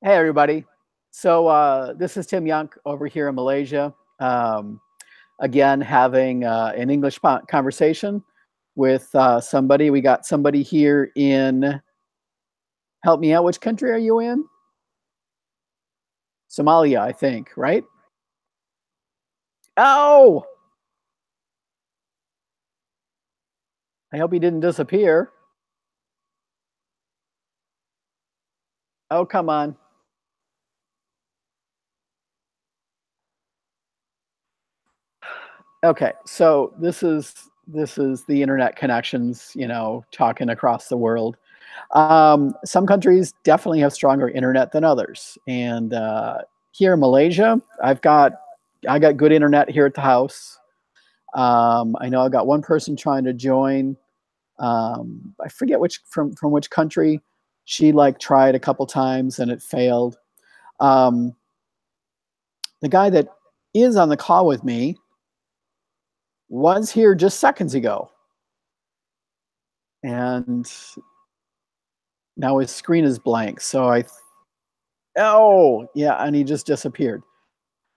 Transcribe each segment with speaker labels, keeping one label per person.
Speaker 1: Hey, everybody. So this is Tim Young over here in Malaysia. Again, having an English conversation with somebody. We got somebody here in, help me out, which country are you in? Somalia, I think, right? Oh, I hope he didn't disappear. Oh, come on. Okay, so this is the internet connections, talking across the world. Some countries definitely have stronger internet than others, and here in Malaysia, I got good internet here at the house. I know I got one person trying to join. I forget which from which country. She like tried a couple times and it failed. Um, the guy that is on the call with me was here just seconds ago, and now his screen is blank. So oh yeah, and he just disappeared.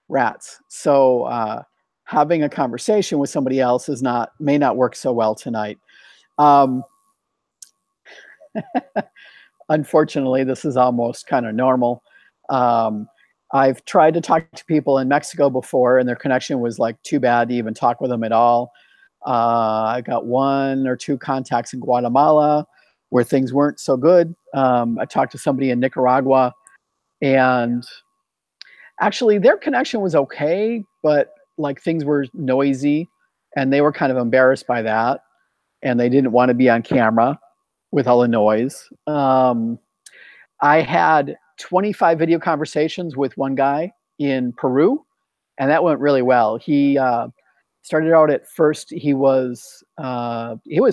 Speaker 1: Rats. So having a conversation with somebody else is not may not work so well tonight. Um, Unfortunately, this is almost kind of normal. Um, I've tried to talk to people in Mexico before, and their connection was like too bad to even talk with them at all. I got one or two contacts in Guatemala where things weren't so good. I talked to somebody in Nicaragua, and actually their connection was okay, but like things were noisy, and they were kind of embarrassed by that, and they didn't want to be on camera with all the noise. I had 25 video conversations with one guy in Peru, and that went really well. He started out at first. He was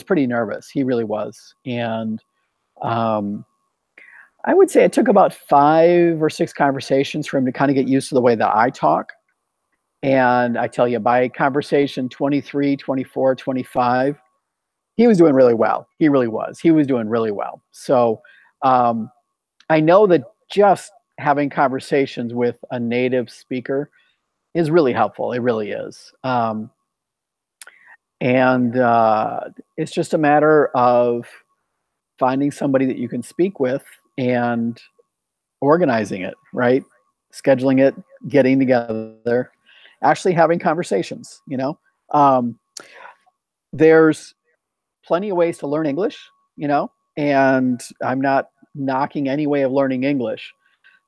Speaker 1: pretty nervous. He really was, and um, I would say it took about 5 or 6 conversations for him to kind of get used to the way that I talk. And I tell you, by conversation 23, 24, 25, he was doing really well. He really was. He was doing really well. So um, I know that just having conversations with a native speaker is really helpful. It really is. And it's just a matter of finding somebody that you can speak with and organizing it, right? Scheduling it, getting together, actually having conversations. Um, there's plenty of ways to learn English, and I'm not knocking any way of learning English.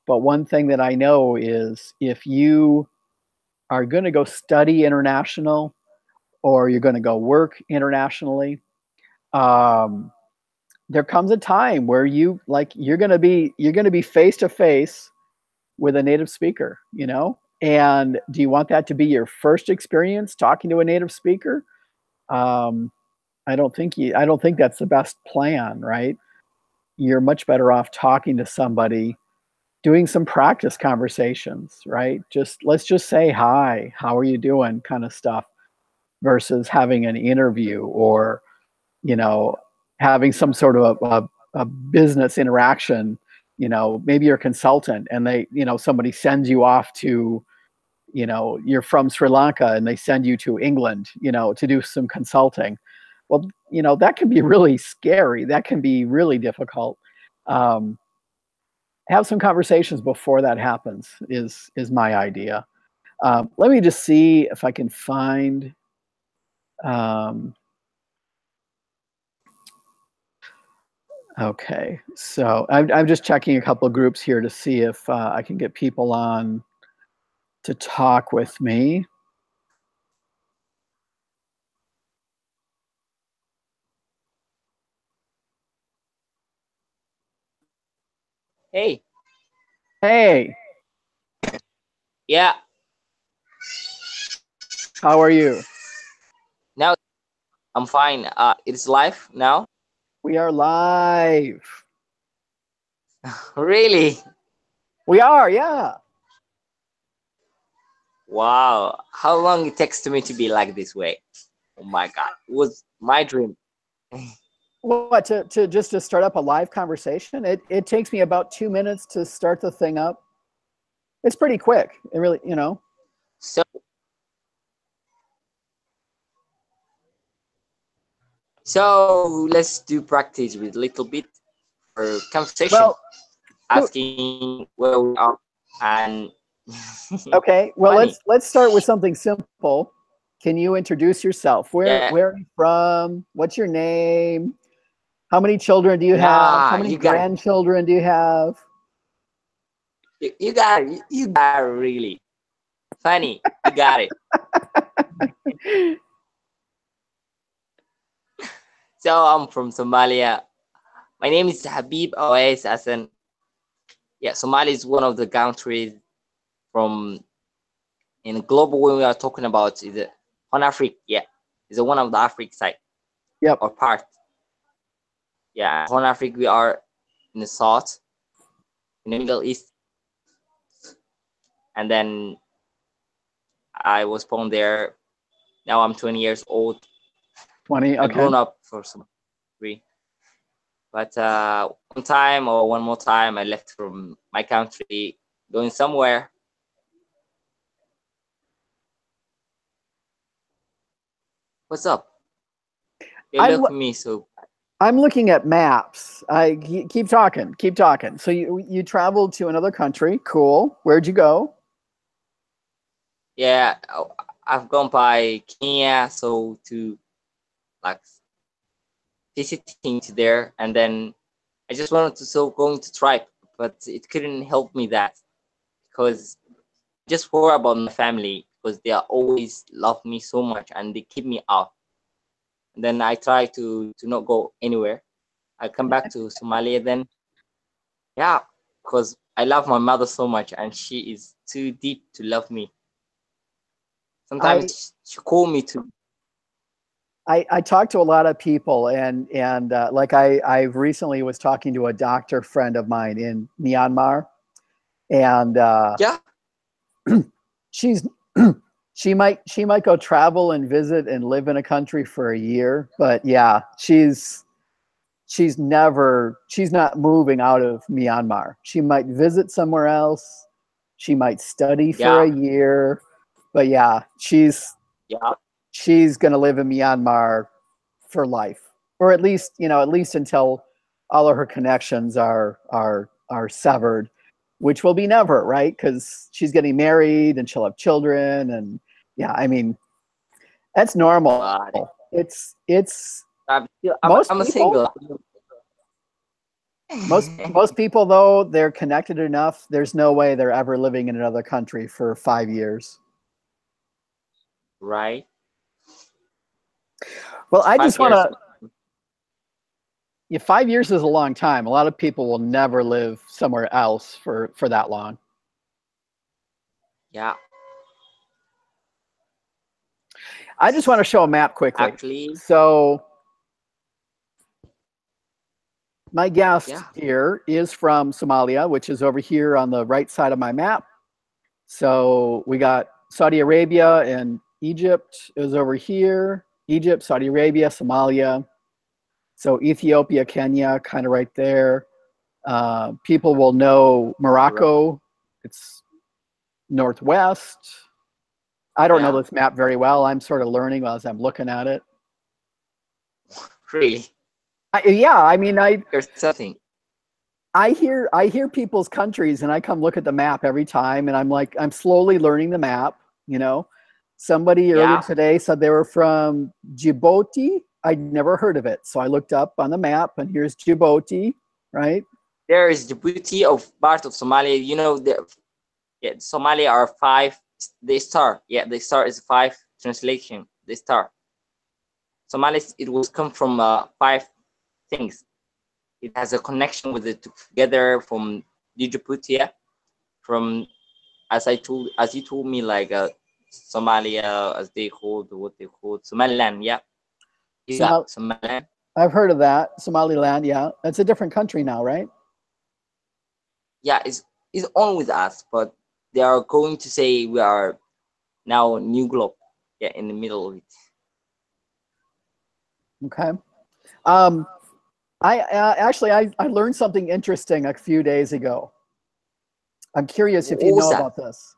Speaker 1: But one thing that I know is if you are going to go study international or you're going to go work internationally, um, there comes a time where you're going to be face to face with a native speaker. And do you want that to be your first experience talking to a native speaker? Um, I don't think that's the best plan, right? You're much better off talking to somebody, doing some practice conversations, right? Just let's just say hi, how are you doing, kind of stuff, versus having an interview or you know having some sort of a business interaction. Maybe you're a consultant and somebody sends you off to, you're from Sri Lanka and they send you to England, to do some consulting. Well, that can be really scary. That can be really difficult. Um, have some conversations before that happens is my idea. Let me just see if I can find. Um, okay, so I'm just checking a couple of groups here to see if I can get people on to talk with me.
Speaker 2: Hey,
Speaker 1: Hey,
Speaker 2: yeah,
Speaker 1: how are you?
Speaker 2: now I'm fine. It's live now.
Speaker 1: We are live.
Speaker 2: Really?
Speaker 1: We are, yeah.
Speaker 2: Wow. How long it takes to me to be like this way? Oh my God. It was my dream.
Speaker 1: What to just to start up a live conversation? It takes me about 2 minutes to start the thing up. It's pretty quick. It really, you know.
Speaker 2: So so let's do practice with a little bit for conversation,
Speaker 1: Well, who,
Speaker 2: asking where we are and
Speaker 1: okay. Well,
Speaker 2: funny.
Speaker 1: let's start with something simple. Can you introduce yourself?
Speaker 2: Yeah,
Speaker 1: Where are you from? What's your name? How many children do you have? How
Speaker 2: nah,
Speaker 1: many
Speaker 2: you got it.
Speaker 1: grandchildren do you have?
Speaker 2: You got it. You got it really funny. You got it. So I'm from Somalia. My name is Habib Awais Hassan. Yeah, Somalia is one of the countries from in global when we are talking about is it on Africa. Yeah, is one of the Africa side
Speaker 1: Yep.
Speaker 2: or part. Yeah, on Africa we are in the south, in the Middle East, and then I was born there. Now I'm 20 years old.
Speaker 1: 20.
Speaker 2: I
Speaker 1: Okay.
Speaker 2: grown up for some degree, but one time or one more time I left from my country, going somewhere. What's up? You
Speaker 1: I'm
Speaker 2: look at me so
Speaker 1: I'm looking at maps. Keep talking. Keep talking. So you traveled to another country. Cool. Where'd you go?
Speaker 2: yeah. I've gone by Kenya, so to like visiting to there, and then I just wanted to so going to tribe, but it couldn't help me that because just worry about my family because they are always love me so much and they keep me out. And then I try to not go anywhere. I come back to Somalia then, yeah, because I love my mother so much and she is too deep to love me.
Speaker 1: I
Speaker 2: Sometimes she call me to
Speaker 1: I talk to a lot of people, and like I recently was talking to a doctor friend of mine in Myanmar, and
Speaker 2: yeah
Speaker 1: she's she might go travel and visit and live in a country for a year, but yeah, she's not moving out of Myanmar. She might visit somewhere else. She might study for a
Speaker 2: yeah
Speaker 1: year, but yeah,
Speaker 2: yeah
Speaker 1: she's going to live in Myanmar for life, or at least until all of her connections are severed, which will be never, right? Because she's getting married and she'll have children, and yeah, I mean that's normal.
Speaker 2: but
Speaker 1: It's
Speaker 2: I'm still,
Speaker 1: most
Speaker 2: I'm a
Speaker 1: people.
Speaker 2: single.
Speaker 1: Most people, though, they're connected enough. There's no way they're ever living in another country for 5 years.
Speaker 2: Right,
Speaker 1: Well, I just
Speaker 2: five
Speaker 1: want
Speaker 2: years
Speaker 1: to. Yeah, 5 years is a long time. A lot of people will never live somewhere else for that long.
Speaker 2: Yeah,
Speaker 1: I just want to show a map quickly.
Speaker 2: actually,
Speaker 1: So my guest
Speaker 2: yeah,
Speaker 1: here is from Somalia, which is over here on the right side of my map. So we got Saudi Arabia and Egypt is over here. Egypt, Saudi Arabia, Somalia. So Ethiopia, Kenya, kind of right there. People will know
Speaker 2: right,
Speaker 1: Morocco. It's northwest. I don't know
Speaker 2: yeah,
Speaker 1: this map very well. I'm sort of learning as I'm looking at it.
Speaker 2: really.
Speaker 1: Yeah, I mean,
Speaker 2: There's something.
Speaker 1: I hear people's countries, and I come look at the map every time, and I'm like, I'm slowly learning the map. You know, somebody earlier
Speaker 2: Yeah,
Speaker 1: today said they were from Djibouti. I'd never heard of it, so I looked up on the map, and here's Djibouti, right?
Speaker 2: there is the beauty of part of Somalia. You know, yeah, Somalia are five. The star, yeah, the star is five translation. The star. Somalia, it was come from five things. It has a connection with it together from Djibouti, yeah? From as you told me, like Somalia, as they called what they called Somaliland, yeah. You got
Speaker 1: Somal
Speaker 2: Somaliland.
Speaker 1: I've heard of that. Somaliland, yeah. That's a different country now, right?
Speaker 2: Yeah, it's on with us, but they are going to say we are now new globe. Yeah, in the middle of it.
Speaker 1: Okay. Um, I learned something interesting a few days ago. I'm curious if you
Speaker 2: What was
Speaker 1: know
Speaker 2: that?
Speaker 1: about this.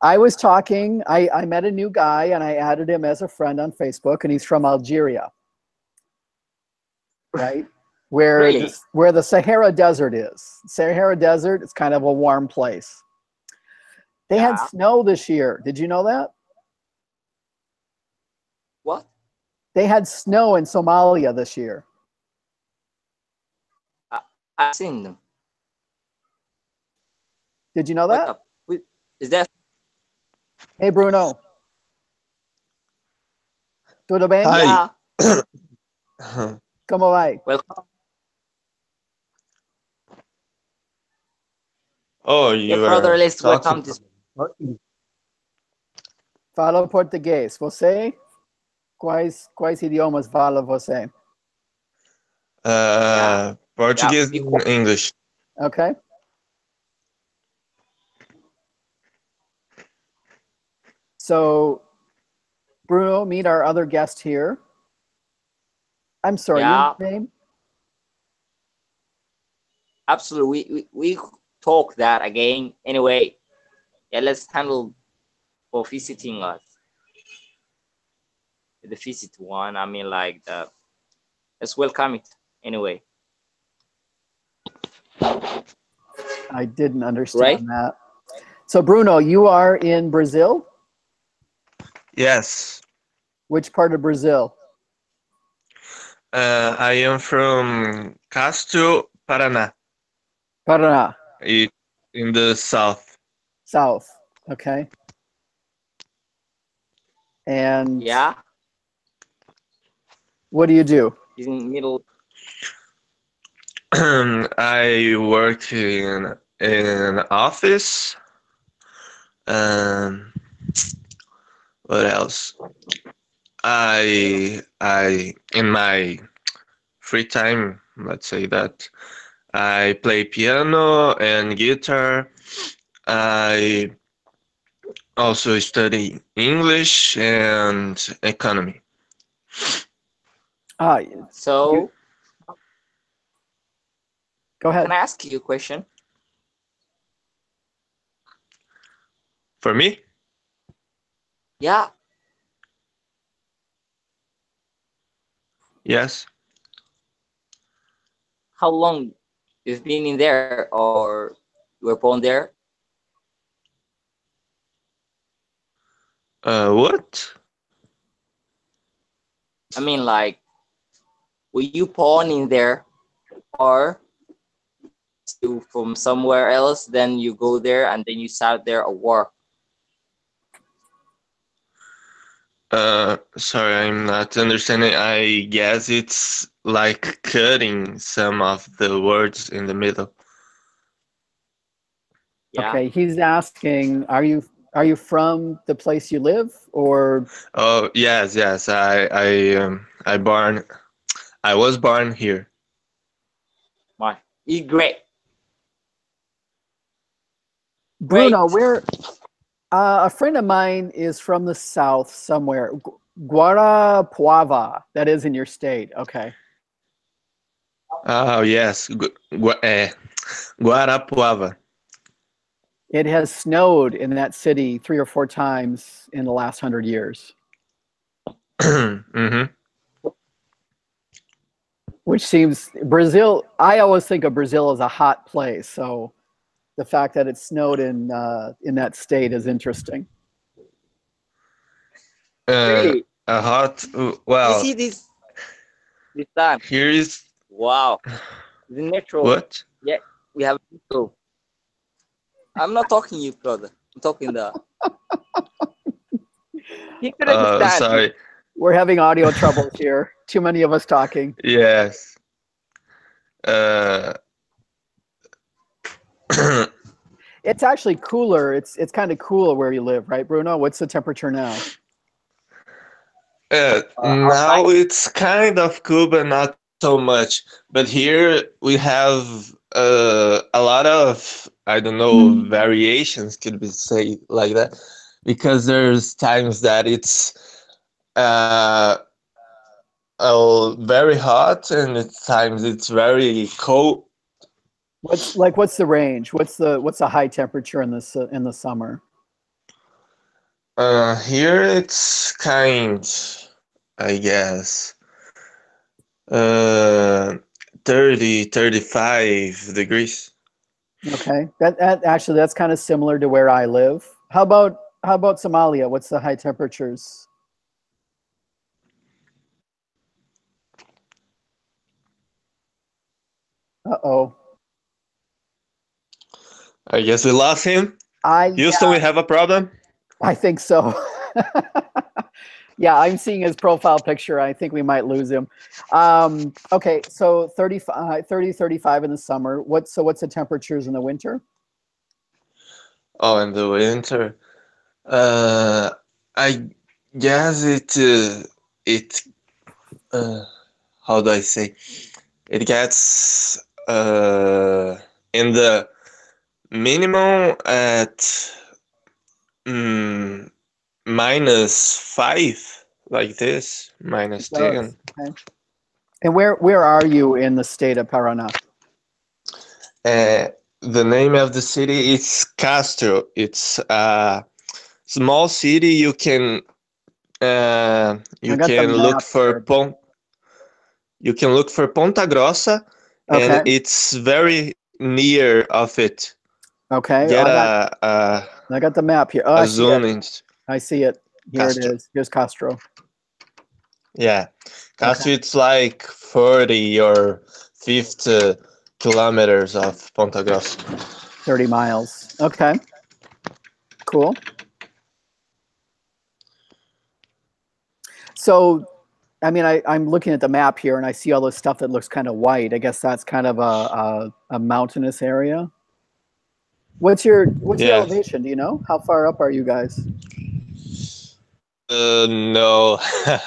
Speaker 1: I was talking, I met a new guy and I added him as a friend on Facebook, and he's from Algeria, right?
Speaker 2: Really?
Speaker 1: Where the Sahara Desert is. Sahara Desert, it's kind of a warm place. They had
Speaker 2: Yeah.
Speaker 1: snow this year. Did you know that?
Speaker 2: What?
Speaker 1: They had snow in Somalia this year.
Speaker 2: I, I've seen them.
Speaker 1: Did you know
Speaker 2: What
Speaker 1: that?
Speaker 2: up? Is that?
Speaker 1: Hey, Bruno. Tudo bem?
Speaker 3: Hi.
Speaker 2: Yeah.
Speaker 1: Como vai?
Speaker 2: Welcome.
Speaker 3: Oh,
Speaker 2: Yeah,
Speaker 3: you
Speaker 2: brother.
Speaker 3: are
Speaker 2: Let's
Speaker 3: talking
Speaker 2: welcome
Speaker 3: from
Speaker 2: this.
Speaker 1: Fala português. Você? Quais idiomas fala você?
Speaker 2: Yeah. Yeah.
Speaker 3: Portuguese
Speaker 2: Be
Speaker 3: and
Speaker 2: quiet.
Speaker 3: English.
Speaker 1: Okay. So, Bruno, meet our other guest here. I'm sorry, your
Speaker 2: Yeah.
Speaker 1: name?
Speaker 2: Absolutely. We talk that again. Anyway. Yeah. Let's handle for visiting us. The visit one. I mean, like the. Let's welcome it. Anyway.
Speaker 1: I didn't
Speaker 2: Right.
Speaker 1: understand that. So, Bruno, you are in Brazil?
Speaker 3: Yes.
Speaker 1: Which part of Brazil?
Speaker 3: I am from Castro, Paraná,
Speaker 1: Paraná,
Speaker 3: i- in the south.
Speaker 1: south. Okay. And
Speaker 2: Yeah.
Speaker 1: what do you do?
Speaker 2: He's in middle.
Speaker 3: I work in an office. Um, what else? I in my free time, let's say that I play piano and guitar. I also study English and economy.
Speaker 1: You,
Speaker 2: So
Speaker 1: go
Speaker 2: can
Speaker 1: ahead.
Speaker 2: I ask you a question?
Speaker 3: For me,
Speaker 2: Yeah.
Speaker 3: yes.
Speaker 2: How long you've been in there, or you were born there?
Speaker 3: What?
Speaker 2: I mean, like, were you born in there, or you from somewhere else? Then you go there, and then you start there at work.
Speaker 3: Sorry, I'm not understanding. I guess it's like cutting some of the words in the middle.
Speaker 2: Yeah.
Speaker 1: Okay, he's asking, are you from the place you live, or
Speaker 3: Oh, yes, yes. I was born here.
Speaker 2: My, great,
Speaker 1: Bruno,
Speaker 2: great.
Speaker 1: where a friend of mine is from the south somewhere. Guarapuava, that is in your state. Okay.
Speaker 3: Oh, yes. Guarapuava.
Speaker 1: It has snowed in that city 3 or 4 times in the last 100 years,
Speaker 3: hmm
Speaker 1: which seems Brazil. I always think of Brazil as a hot place. So the fact that it snowed in that state is interesting.
Speaker 2: Really,
Speaker 3: A hot.
Speaker 2: you
Speaker 3: Well,
Speaker 2: see this time?
Speaker 3: here is
Speaker 2: Wow, the natural.
Speaker 3: what?
Speaker 2: Yeah, we have. So I'm not talking you, brother. I'm talking the. He could understand me.
Speaker 3: Sorry.
Speaker 1: We're having audio troubles here. Too many of us talking.
Speaker 3: Yes. Uh,
Speaker 1: It's actually cooler. It's kind of cool where you live, right, Bruno? What's the temperature now?
Speaker 3: now
Speaker 2: Outside.
Speaker 3: it's kind of cool, but not so much. But here we have a lot of, I don't know, variations, could we say like that? Because there's times that it's uh, very hot, and at times it's very cold.
Speaker 1: What's the range? What's the high temperature in the summer?
Speaker 3: Here it's kind, I guess, uh, 30, 35 degrees.
Speaker 1: Okay, that actually that's kind of similar to where I live. How about Somalia? What's the high temperatures? Uh-oh.
Speaker 3: I guess we lost him. Houston,
Speaker 1: Yeah,
Speaker 3: we have a problem.
Speaker 1: I think so. Yeah, I'm seeing his profile picture. I think we might lose him. Okay, so 35, 30, 35 in the summer. What's the temperatures in the winter?
Speaker 3: Oh, in the winter. I guess it uh, how do I say? It gets in the minimum at mm, -5, like this,
Speaker 1: It
Speaker 3: -10.
Speaker 1: does. Okay. And where are you in the state of Paraná?
Speaker 3: Uh, the name of the city is Castro. It's a small city.
Speaker 1: I
Speaker 3: You
Speaker 1: got the
Speaker 3: can look
Speaker 1: map
Speaker 3: for
Speaker 1: here.
Speaker 3: you can look for Ponta Grossa, and
Speaker 1: Okay.
Speaker 3: it's very near of it.
Speaker 1: Okay.
Speaker 3: Get
Speaker 1: I got the map here. Oh,
Speaker 3: a
Speaker 1: I see it.
Speaker 3: zoom in
Speaker 1: I see it. Here it
Speaker 3: Castro.
Speaker 1: is. Here's Castro.
Speaker 3: Yeah,
Speaker 1: Okay.
Speaker 3: Castro. It's like 40 or 50 kilometers of Ponta Grossa.
Speaker 1: 30 miles. Okay. Cool. So, I mean, I'm looking at the map here and I see all this stuff that looks kind of white. I guess that's kind of a mountainous area. What's your
Speaker 3: Yeah.
Speaker 1: elevation? Do you know? How far up are you guys?
Speaker 3: No,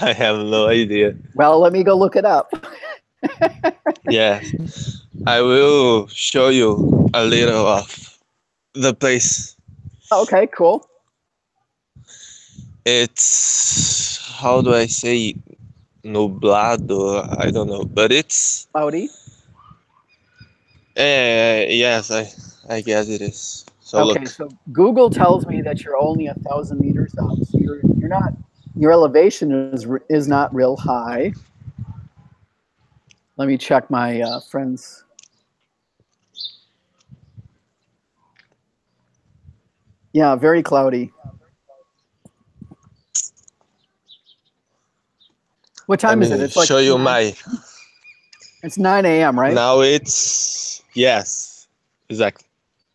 Speaker 3: I have no idea.
Speaker 1: Well, let me go look it up.
Speaker 3: Yeah, I will show you a little of the place.
Speaker 1: Okay, cool.
Speaker 3: It's, how do I say, nublado? I don't know, but it's
Speaker 1: Cloudy.
Speaker 3: yes, I guess it is. So
Speaker 1: Okay,
Speaker 3: look,
Speaker 1: so Google tells me that you're only 1,000 meters up. So you're not your elevation is not real high. Let me check my friends. Yeah, very cloudy. What
Speaker 3: let
Speaker 1: time is it?
Speaker 3: me
Speaker 1: It's like
Speaker 3: show you my.
Speaker 1: it's 9 a.m., right?
Speaker 3: Now it's yes, exactly.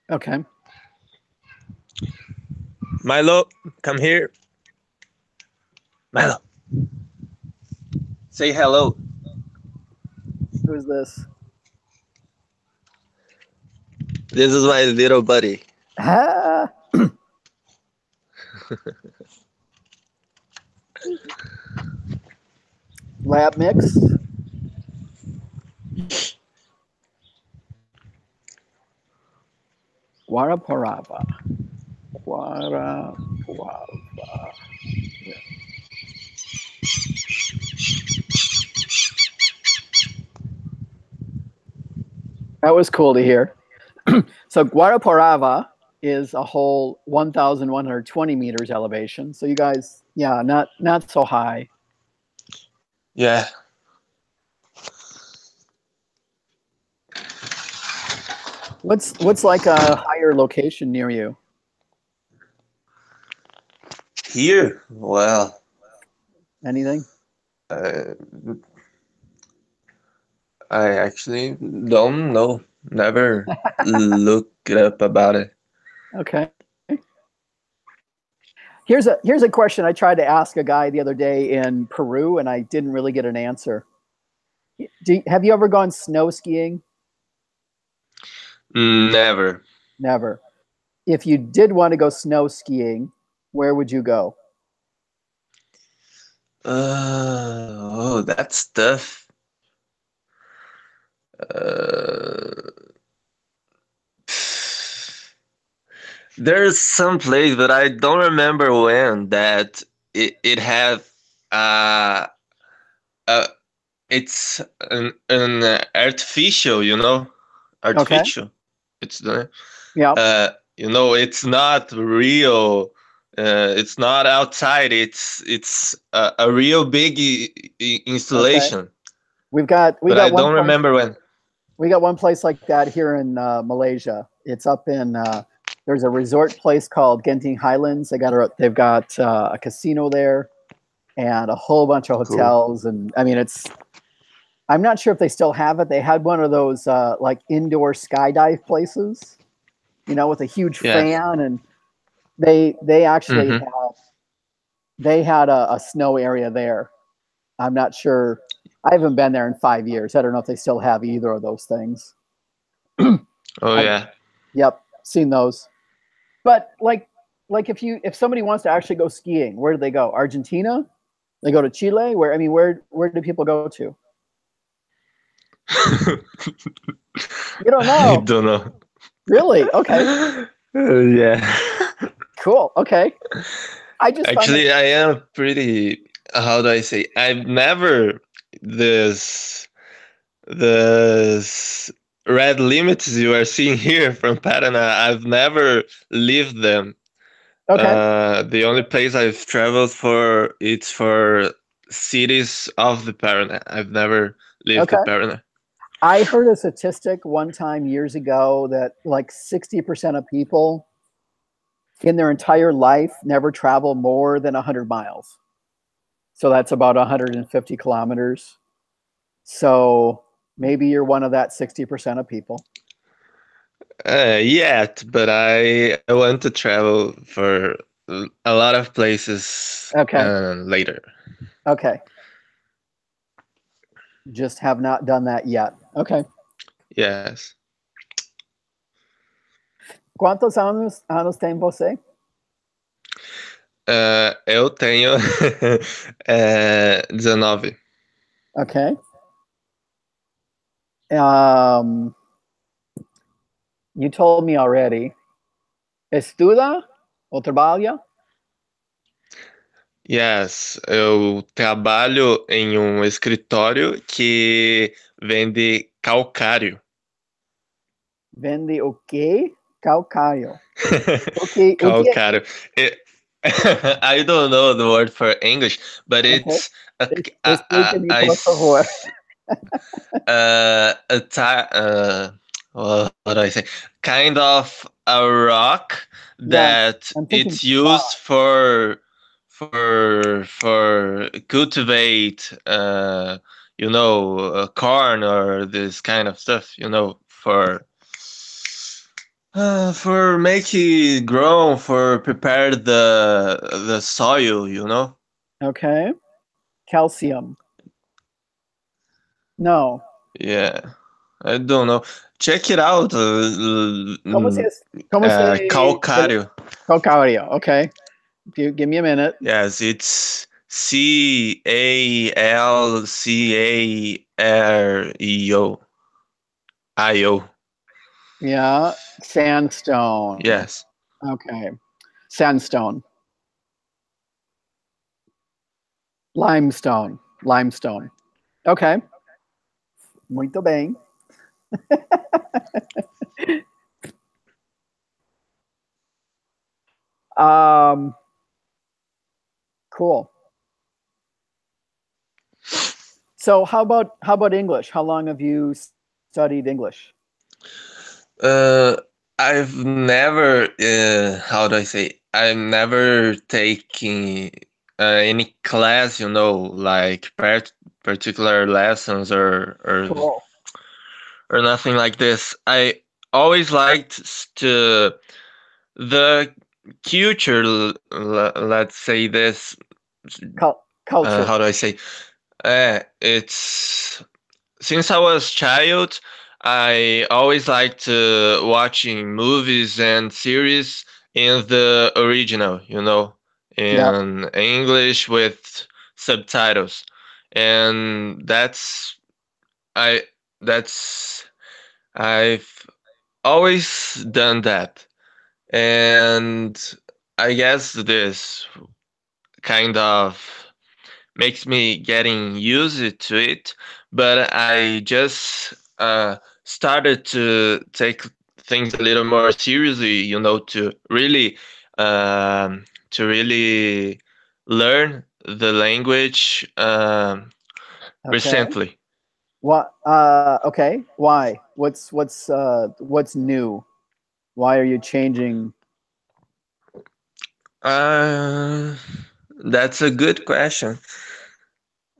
Speaker 1: Okay.
Speaker 3: Milo, come here. Milo, say hello.
Speaker 1: Who's this?
Speaker 3: This is my little buddy.
Speaker 1: Ah, lab mix. Guaraparava. Guaraparava. Yeah. That was cool to hear. So Guaraparava is a whole 1,120 meters elevation. So you guys, yeah, not so high.
Speaker 3: Yeah.
Speaker 1: What's like a higher location near you?
Speaker 3: Here, well,
Speaker 1: Anything?
Speaker 3: uh, I actually don't know. Never looked up about it.
Speaker 1: Okay. Here's a question I tried to ask a guy the other day in Peru, and I didn't really get an answer. Have you ever gone snow skiing?
Speaker 3: Never.
Speaker 1: Never. If you did want to go snow skiing, where would you go?
Speaker 3: Oh, that's tough. Uh, there's some place, but I don't remember when that it had uh, a it's an artificial, you know,
Speaker 1: Okay.
Speaker 3: artificial. It's the
Speaker 1: Yep.
Speaker 3: it's not real. It's not outside. It's a real big
Speaker 1: Okay.
Speaker 3: installation.
Speaker 1: We've got we
Speaker 3: But I
Speaker 1: got one
Speaker 3: don't
Speaker 1: place.
Speaker 3: remember when.
Speaker 1: We got one place like that here in Malaysia. It's up in there's a resort place called Genting Highlands. They've got a casino there and a whole bunch of
Speaker 3: Cool.
Speaker 1: hotels. And I mean, I'm not sure if they still have it. They had one of those like indoor skydive places, with a huge
Speaker 3: Yes.
Speaker 1: fan, and they actually
Speaker 3: Mm-hmm.
Speaker 1: had a snow area there. I'm not sure. I haven't been there in 5 years. I don't know if they still have either of those things.
Speaker 3: Oh
Speaker 1: I,
Speaker 3: yeah.
Speaker 1: yep, seen those. But like if somebody wants to actually go skiing, where do they go? Argentina? They go to Chile? Where do people go to? You don't
Speaker 3: I
Speaker 1: know.
Speaker 3: don't know.
Speaker 1: Really? Okay.
Speaker 3: Yeah.
Speaker 1: Cool. Okay. I just find it
Speaker 3: Actually, I am pretty. How do I say? I've never this this red limits you are seeing here from Paraná. I've never lived them.
Speaker 1: okay.
Speaker 3: The only place I've traveled for it's for cities of the Paraná. I've never lived the
Speaker 1: Okay.
Speaker 3: Paraná.
Speaker 1: I heard a statistic one time years ago that like 60% of people in their entire life never travel more than 100 miles. So that's about 150 kilometers. So maybe you're one of that 60% of people.
Speaker 3: Yet, but I want to travel for a lot of places
Speaker 1: Okay.
Speaker 3: later.
Speaker 1: Okay. Just have not done that yet. Okay.
Speaker 3: Yes.
Speaker 1: ¿Cuántos años tem você?
Speaker 3: Eu tenho 19.
Speaker 1: Okay. Um, you told me already. Estuda ou trabalha?
Speaker 3: Yes, eu trabalho em um escritório que vende calcário.
Speaker 1: Vende o quê? Calcário. O que é?
Speaker 3: Calcário. It- I don't know the word for English, but
Speaker 1: Okay.
Speaker 3: it's
Speaker 1: Explique-me, por favor.
Speaker 3: a what do I say? Kind of a rock
Speaker 1: Yeah,
Speaker 3: that
Speaker 1: I'm thinking
Speaker 3: it's used for cultivate corn or this kind of stuff, for make it grow, for prepare the soil,
Speaker 1: okay. Calcium. No.
Speaker 3: Yeah, I don't know. Check it out.
Speaker 1: Como se, como se
Speaker 3: Calcário.
Speaker 1: calcário? Okay. Give me a minute.
Speaker 3: Yes, it's CALCAREO. IO.
Speaker 1: Yeah. Sandstone.
Speaker 3: Yes.
Speaker 1: Okay. Sandstone. Limestone. Limestone. Okay. Muito bem. Um, cool. So how about English? How long have you studied English?
Speaker 3: Uh, I've never. How do I say? I've never taken any class. Like particular lessons
Speaker 1: Cool.
Speaker 3: or nothing like this. I always liked to the culture. Let's say this.
Speaker 1: Culture.
Speaker 3: How do I say? It's since I was child. I always liked to watching movies and series in the original.
Speaker 1: Yeah.
Speaker 3: In English with subtitles, and I that's I've always done that. And I guess this kind of makes me getting used to it, but I just started to take things a little more seriously, to really learn the language
Speaker 1: Okay.
Speaker 3: recently.
Speaker 1: What? Okay. Why? What's new? Why are you changing?
Speaker 3: Uh, that's a good question.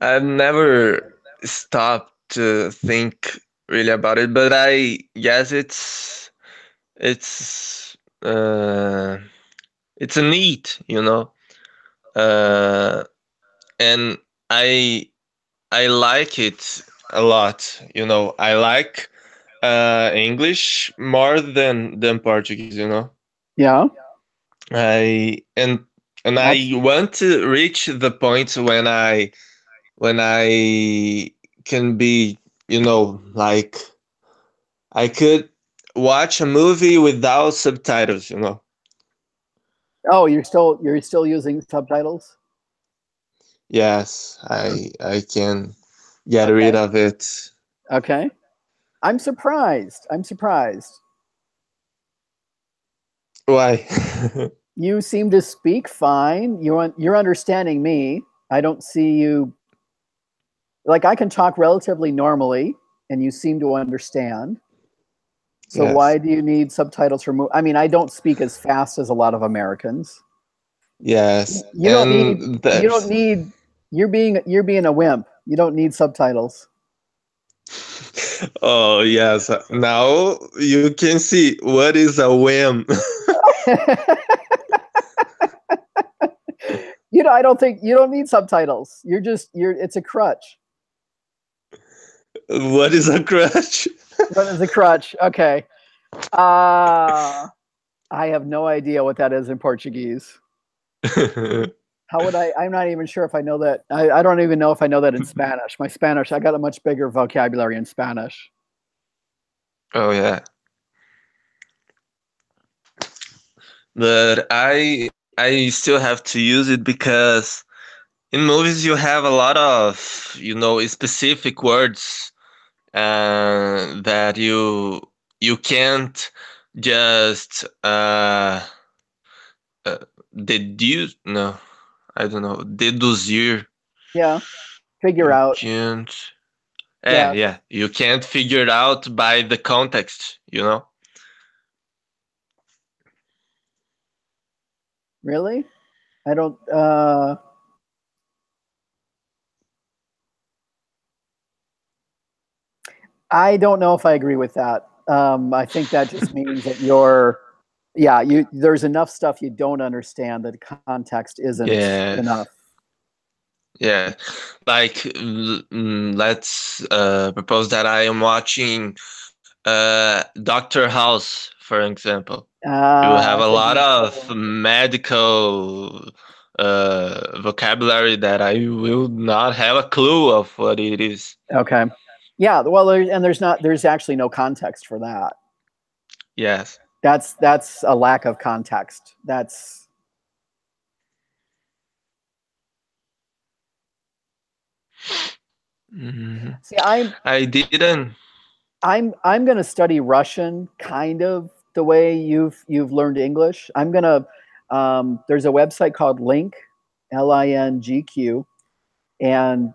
Speaker 3: I've never stopped to think really about it, but I guess it's uh, it's a need, uh, and I I like it a lot. I like English more than Portuguese.
Speaker 1: Yeah,
Speaker 3: I and
Speaker 1: that's
Speaker 3: I want to reach the point when I can be, like I could watch a movie without subtitles.
Speaker 1: oh, you're still using subtitles?
Speaker 3: Yes, I can get rid
Speaker 1: Okay.
Speaker 3: of it.
Speaker 1: Okay. I'm surprised. I'm surprised.
Speaker 3: Why?
Speaker 1: You seem to speak fine. You're understanding me. I don't see you like I can talk relatively normally and you seem to understand. So
Speaker 3: Yes.
Speaker 1: why do you need subtitles for I mean, I don't speak as fast as a lot of Americans.
Speaker 3: Yes.
Speaker 1: You don't need
Speaker 3: And
Speaker 1: you don't
Speaker 3: that's
Speaker 1: need you're being a wimp. You don't need subtitles.
Speaker 3: Oh, yes. Now you can see what is a whim.
Speaker 1: I don't think you don't need subtitles. You're it's a crutch.
Speaker 3: What is a crutch?
Speaker 1: What is a crutch? Okay. Uh I have no idea what that is in Portuguese. How would I? I'm not even sure if I know that. I don't even know if I know that in Spanish. My Spanish, I got a much bigger vocabulary in Spanish.
Speaker 3: Oh yeah. But I still have to use it because in movies you have a lot of, specific words that you can't just uh deduce. No, I don't know. Deduzir.
Speaker 1: Yeah, figure
Speaker 3: You
Speaker 1: out.
Speaker 3: can't.
Speaker 1: Yeah,
Speaker 3: Yeah. You can't figure it out by the context.
Speaker 1: really? I don't. I don't know if I agree with that. I think that just means that yeah, there's enough stuff you don't understand that context isn't
Speaker 3: Yes.
Speaker 1: enough.
Speaker 3: Yeah. Like, let's propose that I am watching Doctor House, for example. You have a
Speaker 1: That's a
Speaker 3: lot
Speaker 1: good
Speaker 3: of
Speaker 1: example.
Speaker 3: medical vocabulary that I will not have a clue of what it is.
Speaker 1: Okay. Yeah. Well, there's actually no context for that.
Speaker 3: Yes.
Speaker 1: That's a lack of context. That's
Speaker 3: Hmm.
Speaker 1: see, I'm
Speaker 3: I didn't.
Speaker 1: I'm going to study Russian kind of the way you've learned English. I'm going to there's a website called Link, LINGQ, and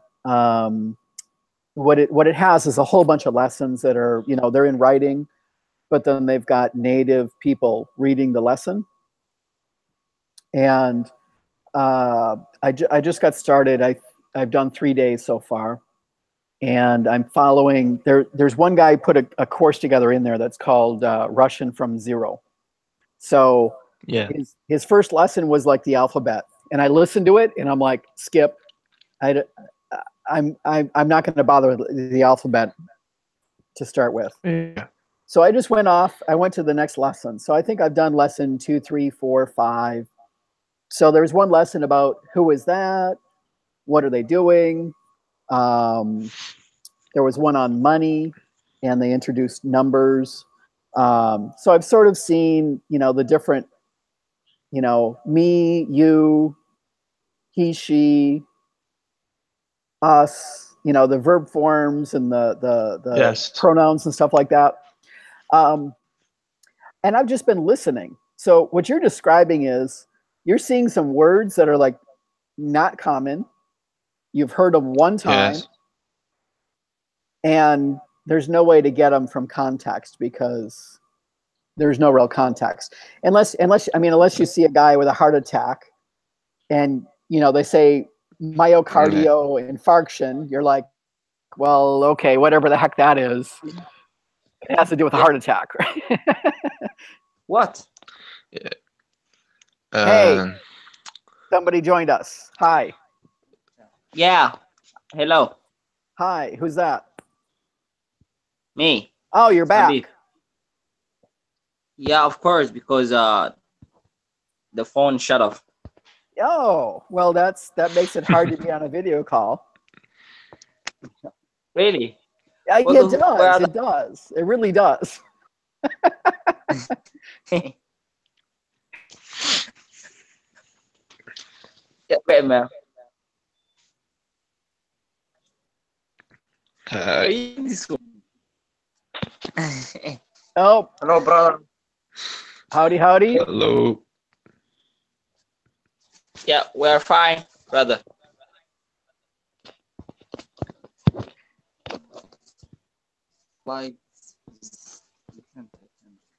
Speaker 1: what it has is a whole bunch of lessons that are they're in writing, but then they've got native people reading the lesson. And I just got started. I've done 3 days so far, and I'm following there's one guy put a course together in there that's called Russian from Zero. So
Speaker 3: Yeah.
Speaker 1: his first lesson was like the alphabet, and I listened to it and I'm like, skip. I I'm not going to bother with the alphabet to start with.
Speaker 3: Yeah.
Speaker 1: So I just went off. I went to the next lesson. So I think I've done lesson 2, 3, 4, 5. So there's one lesson about who is that, what are they doing. Um, There was one on money, and they introduced numbers. So I've sort of seen, the different, me, you, he, she, us, you know, the verb forms and the
Speaker 3: Yes.
Speaker 1: pronouns and stuff like that. Um, and I've just been listening. So what you're describing is you're seeing some words that are like not common. You've heard them one time,
Speaker 3: Yes.
Speaker 1: and there's no way to get them from context because there's no real context. Unless you see a guy with a heart attack and you know they say myocardio infarction, you're like, well, okay, whatever the heck that is, it has to do with a
Speaker 2: Yeah.
Speaker 1: heart attack, right?
Speaker 2: What?
Speaker 1: Hey,
Speaker 3: Um,
Speaker 1: somebody joined us. Hi.
Speaker 2: Yeah. Hello.
Speaker 1: Hi, who's that?
Speaker 2: Me.
Speaker 1: Oh, you're back.
Speaker 2: Habib. Yeah, of course, because the phone shut off.
Speaker 1: Oh, well, that makes it hard to be on a video call.
Speaker 2: Really?
Speaker 1: Yeah,
Speaker 2: What
Speaker 1: it
Speaker 2: the- where
Speaker 1: does.
Speaker 2: are
Speaker 1: It does. It really does.
Speaker 2: Yeah, wait a minute. Are you in this one?
Speaker 1: Oh,
Speaker 2: Hello, brother.
Speaker 1: howdy, howdy.
Speaker 3: hello.
Speaker 2: Yeah, we're fine, brother. Like,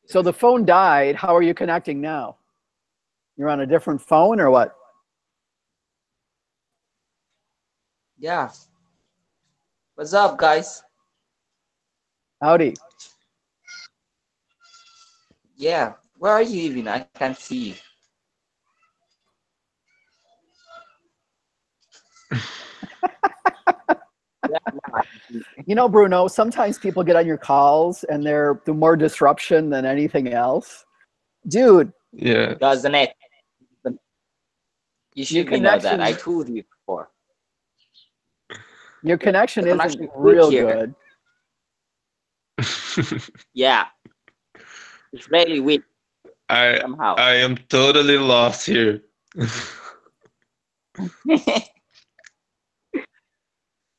Speaker 1: So the phone died. How are you connecting now? You're on a different phone or what?
Speaker 2: yeah. What's up, guys?
Speaker 1: Howdy.
Speaker 2: Yeah. Where are you even? I can't see you. Yeah, now I can see you.
Speaker 1: You know, Bruno, sometimes people get on your calls and they're more disruption than anything else. Dude,
Speaker 3: Yeah.
Speaker 2: Doesn't it? You should be know that.
Speaker 1: connection-
Speaker 2: I told you before.
Speaker 1: your connection
Speaker 2: The
Speaker 1: isn't
Speaker 2: connection is
Speaker 1: real
Speaker 2: here.
Speaker 1: good.
Speaker 2: Yeah. It's really weak
Speaker 3: I
Speaker 2: somehow.
Speaker 3: I am totally lost here.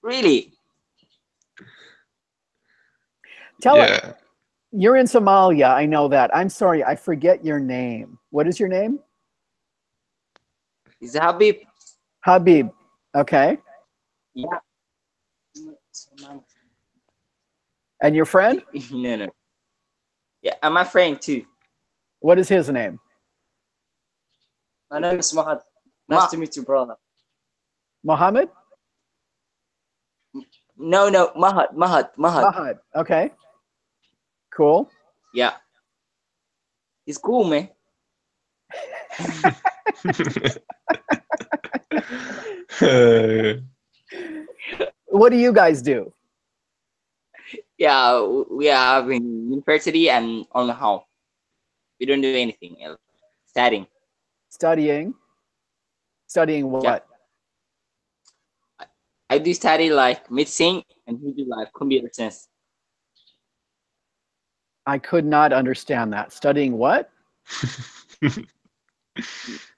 Speaker 2: Really?
Speaker 1: Tell it.
Speaker 3: Yeah.
Speaker 1: You're in Somalia. I know that. I'm sorry. I forget your name. What is your name?
Speaker 2: Is it Habib?
Speaker 1: Habib. Okay.
Speaker 2: Yeah.
Speaker 1: And your friend?
Speaker 2: No. Yeah, and my friend too.
Speaker 1: What is his name?
Speaker 2: My name is Mahad. Nice to meet you, brother.
Speaker 1: Mohammed?
Speaker 2: No, Mahad.
Speaker 1: Mahad. Okay. Cool.
Speaker 2: Yeah. He's cool, man.
Speaker 1: What do you guys do?
Speaker 2: Yeah, we are in university and on home. We don't do anything else. Studying.
Speaker 1: Studying. Studying what?
Speaker 2: Yeah. I do study like medicine and he do like computer science.
Speaker 1: I could not understand that. Studying what?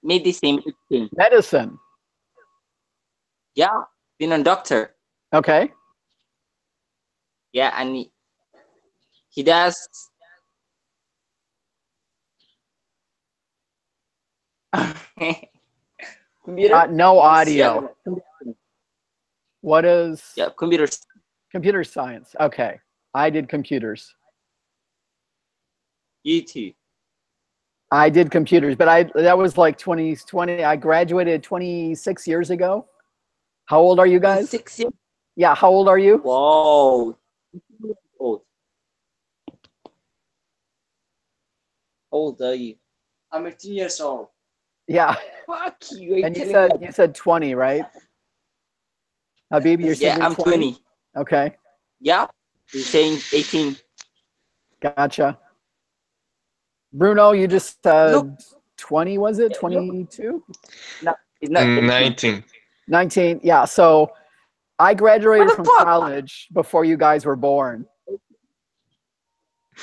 Speaker 2: Medicine.
Speaker 1: Medicine.
Speaker 2: Yeah, being a doctor.
Speaker 1: Okay.
Speaker 2: Yeah, and he does. Computer.
Speaker 1: No audio.
Speaker 2: Yeah.
Speaker 1: What is
Speaker 2: Yeah, computer.
Speaker 1: computer science? Okay. I did computers.
Speaker 2: You too.
Speaker 1: I did computers, but that was like 2020. I graduated 26 years ago. How old are you guys?
Speaker 2: 6 years.
Speaker 1: Yeah, how old are you?
Speaker 2: Whoa. Old. How old are you? I'm 18 years old.
Speaker 1: Yeah.
Speaker 2: Fuck you.
Speaker 1: And you said 20, right? Habib, you're saying
Speaker 2: Yeah, I'm 20.
Speaker 1: Okay.
Speaker 2: Yeah. You're saying 18.
Speaker 1: Gotcha. Bruno, you just said
Speaker 2: Look.
Speaker 1: 20, was it? 22?
Speaker 2: No, it's not 18.
Speaker 3: 19.
Speaker 1: 19. Yeah. So I graduated
Speaker 2: What the
Speaker 1: from
Speaker 2: fuck?
Speaker 1: college before you guys were born.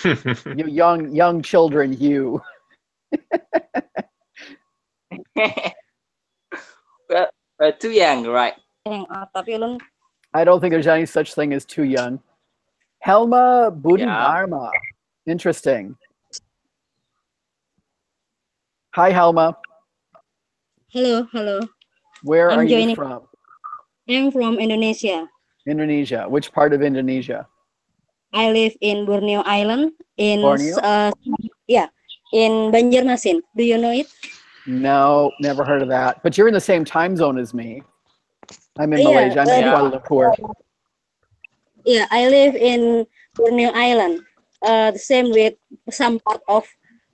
Speaker 1: You young children, you.
Speaker 2: We're too young, right?
Speaker 4: Tapi ulun
Speaker 1: I don't think there's any such thing as too young. Helma Budi
Speaker 2: Yeah.
Speaker 1: Dharma. Interesting. Hi, Helma.
Speaker 4: Hello, hello.
Speaker 1: Where
Speaker 4: I'm
Speaker 1: are you
Speaker 4: joining.
Speaker 1: from?
Speaker 4: I'm from Indonesia.
Speaker 1: Indonesia. Which part of Indonesia?
Speaker 4: I live in Borneo Island in
Speaker 1: Borneo?
Speaker 4: yeah, in Banjarmasin. Do you know it?
Speaker 1: No, never heard of that. But you're in the same time zone as me. I'm in
Speaker 4: Yeah,
Speaker 1: Malaysia. I'm in
Speaker 2: Yeah.
Speaker 1: Kuala Lumpur.
Speaker 4: yeah. I live in Borneo Island. The same with some part of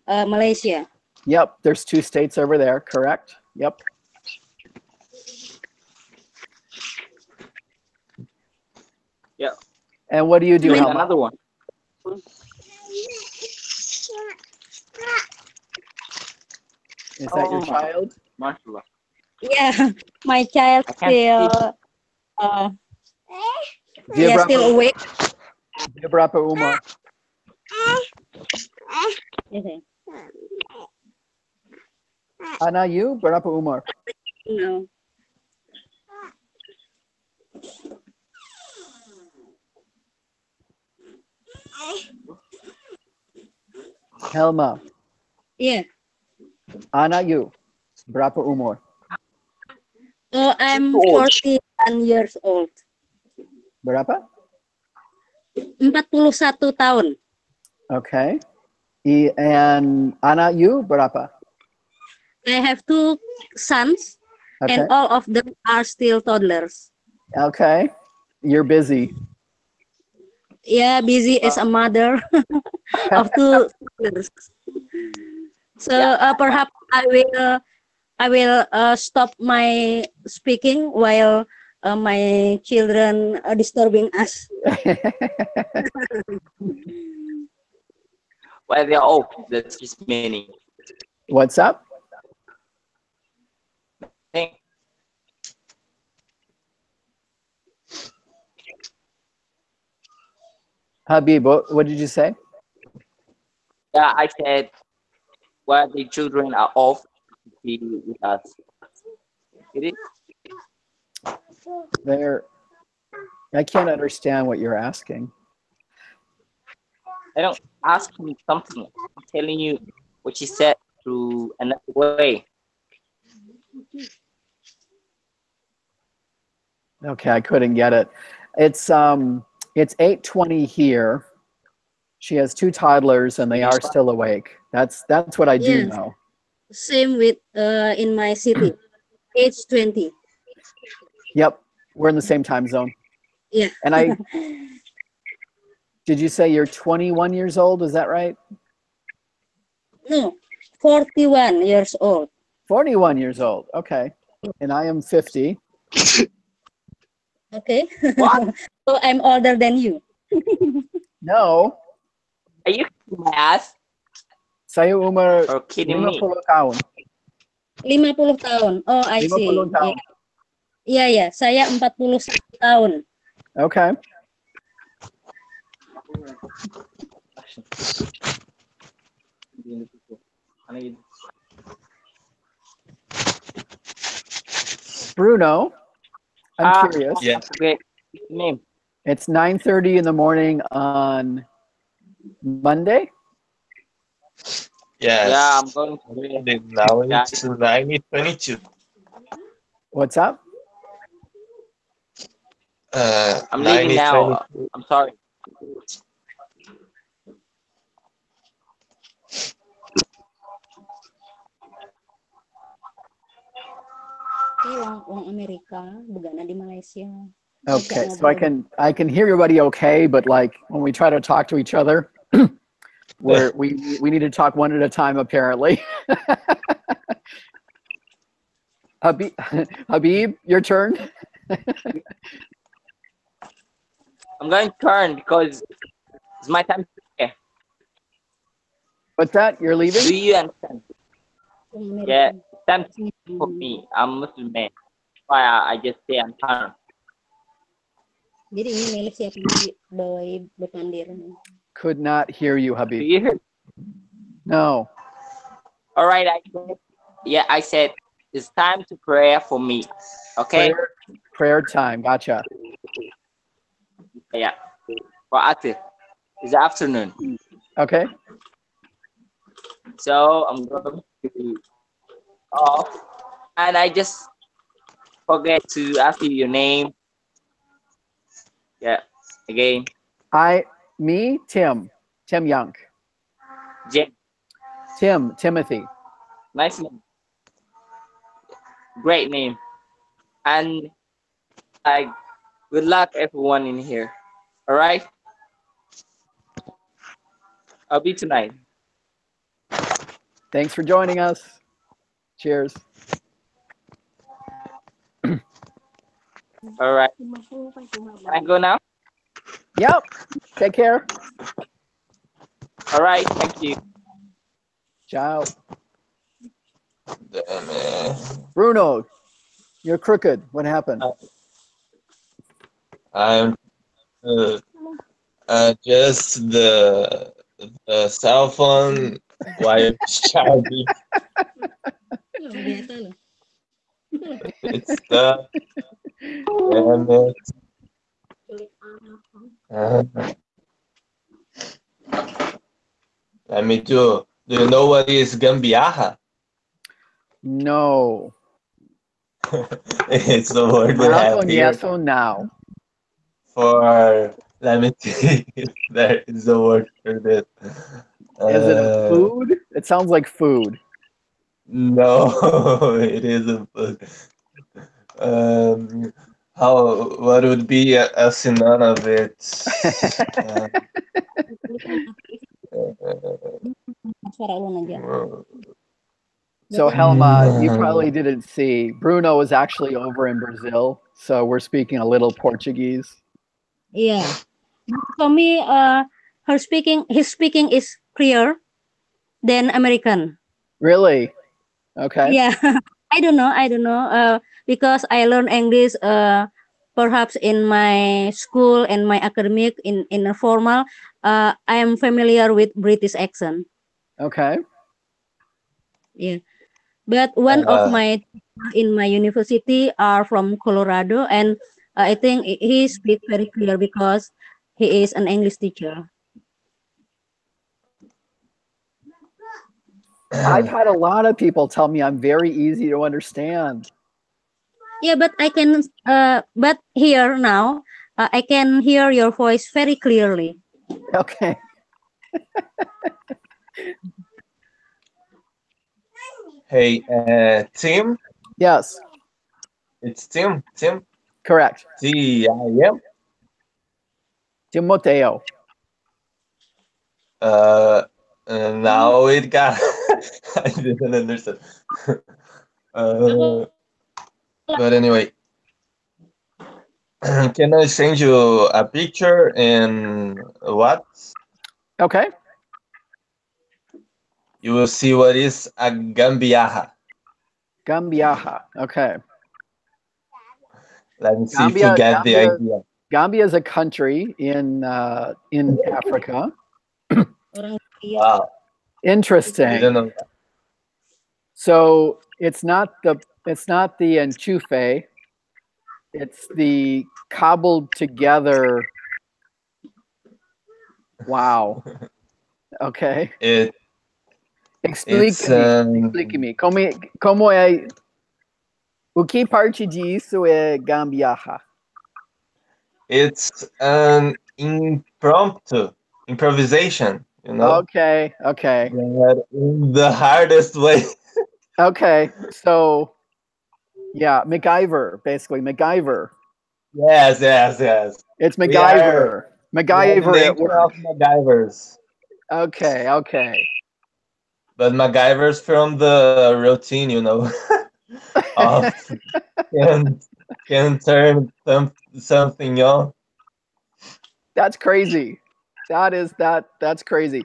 Speaker 4: Malaysia.
Speaker 1: Yep, there's 2 states over there, correct? Yep.
Speaker 2: Yeah.
Speaker 1: And what do you do,
Speaker 4: And
Speaker 1: Helma?
Speaker 2: Another one.
Speaker 1: Is that your
Speaker 2: Oh.
Speaker 1: child?
Speaker 2: Mashallah.
Speaker 4: Yeah, my child
Speaker 2: I can't
Speaker 4: still
Speaker 1: Dia
Speaker 4: yeah,
Speaker 1: berapa,
Speaker 4: still awake.
Speaker 1: dia berapa umur?
Speaker 4: Okay.
Speaker 1: Anak you berapa umur?
Speaker 4: No.
Speaker 1: Helma,
Speaker 4: Yeah.
Speaker 1: anak you berapa umur?
Speaker 4: Oh, I'm
Speaker 2: Old.
Speaker 4: 41 years old.
Speaker 1: Berapa?
Speaker 4: 41 tahun.
Speaker 1: Okay. And anak you berapa?
Speaker 4: I have 2 sons,
Speaker 1: Okay.
Speaker 4: and all of them are still toddlers.
Speaker 1: Okay. You're busy.
Speaker 4: Yeah, busy as a mother of 2 toddlers. So perhaps I will stop my speaking while my children are disturbing us.
Speaker 2: Well, they're old. That's his meaning.
Speaker 1: What's up?
Speaker 2: Think.
Speaker 1: Habib, what did you say?
Speaker 2: Yeah, I said, while the children are off to be with us. It is.
Speaker 1: I can't understand what you're asking.
Speaker 2: I don't ask me something. I'm telling you what she said through another way.
Speaker 1: Okay, I couldn't get it. It's 8:20 here. She has 2 toddlers and they are still awake. That's what I do
Speaker 4: Yes.
Speaker 1: know.
Speaker 4: Same with in my city, age 20.
Speaker 1: Yep, we're in the same time zone.
Speaker 4: Yeah.
Speaker 1: And did you say you're 21 years old? Is that right?
Speaker 4: No, 41 years old.
Speaker 1: 41 years old. Okay. And I am 50.
Speaker 4: Okay.
Speaker 2: What?
Speaker 4: So I'm older than you.
Speaker 1: No,
Speaker 2: Are you kidding my ass
Speaker 1: saya umur
Speaker 2: or kidding me?
Speaker 1: 50 tahun.
Speaker 4: 50 tahun. Oh, I
Speaker 1: 50
Speaker 4: see.
Speaker 1: tahun.
Speaker 4: Iya, ya. Saya 41 tahun.
Speaker 1: Okay. Bruno, I'm curious.
Speaker 3: Yeah.
Speaker 2: Okay. Name.
Speaker 1: It's 9:30 in the morning on Monday.
Speaker 3: Yes.
Speaker 2: Yeah, I'm going to bed.
Speaker 3: Now it's 9:22.
Speaker 1: What's up?
Speaker 2: I'm leaving now.
Speaker 3: 9:22.
Speaker 2: I'm sorry.
Speaker 4: Uang Amerika, begana di Malaysia.
Speaker 1: Okay, so I can hear everybody okay, but like when we try to talk to each other, we need to talk one at a time apparently. Habib, your turn.
Speaker 2: I'm going to turn because it's my time to pray.
Speaker 1: What's that? You're leaving?
Speaker 2: Do you understand?
Speaker 4: Uang Amerika.
Speaker 2: Yeah, it's time to pray for me. I'm Muslim man. That's why I just say I'm turn.
Speaker 4: Jadi ini milik siapa nih bawa berpandir.
Speaker 1: Could not hear you,
Speaker 2: Do
Speaker 1: Habib.
Speaker 2: you hear?
Speaker 1: No.
Speaker 2: All right. I said it's time to pray for me. Okay.
Speaker 1: Prayer time. Gotcha.
Speaker 2: Yeah. For active. It's afternoon.
Speaker 1: Okay.
Speaker 2: So I'm going to off. And I just forget to ask you your name. Yeah. Again.
Speaker 1: Tim. Tim Young.
Speaker 2: Jim.
Speaker 1: Timothy.
Speaker 2: Nice name. Great name. And like good luck everyone in here. All right. I'll be tonight.
Speaker 1: Thanks for joining us. Cheers.
Speaker 2: All right. Can I go now?
Speaker 1: Yep. Take care.
Speaker 2: All right. Thank you.
Speaker 1: Ciao.
Speaker 3: Damn it.
Speaker 1: Bruno, you're crooked. What happened?
Speaker 3: I'm just the cell phone while charging. It's stuck. Damn it. Me too. Do you know what is gambiarra?
Speaker 1: No.
Speaker 3: It's the word we
Speaker 1: Now
Speaker 3: have here
Speaker 1: conheço now.
Speaker 3: for. Let me see. There is a word for this.
Speaker 1: Is it a food? It sounds like food.
Speaker 3: No, it isn't. What would be a synonym of it?
Speaker 1: So Helma, you probably didn't see. Bruno is actually over in Brazil, so we're speaking a little Portuguese.
Speaker 4: Yeah. For me, his speaking is clear than American.
Speaker 1: Really? Okay.
Speaker 4: Yeah. I don't know. Because I learned English perhaps in my school and my academic in a formal. I am familiar with British accent.
Speaker 1: Okay.
Speaker 4: Yeah. But one of my in my university are from Colorado, and I think he speaks very clear because he is an English teacher.
Speaker 1: I've had a lot of people tell me I'm very easy to understand.
Speaker 4: Yeah, but I can. But here now, I can hear your voice very clearly.
Speaker 1: Okay.
Speaker 3: Hey, Tim?
Speaker 1: Yes.
Speaker 3: It's Tim. Tim?
Speaker 1: Correct.
Speaker 3: Tim.
Speaker 1: Timoteo.
Speaker 3: Now it got. I didn't understand. But anyway, can I send you a picture and what?
Speaker 1: Okay.
Speaker 3: You will see what is a gambiarra.
Speaker 1: Gambiaha. Okay.
Speaker 3: Let me see if you get the idea.
Speaker 1: Gambia is a country in Africa.
Speaker 3: Wow.
Speaker 1: Interesting.
Speaker 3: I didn't know that.
Speaker 1: So it's not the enchufe. It's the cobbled together. Wow. Okay. Explique-me. Como é? O que parte disso é gambiarra?
Speaker 3: It's an improvisation, you know?
Speaker 1: Okay.
Speaker 3: But in the hardest way.
Speaker 1: Okay. So, yeah, MacGyver, basically. MacGyver.
Speaker 3: Yes.
Speaker 1: It's MacGyver. MacGyver at work.
Speaker 3: Of MacGyvers.
Speaker 1: Okay.
Speaker 3: But MacGyver's from the routine, you know, of can turn something on.
Speaker 1: That's crazy. That's crazy.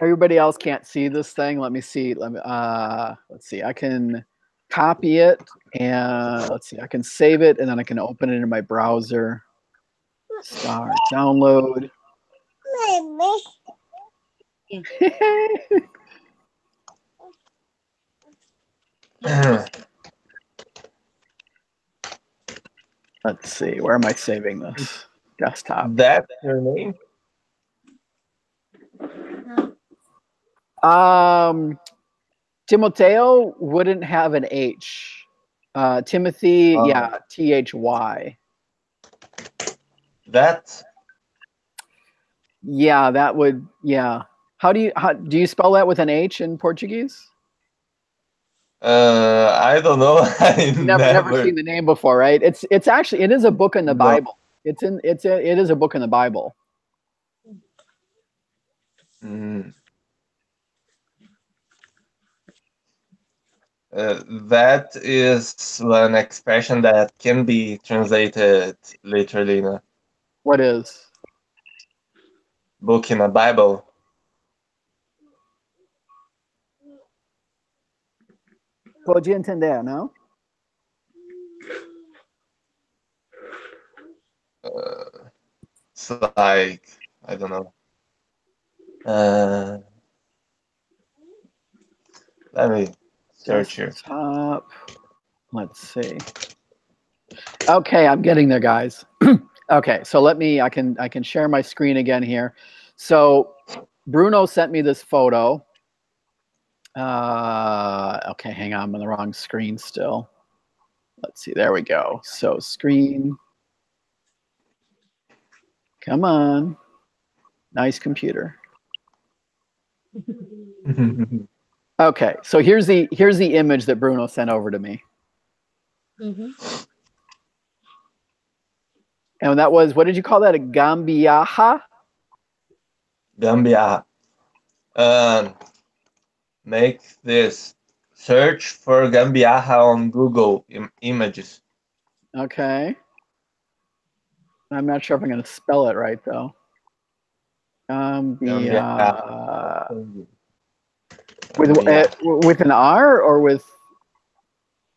Speaker 1: Everybody else can't see this thing. Let me see. Let's see. I can copy it and let's see. I can save it and then I can open it in my browser. Start download. Let's see. Where am I saving this? Desktop.
Speaker 3: That's your name?
Speaker 1: Timoteo wouldn't have an H. Timothy,
Speaker 3: Oh.
Speaker 1: yeah, Thy.
Speaker 3: That?
Speaker 1: Yeah, that would, yeah. How do you spell that with an H in Portuguese?
Speaker 3: I don't know. I
Speaker 1: Never seen the name before, right? It's actually, it is a book in the
Speaker 3: No.
Speaker 1: Bible. It is a book in the Bible.
Speaker 3: Mm. That is an expression that can be translated literally in a
Speaker 1: What is?
Speaker 3: book in a Bible.
Speaker 1: Pode entender, não?
Speaker 3: It's like, I don't know. Let me search here.
Speaker 1: Desktop. Let's see. Okay, I'm getting there, guys. Okay, so I can share my screen again here. So Bruno sent me this photo. Okay, hang on, I'm on the wrong screen still. Let's see, there we go. So screen. Come on. Nice computer. Okay, so here's the image that Bruno sent over to me. And that was, what did you call that? A gambiaha?
Speaker 3: Gambia. Make this. Search for Gambiaha on Google Images.
Speaker 1: Okay. I'm not sure if I'm going to spell it right, though.
Speaker 3: Gambia.
Speaker 1: With an R or with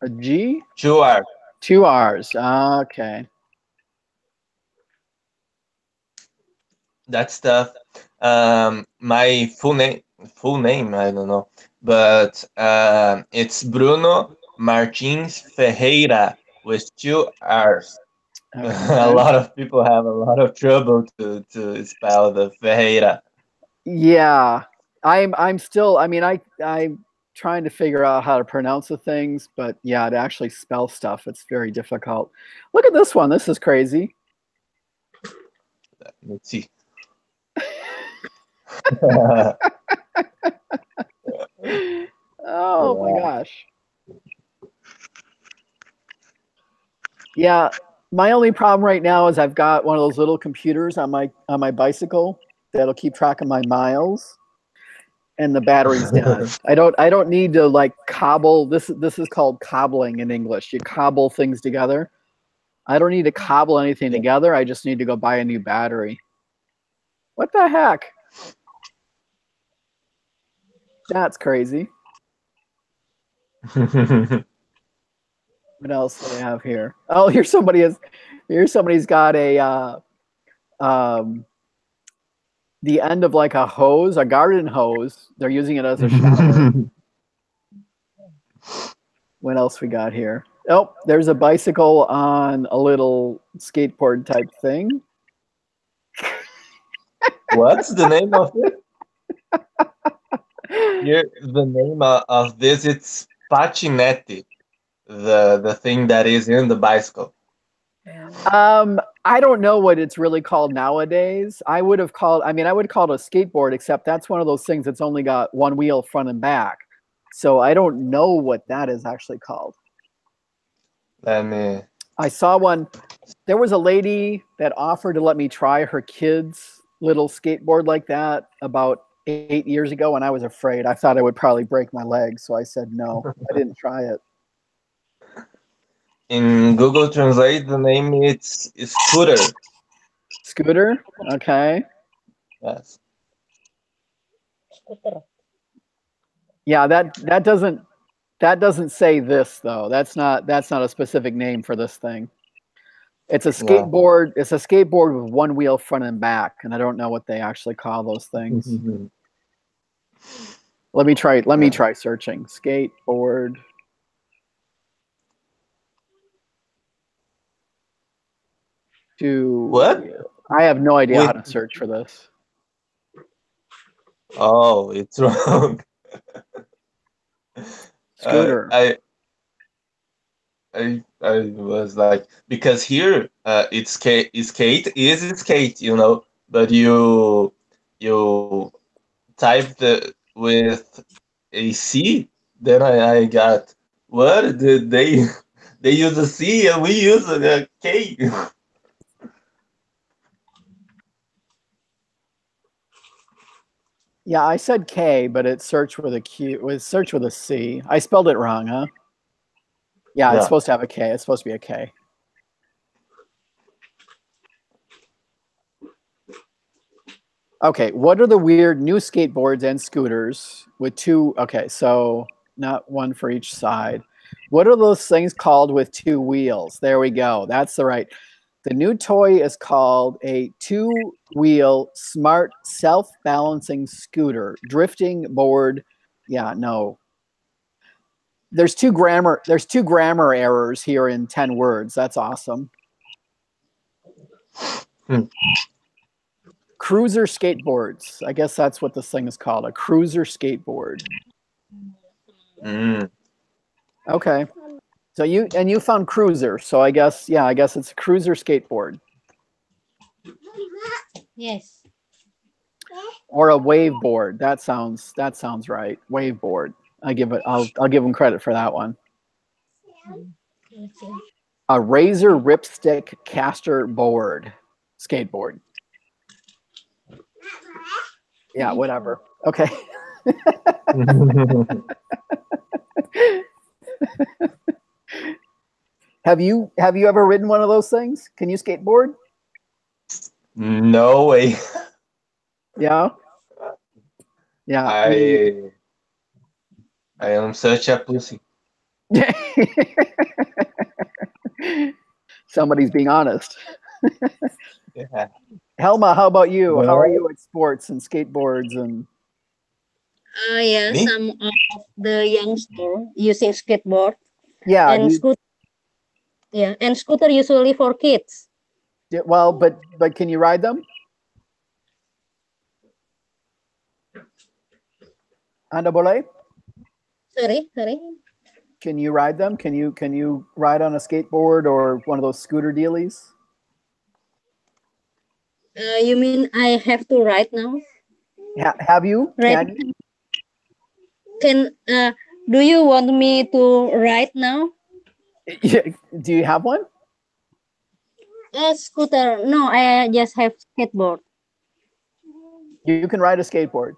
Speaker 1: a G?
Speaker 3: 2 R's.
Speaker 1: 2 R's. Okay.
Speaker 3: That stuff. My full name, I don't know, but it's Bruno Martins Ferreira with 2 R's. Okay. A lot of people have a lot of trouble to spell the Ferreira.
Speaker 1: Yeah, I'm still. I mean, I'm trying to figure out how to pronounce the things, but yeah, to actually spell stuff, it's very difficult. Look at this one. This is crazy.
Speaker 3: Let's see.
Speaker 1: Oh my gosh. Yeah, my only problem right now is I've got one of those little computers on my bicycle that'll keep track of my miles, and the battery's dead. I don't need to like cobble this is called cobbling in English. You cobble things together. I don't need to cobble anything together. I just need to go buy a new battery. What the heck? That's crazy. What else do they have here? Oh, here's somebody's got a the end of like a hose, a garden hose. They're using it as a shower. What else we got here? Oh, there's a bicycle on a little skateboard type thing.
Speaker 3: What's the name of it? Here, the name of this, it's patinete, the thing that is in the bicycle.
Speaker 1: I don't know what it's really called nowadays. I would call it a skateboard, except that's one of those things that's only got one wheel front and back. So I don't know what that is actually called. I saw one. There was a lady that offered to let me try her kid's little skateboard like that about 8 years ago, and I was afraid. I thought I would probably break my leg, so I said no. I didn't try it.
Speaker 3: In Google Translate, the name is scooter.
Speaker 1: Scooter? Okay.
Speaker 3: Yes.
Speaker 4: Scooter.
Speaker 1: Yeah, that doesn't say this though. That's not a specific name for this thing. It's a skateboard. Yeah. It's a skateboard with one wheel front and back, and I don't know what they actually call those things. Let me try searching skateboard. Two.
Speaker 3: What?
Speaker 1: I have no idea how
Speaker 3: With
Speaker 1: to search for this.
Speaker 3: oh, it's wrong.
Speaker 1: Scooter.
Speaker 3: I was like because here it's skate is skate, you know, but you type the with a C, then I got what did they they use a C and we use a K.
Speaker 1: Yeah, I said K, but it's search with a Q. It was search with a C. I spelled it wrong, huh? Yeah, it's
Speaker 3: Yeah.
Speaker 1: supposed to have a K. It's supposed to be a K. Okay, what are the weird new skateboards and scooters with two? Okay, so not one for each side. What are those things called with two wheels? There we go. That's the right. The new toy is called a two-wheel smart self-balancing scooter, drifting board. Yeah, no. There's two grammar errors here in 10 words. That's awesome.
Speaker 3: Hmm.
Speaker 1: Cruiser skateboards. I guess that's what this thing is called, a cruiser skateboard.
Speaker 3: Mm.
Speaker 1: Okay. So you found cruiser. So I guess it's a cruiser skateboard
Speaker 4: Yes.
Speaker 1: or a wave board. That sounds right. Wave board. I'll give them credit for that one. A razor ripstick caster board skateboard. Yeah, whatever. Okay. Have you ever ridden one of those things? Can you skateboard?
Speaker 3: No way.
Speaker 1: Yeah. Yeah.
Speaker 3: I am such a pussy.
Speaker 1: Somebody's being honest.
Speaker 3: Yeah.
Speaker 1: Helma, how about you? How are
Speaker 3: Well,
Speaker 1: you at sports and skateboards and
Speaker 4: Yeah,
Speaker 3: me?
Speaker 4: some of the youngster using skateboard
Speaker 1: yeah,
Speaker 4: and scooter. Yeah, and scooter usually for kids.
Speaker 1: well, but can you ride them? Andabole?
Speaker 4: Sorry.
Speaker 1: Can you ride them? Can you ride on a skateboard or one of those scooter dealies?
Speaker 4: You mean I have to write now?
Speaker 1: Have you?
Speaker 4: Right?
Speaker 1: Can you?
Speaker 4: Can do you want me to write now?
Speaker 1: Do you have one?
Speaker 4: Scooter. No, I just have skateboard.
Speaker 1: You can ride a skateboard.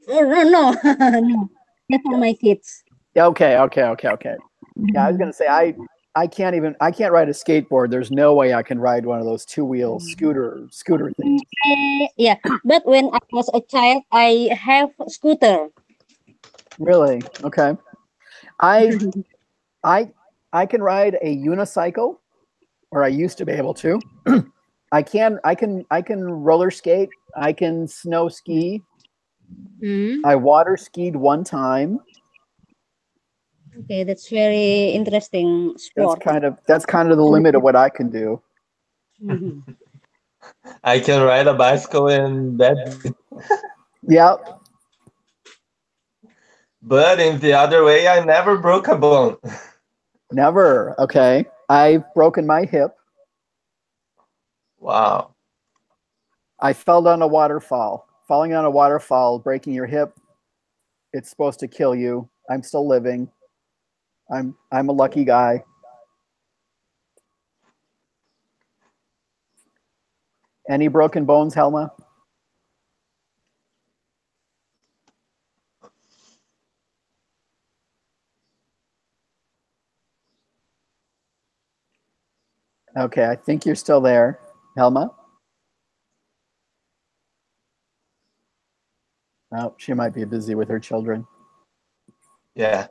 Speaker 4: Oh, no, no. That's for my kids.
Speaker 1: Okay. Yeah, I was gonna say I can't ride a skateboard. There's no way I can ride one of those two-wheel scooter things.
Speaker 4: Yeah, but when I was a child, I have scooter.
Speaker 1: Really? Okay. I I can ride a unicycle, or I used to be able to. I can roller skate. I can snow ski. I water skied one time.
Speaker 4: Okay, that's very interesting sport.
Speaker 1: That's kind of the limit of what I can do.
Speaker 3: I can ride a bicycle and that's it.
Speaker 1: Yeah.
Speaker 3: But in the other way, I never broke a bone.
Speaker 1: Never. Okay. I've broken my hip.
Speaker 3: Wow.
Speaker 1: I fell down a waterfall. Falling down a waterfall, breaking your hip, it's supposed to kill you. I'm still living. I'm a lucky guy. Any broken bones, Helma? Okay, I think you're still there. Helma? Oh, she might be busy with her children.
Speaker 3: Yeah.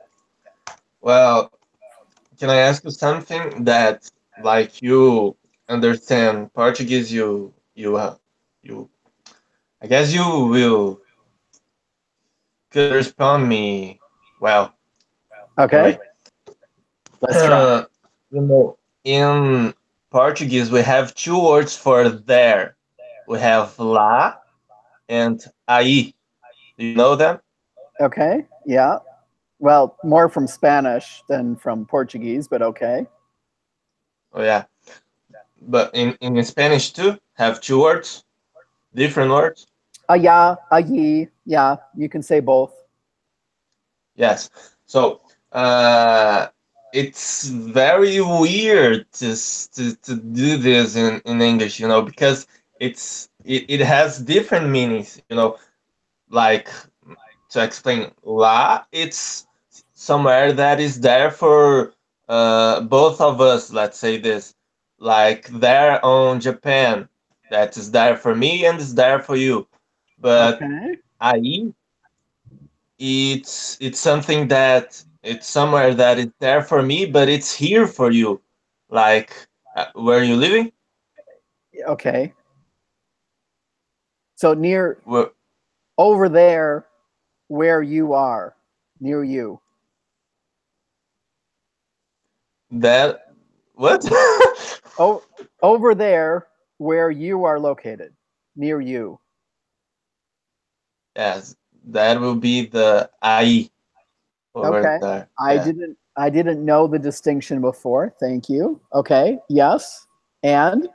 Speaker 3: Well, can I ask you something that, like, you understand Portuguese? You. I guess you will could respond me well.
Speaker 1: Okay,
Speaker 3: Anyway,
Speaker 1: let's try.
Speaker 3: you know, in Portuguese, we have two words for there. We have lá and aí. Do you know them?
Speaker 1: Okay. Yeah. Well, more from Spanish than from Portuguese, but okay.
Speaker 3: Oh yeah. But in Spanish too, have two words, different words.
Speaker 1: Yeah, allí. Yeah, you can say both.
Speaker 3: Yes. So it's very weird to do this in English, because it has different meanings, like to explain lá, it's somewhere that is there for both of us, let's say this, like there on Japan, that is there for me and is there for you. But
Speaker 1: Okay.
Speaker 3: aí, it's something that it's somewhere that is there for me, but it's here for you, like where are you living?
Speaker 1: Okay. So
Speaker 3: Where,
Speaker 1: over there where you are, near you.
Speaker 3: that what?
Speaker 1: Oh, over there where you are located, near you.
Speaker 3: Yes, that will be the aí over
Speaker 1: Okay.
Speaker 3: there.
Speaker 1: I
Speaker 3: Yeah.
Speaker 1: didn't know the distinction before. Thank you. Okay. Yes. And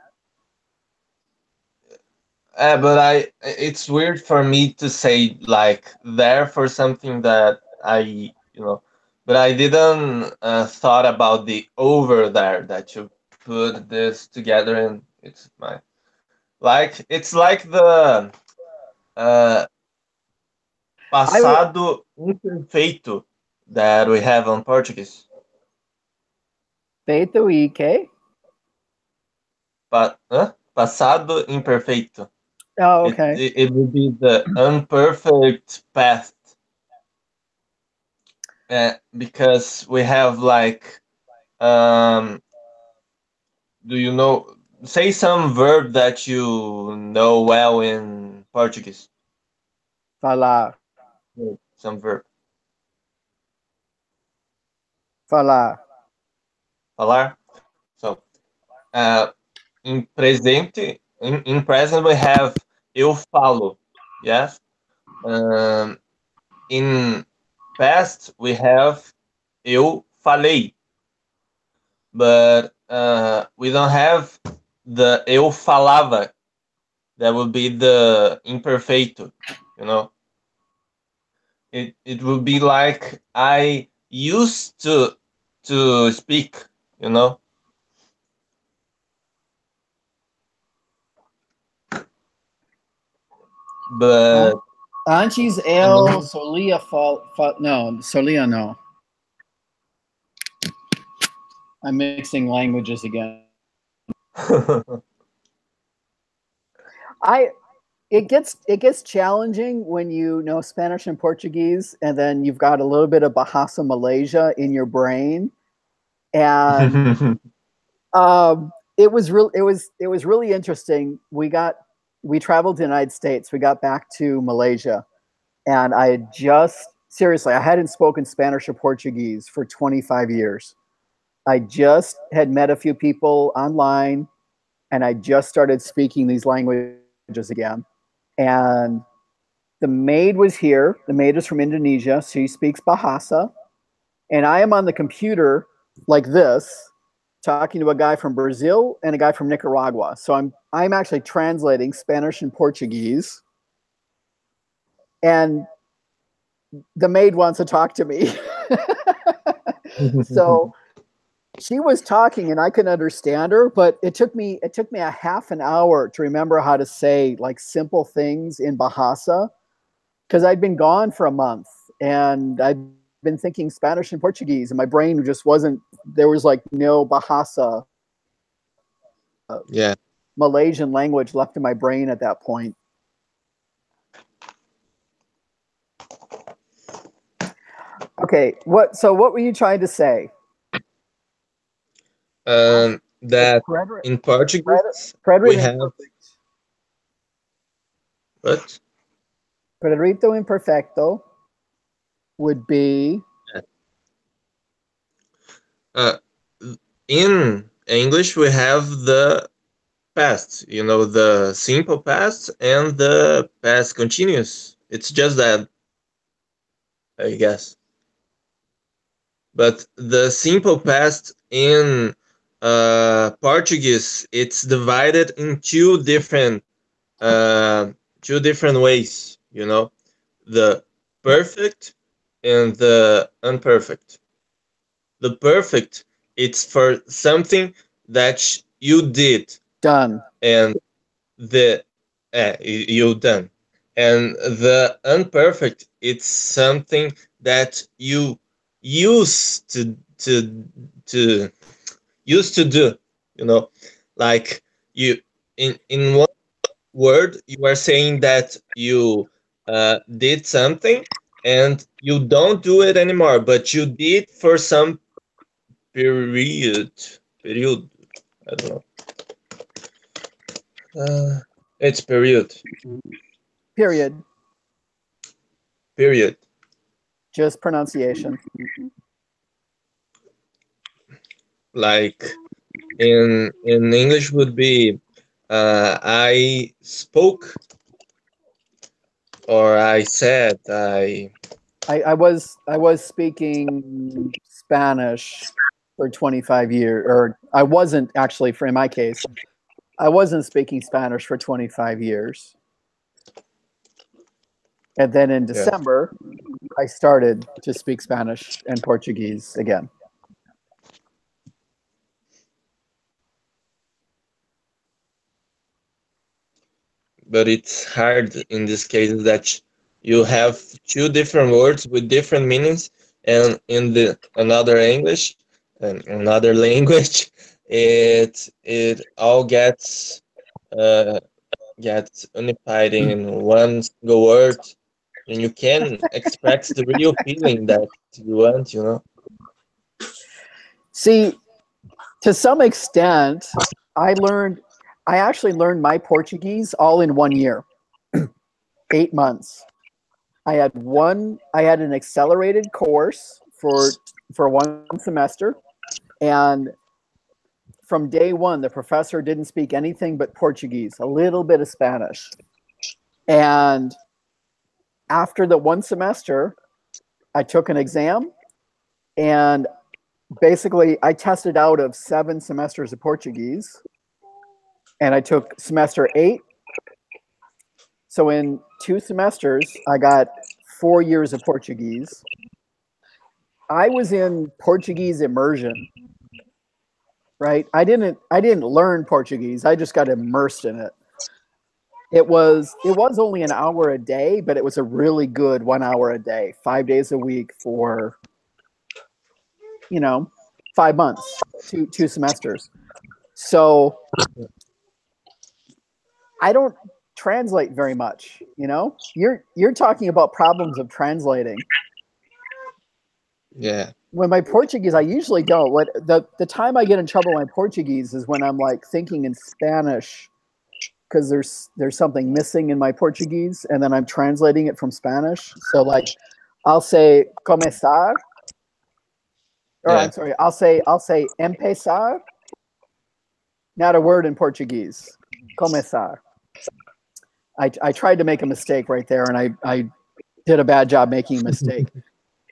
Speaker 3: But it's weird for me to say like there for something that but I didn't thought about the over there that you put this together and it's it's like the uh,
Speaker 1: I would
Speaker 3: passado imperfeito that we have on Portuguese.
Speaker 1: feito Ike.
Speaker 3: Passado imperfeito.
Speaker 1: Oh,
Speaker 3: It,
Speaker 1: okay.
Speaker 3: it it would be the unperfect past. Because we have like um do you know say some verb that you know well in Portuguese.
Speaker 1: Falar.
Speaker 3: Some verb.
Speaker 1: Falar.
Speaker 3: Falar. So in presente in present we have eu falo. Yes. In past we have eu falei. But we don't have the eu falava. That would be the imperfeito, you know. It would be like I used to speak, you know. But
Speaker 1: Antes
Speaker 3: in
Speaker 1: eu solia no, solia no. I'm mixing languages again. I it gets challenging when you know Spanish and Portuguese, and then you've got a little bit of Bahasa Malaysia in your brain, and it was really interesting. We traveled to the United States. We got back to Malaysia, and I had just seriously I hadn't spoken Spanish or Portuguese for 25 years. I just had met a few people online, and I just started speaking these languages again. And the maid was here. The maid is from Indonesia. She speaks Bahasa. And I am on the computer like this, talking to a guy from Brazil and a guy from Nicaragua. So I'm actually translating Spanish and Portuguese. And the maid wants to talk to me. So she was talking and I couldn't understand her, but it took me a half an hour to remember how to say like simple things in Bahasa, because I'd been gone for a month and I'd been thinking Spanish and Portuguese, and my brain just wasn't, there was like no Bahasa
Speaker 3: yeah.
Speaker 1: Malaysian language left in my brain at that point. Okay, what were you trying to say?
Speaker 3: That
Speaker 1: Preterite,
Speaker 3: in Portuguese we
Speaker 1: preterite
Speaker 3: have
Speaker 1: imperfect.
Speaker 3: what?
Speaker 1: Preterito imperfecto would be
Speaker 3: Uh, in English, we have the past, the simple past and the past continuous. It's just that, I guess. But the simple past in Portuguese, it's divided in uh, two different ways. The perfect and the unperfect. The perfect, it's for something that you did,
Speaker 1: Done.
Speaker 3: and the you done, and the unperfect, it's something that you used to used to do, like you in one word you are saying that you did something and you don't do it anymore, but you did for some period. I don't know. It's period.
Speaker 1: Period.
Speaker 3: Period.
Speaker 1: Just pronunciation.
Speaker 3: Like in English would be I spoke, or I said,
Speaker 1: I was speaking Spanish for 25 years, or I wasn't actually, for in my case, I wasn't speaking Spanish for 25 years. And then in
Speaker 3: yeah.
Speaker 1: December, I started to speak Spanish and Portuguese again.
Speaker 3: But it's hard in this case that you have two different words with different meanings, and in the another English and another language, it all gets unified in one single word, and you can express the real feeling that you want.
Speaker 1: See, to some extent, I actually learned my Portuguese all in 1 year, 8 months. I had an accelerated course for one semester, and from day one, the professor didn't speak anything but Portuguese, a little bit of Spanish. And after the one semester, I took an exam, and basically I tested out of 7 semesters of Portuguese, and I took semester 8. So in 2 semesters, I got 4 years of Portuguese. I was in Portuguese immersion, right? I didn't learn Portuguese. I just got immersed in it. It was only an hour a day, but it was a really good 1 hour a day, 5 days a week for 5 months, two semesters. So I don't translate very much. You're talking about problems of translating.
Speaker 3: Yeah.
Speaker 1: When my Portuguese, I usually don't. What the time I get in trouble with my Portuguese is when I'm like thinking in Spanish, because there's something missing in my Portuguese, and then I'm translating it from Spanish. So like, I'll say começar, or
Speaker 3: Yeah.
Speaker 1: I'm sorry, I'll say empezar. Not a word in Portuguese. Começar. I tried to make a mistake right there, and I did a bad job making a mistake.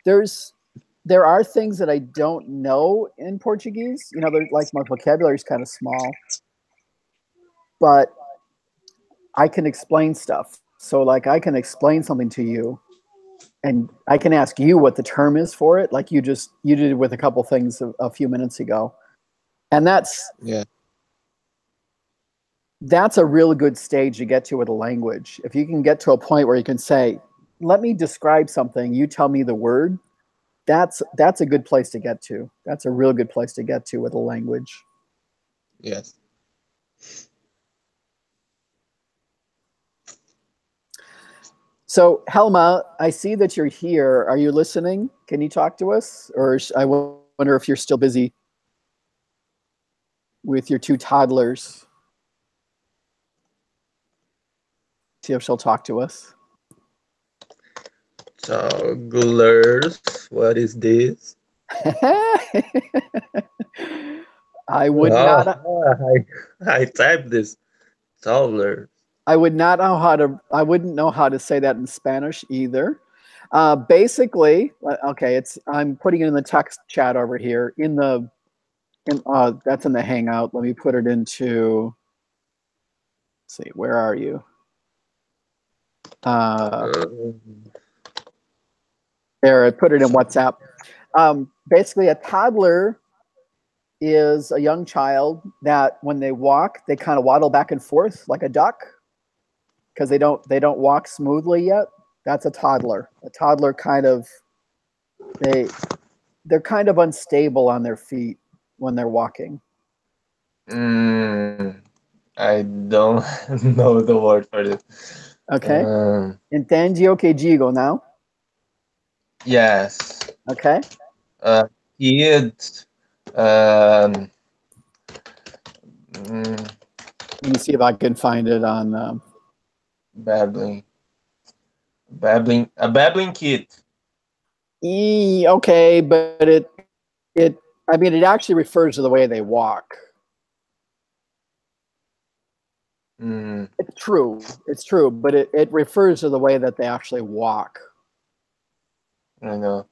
Speaker 1: There are things that I don't know in Portuguese. They're like, my vocabulary is kind of small, but I can explain stuff. So like, I can explain something to you, and I can ask you what the term is for it, like you did with a couple things a few minutes ago, and that's a really good stage to get to with a language. If you can get to a point where you can say, "Let me describe something. You tell me the word." That's a good place to get to. That's a real good place to get to with a language.
Speaker 3: Yes.
Speaker 1: So, Helma, I see that you're here. Are you listening? Can you talk to us? Or I wonder if you're still busy with your 2 toddlers. See if she'll talk to us.
Speaker 3: Togglers, what is this?
Speaker 1: I would
Speaker 3: Oh,
Speaker 1: not.
Speaker 3: I typed this. Toddler.
Speaker 1: I would not know how to. I wouldn't know how to say that in Spanish either. Basically, okay. It's. I'm putting it in the text chat over here. That's in the Hangout. Let me put it into. Let's see. Where are you?
Speaker 3: Uh,
Speaker 1: There. I put it in WhatsApp. Basically, a toddler is a young child that when they walk, they kind of waddle back and forth like a duck because they don't walk smoothly yet. That's a toddler. A toddler kind of they're kind of unstable on their feet when they're walking.
Speaker 3: mm, I don't know the word for this.
Speaker 1: Okay.
Speaker 3: Um,
Speaker 1: Entendi o que digo now.
Speaker 3: yes.
Speaker 1: Okay.
Speaker 3: Kids. Um, mm,
Speaker 1: Let me see if I can find it on.
Speaker 3: babbling. A babbling kid.
Speaker 1: Okay, but it. I mean, it actually refers to the way they walk.
Speaker 3: Mm,
Speaker 1: It's true. It's true, but it refers to the way that they actually walk.
Speaker 3: I know.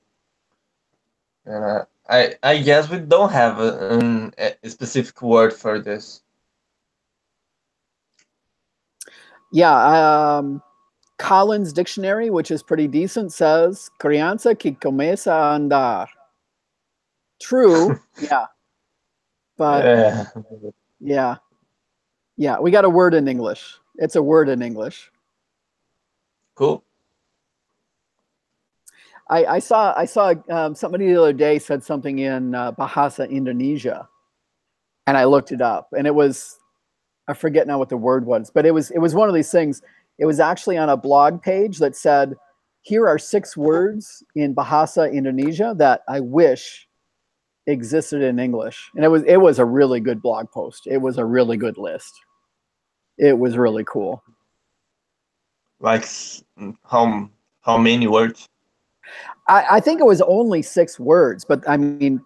Speaker 3: And I guess we don't have a specific word for this.
Speaker 1: Yeah. Collins Dictionary, which is pretty decent, says crianza que comienza a andar. True. Yeah. But
Speaker 3: Yeah.
Speaker 1: yeah. Yeah. We got a word in English. It's a word in English.
Speaker 3: Cool.
Speaker 1: I saw somebody the other day said something in Bahasa Indonesia, and I looked it up, and I forget now what the word was, but it was one of these things. It was actually on a blog page that said, "Here are 6 words in Bahasa Indonesia that I wish existed in English," and it was a really good blog post. It was a really good list. It was really cool.
Speaker 3: Like how many words?
Speaker 1: I think it was only 6 words, but I mean,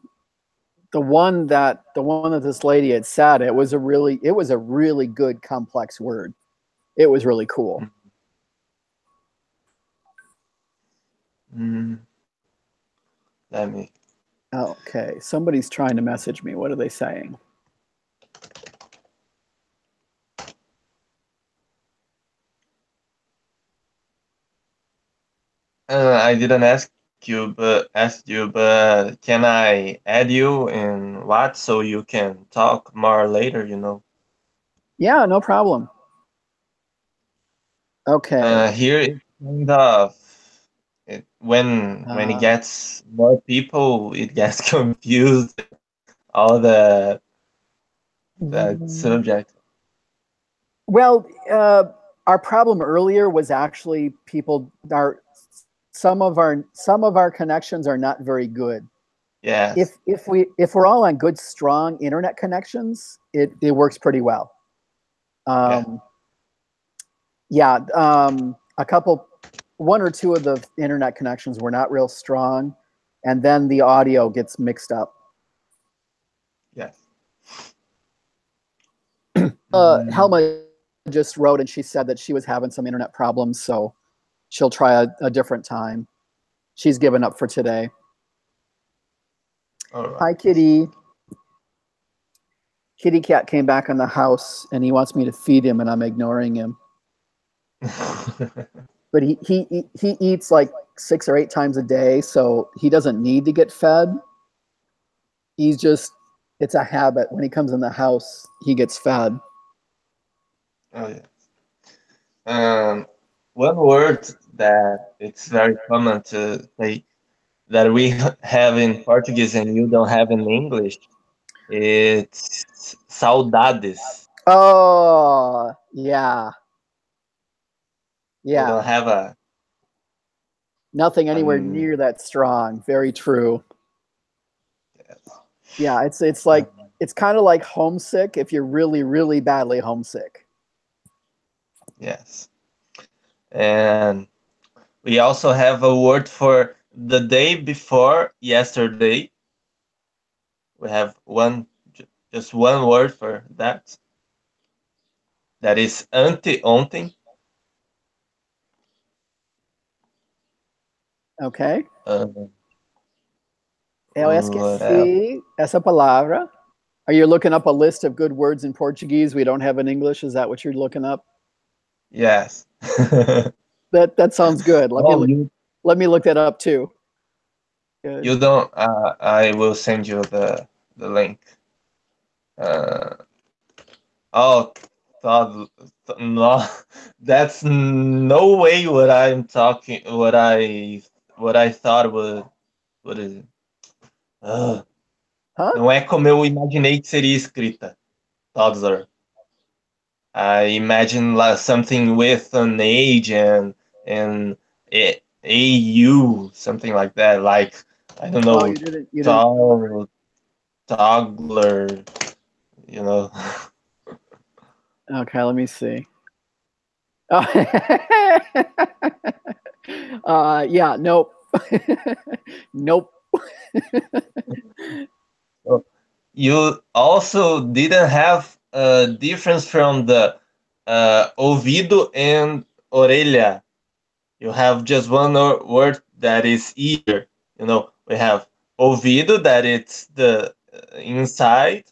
Speaker 1: the one that this lady had said, it was a really good complex word. It was really cool.
Speaker 3: Mm, let me.
Speaker 1: Okay, somebody's trying to message me. What are they saying?
Speaker 3: I didn't ask you, but can I add you in what so you can talk more later? You know.
Speaker 1: Yeah, no problem. Okay.
Speaker 3: Here it's kind of when it gets more people, it gets confused. All the subject.
Speaker 1: Well, our problem earlier was actually people are some of our connections are not very good.
Speaker 3: Yes.
Speaker 1: If we're all on good strong internet connections, it works pretty well.
Speaker 3: Yeah.
Speaker 1: Yeah, one or two of the internet connections were not real strong, and then the audio gets mixed up.
Speaker 3: Yes.
Speaker 1: Helma just wrote and she said that she was having some internet problems, so she'll try a different time. She's given up for today.
Speaker 3: All right.
Speaker 1: Hi, Kitty. Kitty cat came back in the house and he wants me to feed him, and I'm ignoring him. But he eats like 6 or 8 times a day, so he doesn't need to get fed. It's a habit. When he comes in the house, he gets fed.
Speaker 3: Oh yeah. One word that it's very common to say that we have in Portuguese and you don't have in English, it's saudades.
Speaker 1: Oh, yeah.
Speaker 3: We
Speaker 1: Yeah.
Speaker 3: don't have a
Speaker 1: Nothing anywhere near that strong. Very true.
Speaker 3: yes.
Speaker 1: Yeah, it's like it's kind of like homesick if you're really, really badly homesick.
Speaker 3: Yes. And we also have a word for the day before yesterday. We have one Just one word for that. That is anteontem.
Speaker 1: Okay. Eu
Speaker 3: What else?
Speaker 1: esqueci essa palavra. Are you looking up a list of good words in Portuguese we don't have in English? Is that what you're looking up?
Speaker 3: Yes.
Speaker 1: That sounds good.
Speaker 3: Oh,
Speaker 1: Let me look that up too. Good.
Speaker 3: you don't. I will send you the link. Uh, oh, thought, no, that's no way what I'm talking. What I thought would is. Ah,
Speaker 1: Huh?
Speaker 3: não é como eu imaginei que seria escrita. Toddler. I imagine something with an age and AU, something like that. Like, I don't
Speaker 1: Oh,
Speaker 3: know,
Speaker 1: you didn't know
Speaker 3: toddler, you know.
Speaker 1: that. Okay, let me see. Oh. Yeah, nope. Nope.
Speaker 3: You also didn't have a difference from the ouvido and orelha. You have just one word that is ear. We have ouvido, that it's the inside,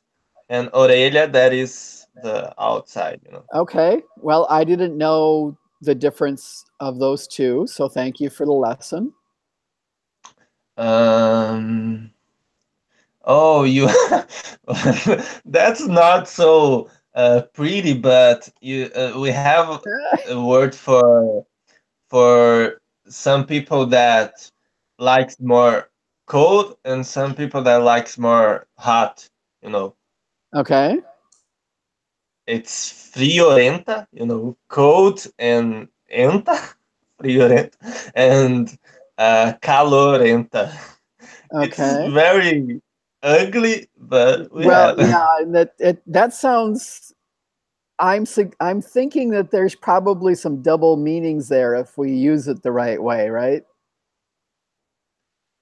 Speaker 3: and orelha, that is the outside.
Speaker 1: Okay. Well, I didn't know the difference of those two, so thank you for the lesson.
Speaker 3: Oh, you. That's not so pretty, but we have a word for some people that likes more cold and some people that likes more hot.
Speaker 1: Okay.
Speaker 3: It's friorenta, cold and enta, friorenta, and calorenta. It's
Speaker 1: Okay.
Speaker 3: very ugly, but we
Speaker 1: Well,
Speaker 3: have.
Speaker 1: yeah, that sounds. I'm thinking that there's probably some double meanings there if we use it the right way, right?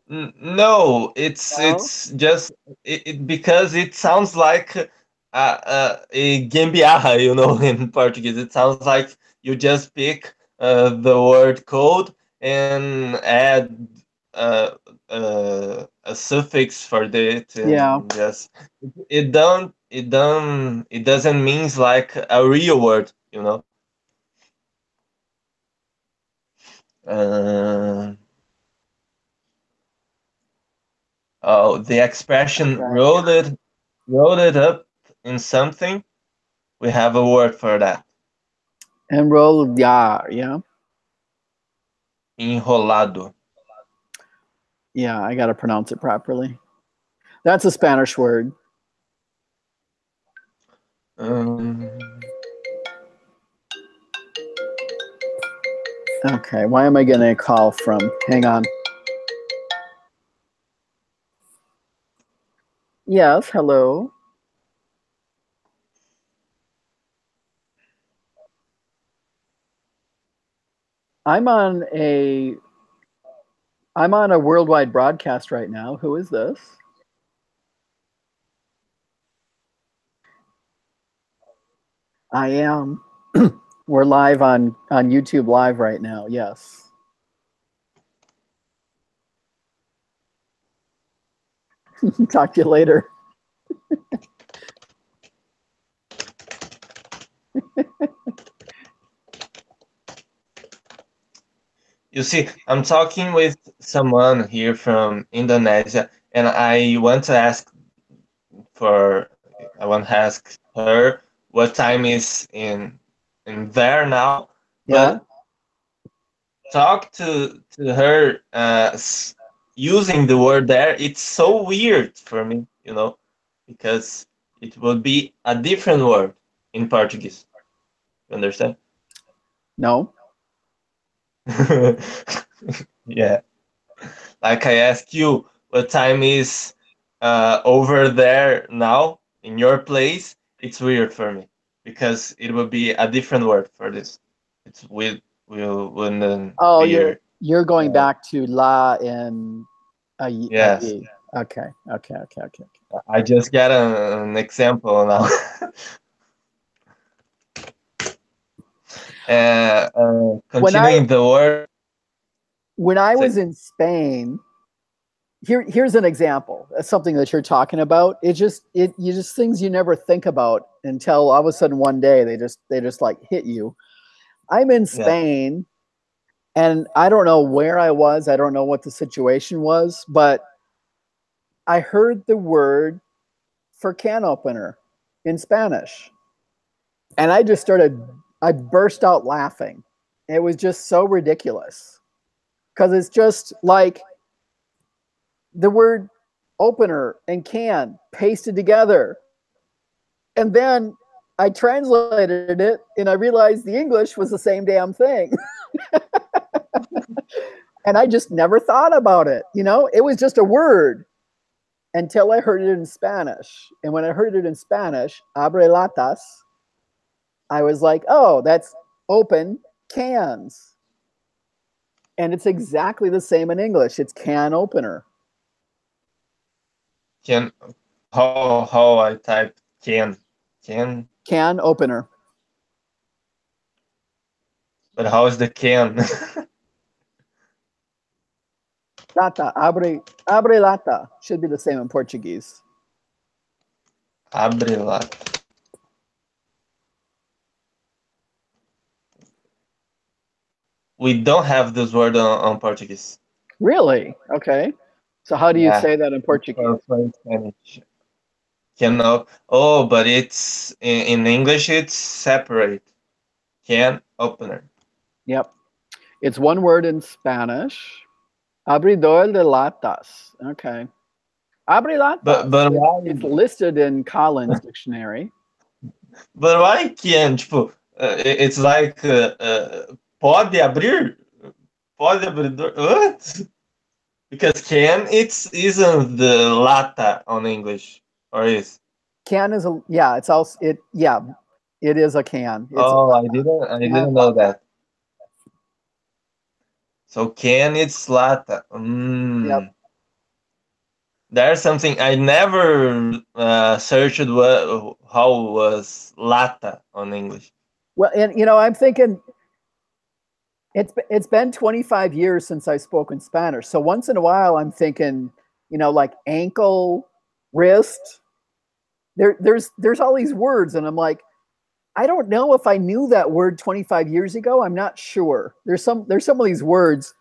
Speaker 3: No, it's
Speaker 1: No.
Speaker 3: it's just because it sounds like a gambiarra, in Portuguese. It sounds like you just pick the word cold and add uh, a suffix for it,
Speaker 1: Yeah.
Speaker 3: and just it doesn't mean like a real word. Uh, oh, the expression
Speaker 1: Okay.
Speaker 3: roll it up in something. We have a word for that.
Speaker 1: Enroll, yeah.
Speaker 3: Enrolado.
Speaker 1: Yeah, I got to pronounce it properly. That's a Spanish word.
Speaker 3: Um,
Speaker 1: Okay, why am I getting a call from? Hang on. Yes, hello. I'm on a worldwide broadcast right now. Who is this? I am. We're live on YouTube Live right now. Yes. Talk to you later.
Speaker 3: you see, I'm talking with someone here from Indonesia, and I want to ask her what time is in there now,
Speaker 1: Yeah.
Speaker 3: but talk to her using the word there. It's so weird for me, because it would be a different word in Portuguese. You understand?
Speaker 1: No.
Speaker 3: Yeah. Like I asked you, what time is over there now in your place? It's weird for me because it would be a different word for this. It's wouldn't
Speaker 1: Oh,
Speaker 3: be.
Speaker 1: you're going back to la and
Speaker 3: Yes.
Speaker 1: ye. Okay.
Speaker 3: I just got an example now.
Speaker 1: When
Speaker 3: Continuing the word.
Speaker 1: I was in Spain, here's an example. That's something that you're talking about. You just things you never think about until all of a sudden one day they just like hit you. I'm in Spain, and I don't know where I was. I don't know what the situation was, but I heard the word for can opener in Spanish. And I burst out laughing. It was just so ridiculous because it's just like the word opener and can pasted together. And then I translated it and I realized the English was the same damn thing. And I just never thought about it. It was just a word until I heard it in Spanish. And when I heard it in Spanish, abre latas, I was like, oh, that's open cans. And it's exactly the same in English. It's can opener.
Speaker 3: How I type can
Speaker 1: opener.
Speaker 3: But how is the can?
Speaker 1: Lata, abre lata should be the same in Portuguese.
Speaker 3: Abre lata. We don't have this word on Portuguese.
Speaker 1: Really? Okay. So how do you say that in Portuguese?
Speaker 3: Can but it's in English. It's separate. Can opener.
Speaker 1: Yep, it's one word in Spanish. Abridor de latas. Okay. Abre latas.
Speaker 3: But why?
Speaker 1: It's listed in Collins Dictionary.
Speaker 3: But why can? It's like pode abrir? Pode abrir? What? Because can isn't the lata on English, or is?
Speaker 1: Can is it's also it is a can. It's
Speaker 3: I didn't know that. So can it's lata.
Speaker 1: Yep.
Speaker 3: There's something I never searched how was lata on English.
Speaker 1: Well, and I'm thinking it's been 25 years since I've spoken Spanish. So once in a while I'm thinking, like ankle, wrist. There's all these words, and I'm like, I don't know if I knew that word 25 years ago. I'm not sure. There's some of these words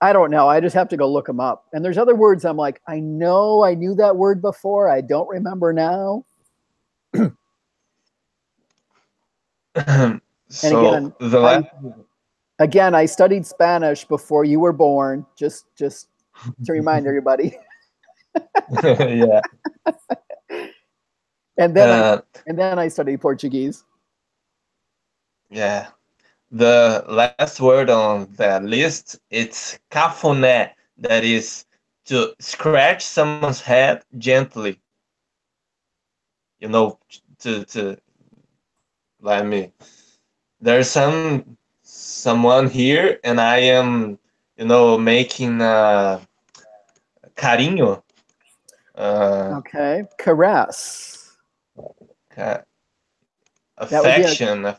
Speaker 1: I don't know. I just have to go look them up. And there's other words I'm like, I know I knew that word before. I don't remember now.
Speaker 3: So
Speaker 1: again, I studied Spanish before you were born. Just to remind everybody.
Speaker 3: Yeah.
Speaker 1: And then I studied Portuguese.
Speaker 3: Yeah. The last word on the list, it's cafuné. That is to scratch someone's head gently. To let me. There's someone here, and I am, making carinho.
Speaker 1: Okay, caress.
Speaker 3: Affection,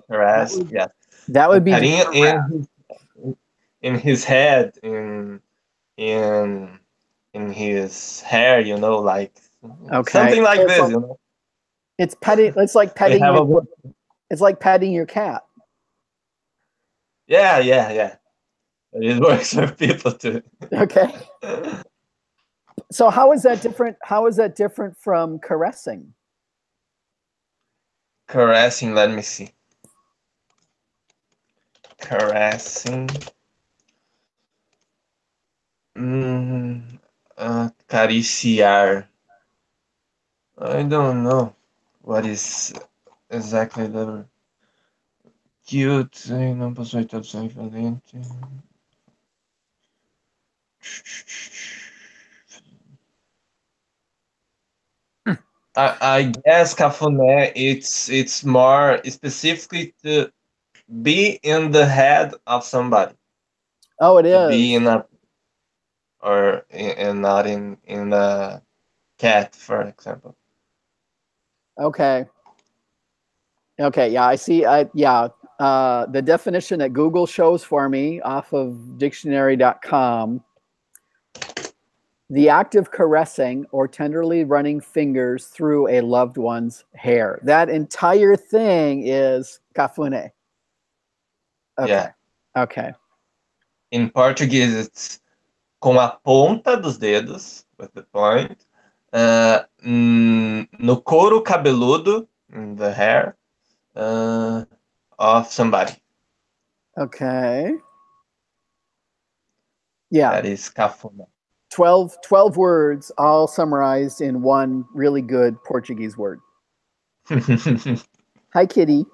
Speaker 3: caress. Yeah.
Speaker 1: That would be
Speaker 3: carinho in his head, in his hair, like something like this,
Speaker 1: It's petting. It's like petting. It's like petting your cat.
Speaker 3: Yeah. It works for people too.
Speaker 1: Okay. So how is that different? How is that different from caressing?
Speaker 3: Caressing. Let me see. Caressing. Acariciar. I don't know what is exactly the cute. Não posso tradução valente. I guess cafuné it's more specifically to be in the head of somebody.
Speaker 1: Oh, it is.
Speaker 3: To be in or and not in the cat, for example.
Speaker 1: Okay. Okay. Yeah, I see. The definition that Google shows for me off of dictionary.com: the act of caressing or tenderly running fingers through a loved one's hair. That entire thing is cafune. Okay.
Speaker 3: Yeah.
Speaker 1: Okay.
Speaker 3: In Portuguese, it's com a ponta dos dedos, with the point, no couro cabeludo, in the hair, of somebody.
Speaker 1: Okay. Yeah.
Speaker 3: That is cafona.
Speaker 1: 12 words all summarized in one really good Portuguese word. Hi, kitty.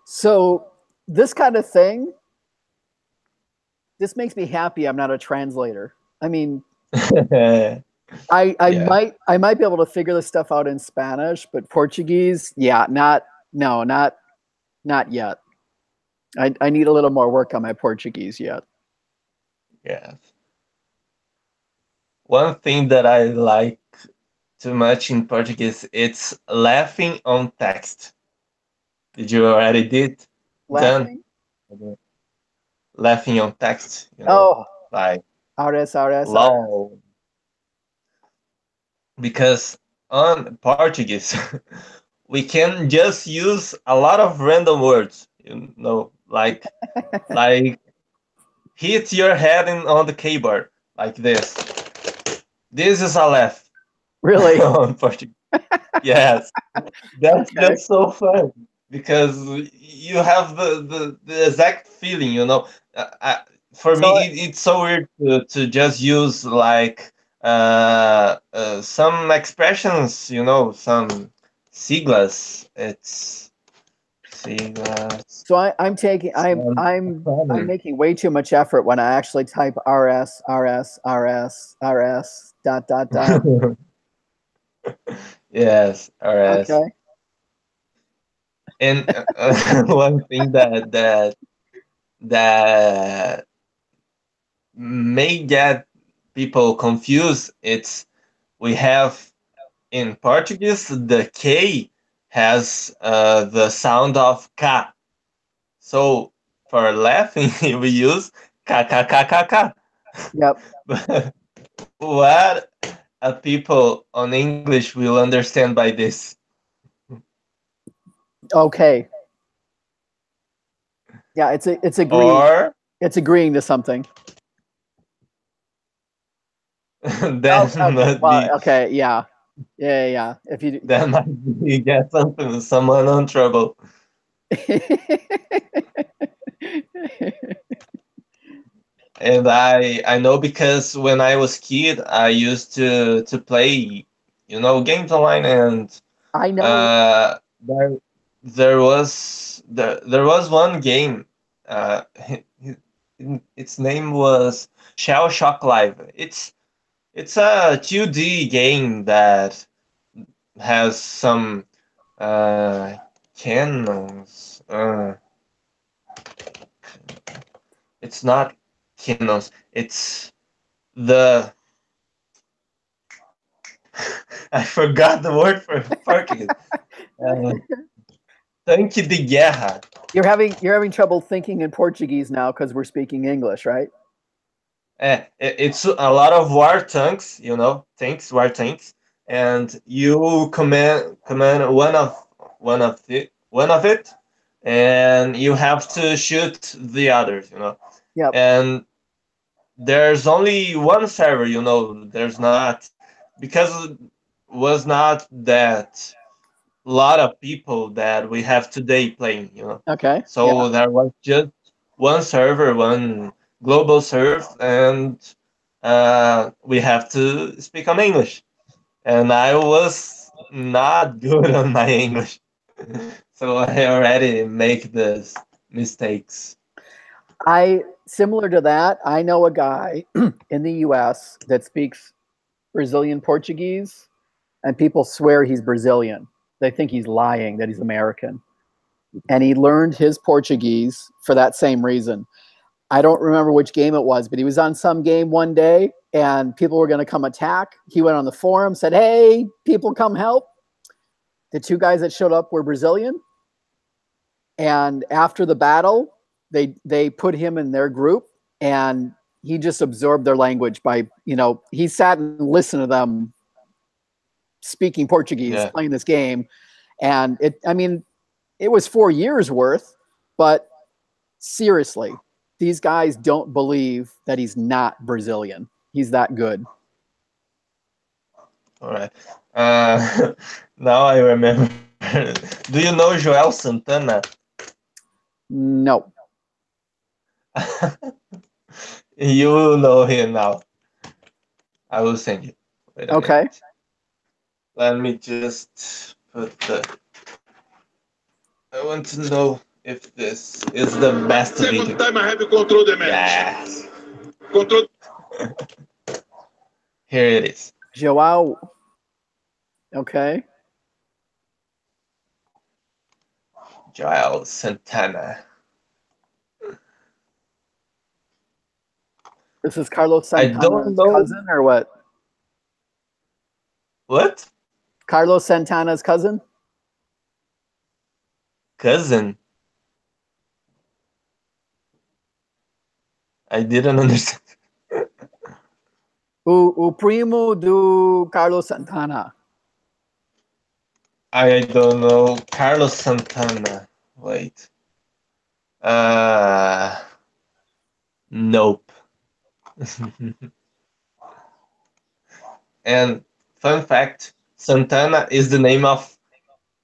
Speaker 1: So this kind of thing, this makes me happy I'm not a translator. I mean, I
Speaker 3: Yeah.
Speaker 1: might be able to figure this stuff out in Spanish, but Portuguese, yeah, not yet. I need a little more work on my Portuguese yet.
Speaker 3: Yeah. One thing that I like too much in Portuguese, it's laughing on text. Did you already did? Done?
Speaker 1: Laughing?
Speaker 3: Laughing on text,
Speaker 1: Oh,
Speaker 3: like
Speaker 1: ahora.
Speaker 3: lol. Because on Portuguese, we can just use a lot of random words, like hit your head on the keyboard like this. This is a laugh
Speaker 1: Really?
Speaker 3: on Portuguese. Yes, that's
Speaker 1: Okay.
Speaker 3: that's so fun because you have the exact feeling, for
Speaker 1: So,
Speaker 3: me, it's so weird to just use like some expressions, some siglas. It's siglas.
Speaker 1: so I'm taking I'm making way too much effort when I actually type RS dot.
Speaker 3: Yes, RS.
Speaker 1: Okay.
Speaker 3: And one thing that may get people confused, it's we have in Portuguese the K has the sound of K. So for laughing we use K K K K K.
Speaker 1: Yep.
Speaker 3: But what people on English will understand by this?
Speaker 1: Okay. Yeah, it's agreeing.
Speaker 3: Or
Speaker 1: It's agreeing to something.
Speaker 3: that might
Speaker 1: Well,
Speaker 3: be
Speaker 1: okay, yeah. If you
Speaker 3: that might be get something someone in trouble. And I know because when I was kid, I used to play, games online, and
Speaker 1: I know.
Speaker 3: uh, there was one game. Uh, its name was Shell Shock Live. It's a 2D game that has some cannons. It's not cannons. It's the I forgot the word for Portuguese. Uh, Tanque de guerra.
Speaker 1: You're having trouble thinking in Portuguese now because we're speaking English, right?
Speaker 3: It's a lot of war tanks, war tanks, and you command one of it, and you have to shoot the others,
Speaker 1: Yep.
Speaker 3: and there's only one server, there's not, because it was not that lot of people that we have today playing,
Speaker 1: Okay. Yeah.
Speaker 3: so there was just one server, one global serve, and we have to speak on English, and I was not good on my English, so I already make these mistakes.
Speaker 1: Similar to that, I know a guy in the US that speaks Brazilian Portuguese, and people swear he's Brazilian. They think he's lying, that he's American. And he learned his Portuguese for that same reason. I don't remember which game it was, but he was on some game one day and people were going to come attack. He went on the forum, said, "Hey, people come help." The two guys that showed up were Brazilian. And after the battle, they put him in their group and he just absorbed their language by, he sat and listened to them speaking Portuguese, playing this game. And it was 4 years worth, but seriously, these guys don't believe that he's not Brazilian. He's that good.
Speaker 3: All right. Now I remember. Do you know Joel Santana?
Speaker 1: No.
Speaker 3: You know him now. I will send you. Wait a
Speaker 1: Okay.
Speaker 3: minute. Let me just put the. I want to know if this is the best video.
Speaker 5: Second time I have control the match.
Speaker 3: Yes.
Speaker 5: Control.
Speaker 3: Here it is.
Speaker 1: Joao. Okay.
Speaker 3: Joel Santana.
Speaker 1: This is Carlos
Speaker 3: I don't
Speaker 1: Santana's
Speaker 3: know.
Speaker 1: cousin or what?
Speaker 3: What?
Speaker 1: Carlos Santana's cousin?
Speaker 3: Cousin? I didn't understand.
Speaker 1: O primo do Carlos Santana.
Speaker 3: I don't know. Carlos Santana. Wait. Nope. And fun fact, Santana is the name of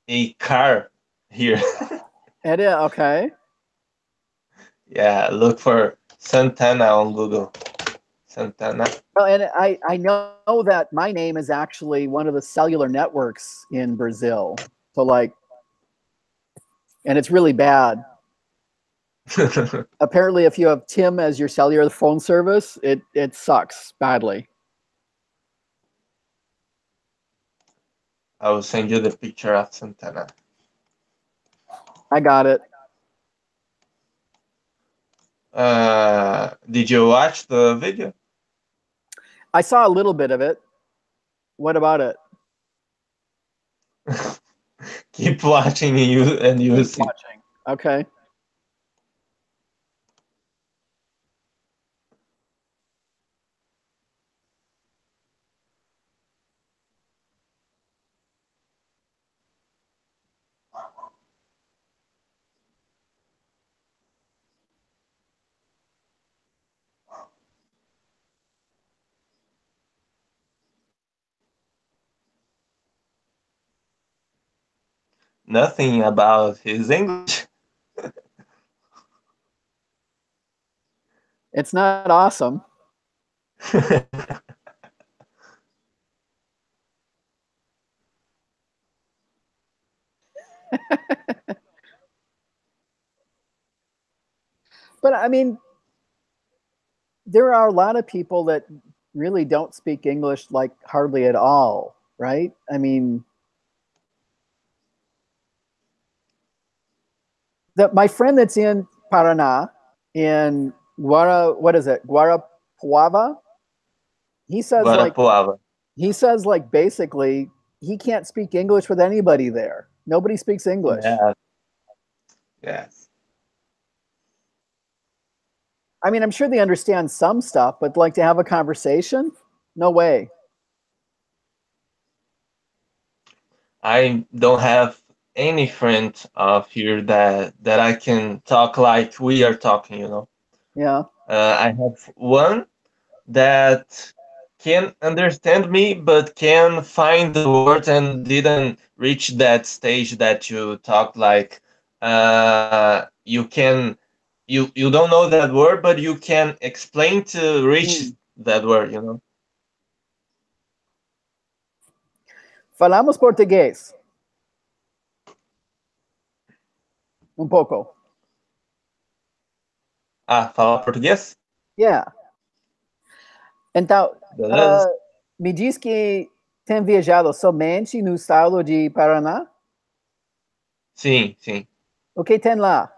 Speaker 3: a car here.
Speaker 1: It is, okay.
Speaker 3: Yeah, look for Santana on Google. Santana.
Speaker 1: Well, and I know that my name is actually one of the cellular networks in Brazil. So and it's really bad. Apparently, if you have Tim as your cellular phone service, it sucks badly.
Speaker 3: I will send you the picture of Santana.
Speaker 1: I got it.
Speaker 3: Did you watch the video?
Speaker 1: I saw a little bit of it. What about it?
Speaker 3: Keep watching and you will see.
Speaker 1: Watching. Okay.
Speaker 3: Nothing about his English.
Speaker 1: It's not awesome. But I mean, there are a lot of people that really don't speak English like hardly at all, right? I mean, my friend that's in Paraná, in what is it, Guarapuava? He says
Speaker 3: Guarapuava.
Speaker 1: Basically he can't speak English with anybody there. Nobody speaks English.
Speaker 3: Yeah. Yes.
Speaker 1: I mean, I'm sure they understand some stuff, but like to have a conversation, no way.
Speaker 3: I don't have any friend of here that I can talk like we are talking, you know.
Speaker 1: Yeah.
Speaker 3: I have one that can understand me, but can find the words and didn't reach that stage that you talked like you can you don't know that word, but you can explain to reach that word, you know.
Speaker 1: Falamos português. Um pouco.
Speaker 3: Ah, falar português?
Speaker 1: Yeah. Então,
Speaker 3: Beleza?
Speaker 1: me diz que tem viajado somente no estado de Paraná?
Speaker 3: Sim, sim.
Speaker 1: O que tem lá?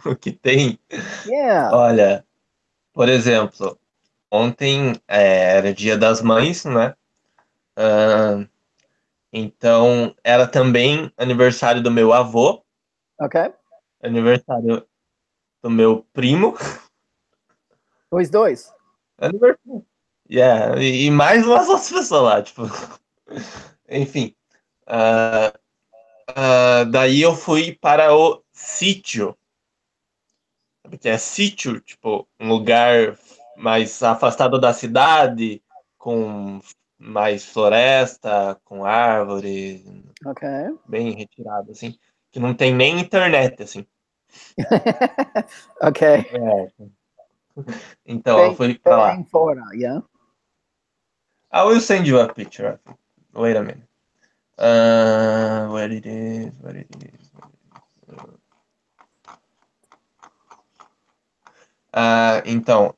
Speaker 3: O que tem?
Speaker 1: Yeah.
Speaker 3: Olha, por exemplo, ontem era Dia das Mães, né? Ah, então, era também aniversário do meu avô,
Speaker 1: Ok.
Speaker 3: aniversário do meu primo,
Speaker 1: Os dois.
Speaker 3: aniversário. Yeah, e mais umas outras pessoas lá, tipo. Enfim. Daí eu fui para o sítio. Sabe o que é sítio? Tipo, um lugar mais afastado da cidade, com mais floresta, com árvore,
Speaker 1: Ok.
Speaker 3: bem retirado, assim. Que não tem nem internet, assim.
Speaker 1: Ok.
Speaker 3: É. Então, eu fui para lá.
Speaker 1: Bem fora, yeah.
Speaker 3: I will send you a picture. Wait a minute. Where it is, where it is. Então,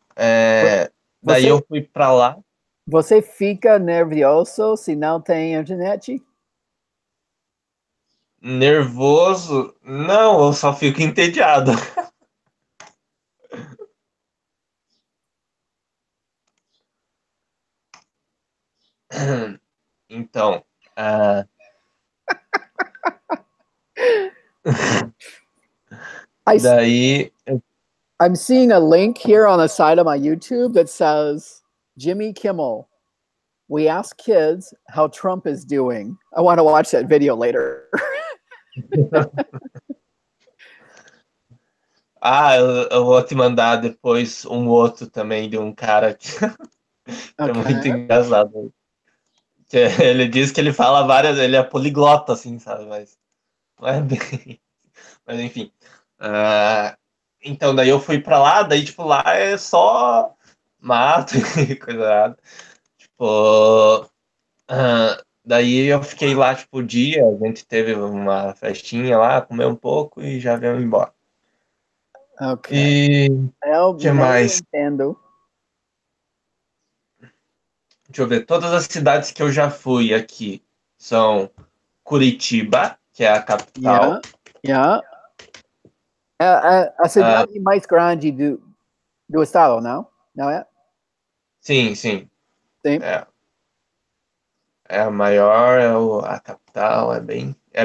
Speaker 3: daí
Speaker 1: Você,
Speaker 3: eu fui para lá.
Speaker 1: você fica nervioso se não tem internet?
Speaker 3: Nervoso? Não, eu só fico entediado. Então,
Speaker 1: I,
Speaker 3: daí.
Speaker 1: I'm seeing a link here on the side of my YouTube that says Jimmy Kimmel. We ask kids how Trump is doing. I want to watch that video later.
Speaker 3: Eu vou te mandar depois um outro também de um cara que é muito
Speaker 1: Okay.
Speaker 3: engraçado. Ele diz que ele fala várias, ele é poliglota, assim, sabe? Mas não é bem. Mas enfim. Então, daí eu fui pra lá, daí, tipo, lá é só mato e coisa errada. Tipo, daí eu fiquei lá, tipo, o dia, a gente teve uma festinha lá, comeu um pouco e já veio embora.
Speaker 1: Ok.
Speaker 3: E
Speaker 1: Eu
Speaker 3: que
Speaker 1: meio
Speaker 3: mais?
Speaker 1: entendo.
Speaker 3: Deixa eu ver. Todas as cidades que eu já fui aqui são Curitiba, que é a
Speaker 1: Yeah.
Speaker 3: capital.
Speaker 1: Yeah. A
Speaker 3: Ah,
Speaker 1: cidade mais grande do estado, não? Não é?
Speaker 3: sim, sim.
Speaker 1: Sim.
Speaker 3: É, é a maior, a capital, é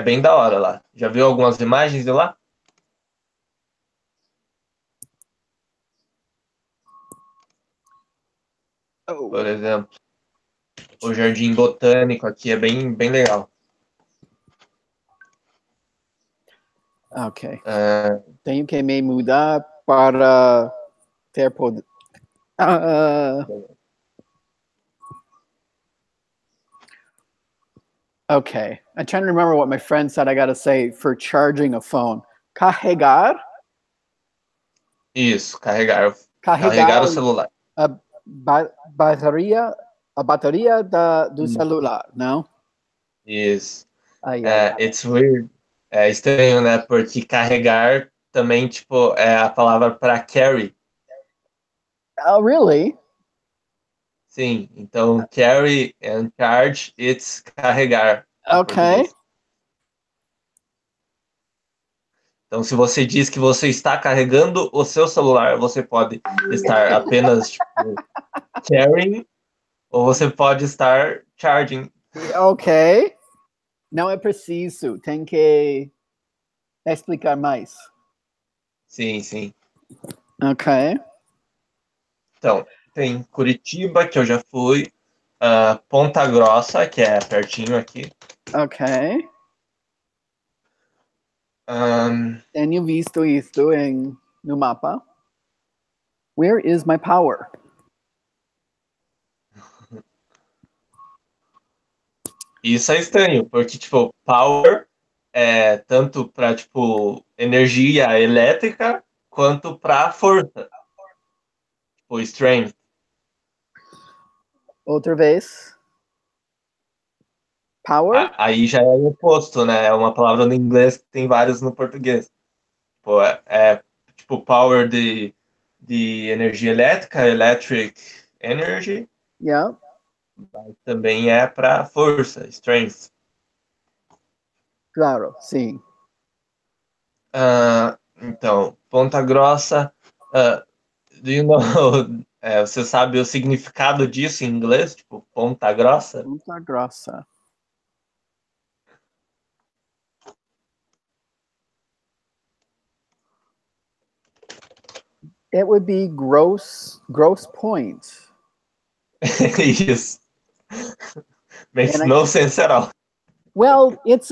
Speaker 3: bem da hora lá. Já viu algumas imagens de lá?
Speaker 1: Oh.
Speaker 3: Por exemplo, o Jardim Botânico aqui é bem, bem legal.
Speaker 1: Ok.
Speaker 3: Ah,
Speaker 1: Tenho que me mudar para ter poder. Okay. I'm trying to remember what my friend said I got to say for charging a phone. Carregar?
Speaker 3: isso, carregar.
Speaker 1: Carregar
Speaker 3: Carregar o celular.
Speaker 1: a, a bateria do celular, não?
Speaker 3: Isso.
Speaker 1: Ai, ai, ai.
Speaker 3: It's weird. É estranho, né? Porque carregar também, tipo, é a palavra para carry.
Speaker 1: Oh, really?
Speaker 3: Sim, então carry and charge, it's carregar em
Speaker 1: Okay.
Speaker 3: português. Então, se você diz que você está carregando o seu celular, você pode estar apenas, tipo, carrying, ou você pode estar charging.
Speaker 1: Ok. Não é preciso. Tem que explicar mais.
Speaker 3: Sim, sim.
Speaker 1: Ok.
Speaker 3: Então, tem Curitiba, que eu já fui, Ponta Grossa, que é pertinho aqui.
Speaker 1: Ok.
Speaker 3: Ahn,
Speaker 1: Tenho visto isto no mapa. Where is my power?
Speaker 3: Isso é estranho, porque, tipo, power é tanto para, tipo, energia elétrica, quanto para força, tipo, strength.
Speaker 1: Outra vez. Power?
Speaker 3: Aí já é o oposto, né? É uma palavra no inglês que tem vários no português. Tipo, tipo, power de energia elétrica, electric energy,
Speaker 1: Yeah.
Speaker 3: também é para força, strength.
Speaker 1: Claro, sim.
Speaker 3: Então, Ponta Grossa, do you know, você sabe o significado disso em inglês? Tipo, Ponta Grossa?
Speaker 1: Ponta Grossa. It would be gross point.
Speaker 3: Isso. Makes
Speaker 1: And
Speaker 3: no sense at all.
Speaker 1: well, it's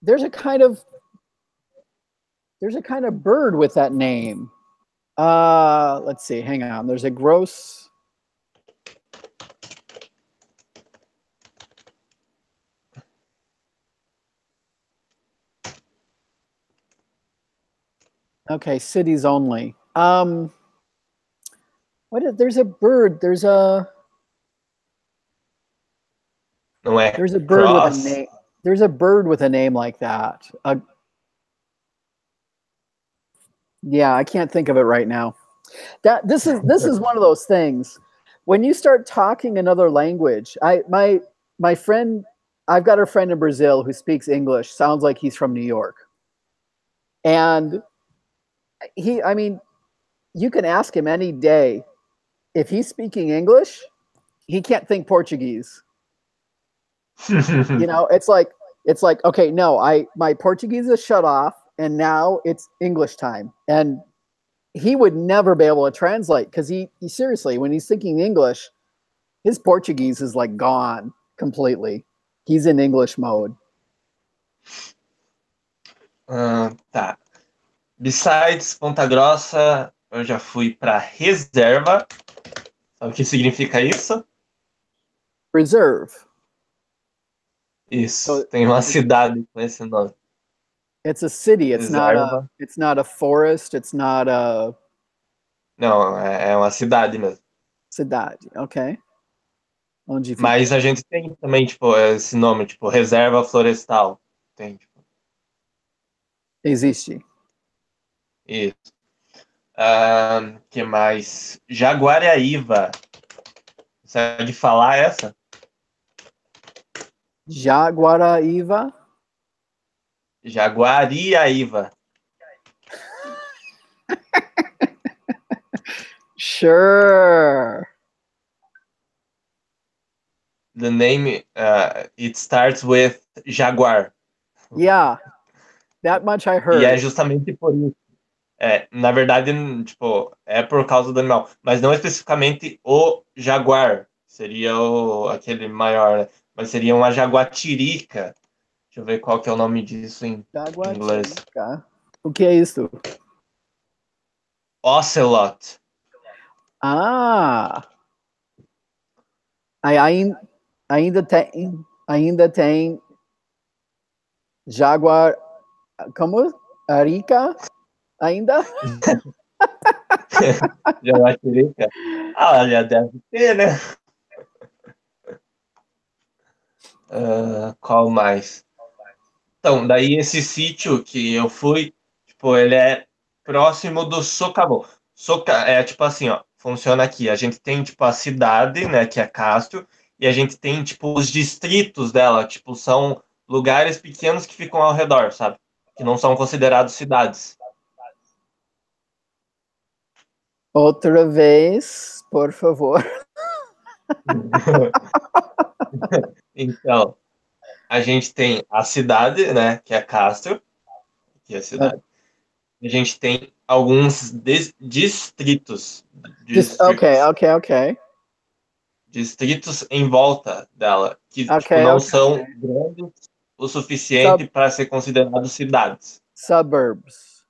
Speaker 1: there's a kind of bird with that name. Let's see, hang on. There's a gross. Okay, cities only. There's a bird. There's a bird with a name. There's a bird with a name like that. Yeah, I can't think of it right now. This is one of those things. When you start talking another language, my friend, I've got a friend in Brazil who speaks English. Sounds like he's from New York, and I mean, you can ask him any day if he's speaking English, he can't think Portuguese. It's like okay, no, my Portuguese is shut off, and now it's English time, and he would never be able to translate because he seriously, when he's thinking English, his Portuguese is like gone completely. He's in English mode.
Speaker 3: Tá. Besides Ponta Grossa, eu já fui para Reserva. Sabe o que significa isso?
Speaker 1: Reserve.
Speaker 3: Isso. Tem uma cidade com esse nome.
Speaker 1: It's a city. It's
Speaker 3: Reserva.
Speaker 1: not a forest. It's not a.
Speaker 3: Não, é uma cidade mesmo.
Speaker 1: Cidade, ok. Onde fica?
Speaker 3: Mas a gente tem também, tipo, esse nome, tipo, Reserva Florestal. Tem, tipo.
Speaker 1: Existe.
Speaker 3: Isso. Que mais? Jaguariaíva. Consegue falar essa?
Speaker 1: Jaguaraíva.
Speaker 3: Jaguariaíva.
Speaker 1: Sure.
Speaker 3: The name, it starts with jaguar.
Speaker 1: Yeah, that much I
Speaker 3: E
Speaker 1: heard.
Speaker 3: é justamente por isso. Na verdade, tipo, é por causa do animal, mas não especificamente o jaguar. Seria aquele maior, né? Mas seria uma jaguatirica. Deixa eu ver qual que é o nome disso em inglês.
Speaker 1: O que é isso?
Speaker 3: Ocelot.
Speaker 1: Ah, ainda tem jaguar, como? Arica? Ainda?
Speaker 3: Jaguatirica? Olha, deve ter, né? Qual mais? Então, daí esse sítio que eu fui, tipo, ele é próximo do Socavão. É tipo assim, ó, funciona aqui. A gente tem, tipo, a cidade, né, que é Castro, e a gente tem, tipo, os distritos dela, tipo, são lugares pequenos que ficam ao redor, sabe? Que não são considerados cidades.
Speaker 1: Outra vez, por favor.
Speaker 3: Então, a gente tem a cidade, né, que é Castro, que é a cidade. A gente tem alguns distritos.
Speaker 1: Ok.
Speaker 3: Distritos em volta dela, que
Speaker 1: Ok,
Speaker 3: não
Speaker 1: ok.
Speaker 3: são grandes o suficiente para ser considerados cidades.
Speaker 1: Suburbs.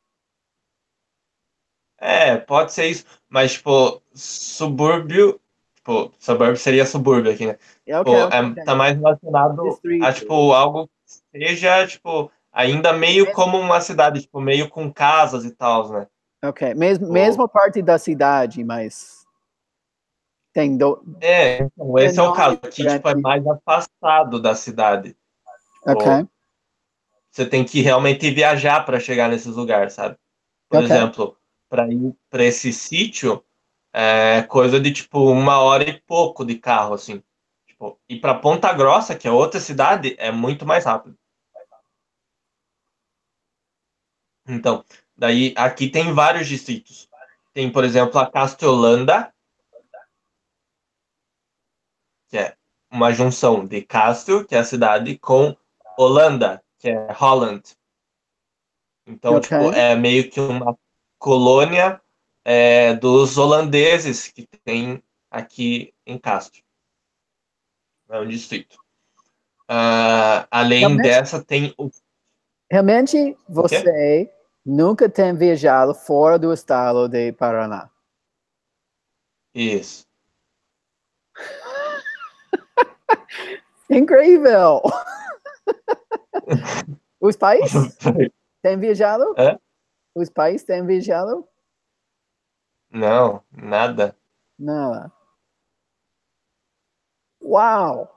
Speaker 3: Pode ser isso, mas, tipo, subúrbio, tipo, subúrbio seria subúrbio aqui, né?
Speaker 1: Ok.
Speaker 3: Tá mais relacionado a, tipo, algo que seja, tipo, ainda meio como uma cidade, tipo, meio com casas e tal, né?
Speaker 1: Ok, mesma parte da cidade, mas tem
Speaker 3: então, esse é o caso, que, tipo, é mais afastado da cidade.
Speaker 1: Ok.
Speaker 3: Você tem que realmente viajar para chegar nesses lugares, sabe? Por
Speaker 1: Ok.
Speaker 3: exemplo, para ir para esse sítio, é coisa de tipo 1 hora e pouco de carro, assim. Tipo, e para Ponta Grossa, que é outra cidade, é muito mais rápido. Então, daí aqui tem vários distritos. Tem, por exemplo, a Castellanda, que é uma junção de Castro, que é a cidade, com Holanda, que é Holland. Então,
Speaker 1: Ok.
Speaker 3: tipo, é meio que uma colônia dos holandeses que tem aqui em Castro. É um distrito. Além
Speaker 1: Realmente,
Speaker 3: dessa, tem
Speaker 1: realmente
Speaker 3: o quê?
Speaker 1: você nunca tem viajado fora do estado de Paraná.
Speaker 3: Isso.
Speaker 1: Incrível! Os países têm viajado?
Speaker 3: Hã?
Speaker 1: Os países têm viajado?
Speaker 3: Não, nada.
Speaker 1: Não. Uau!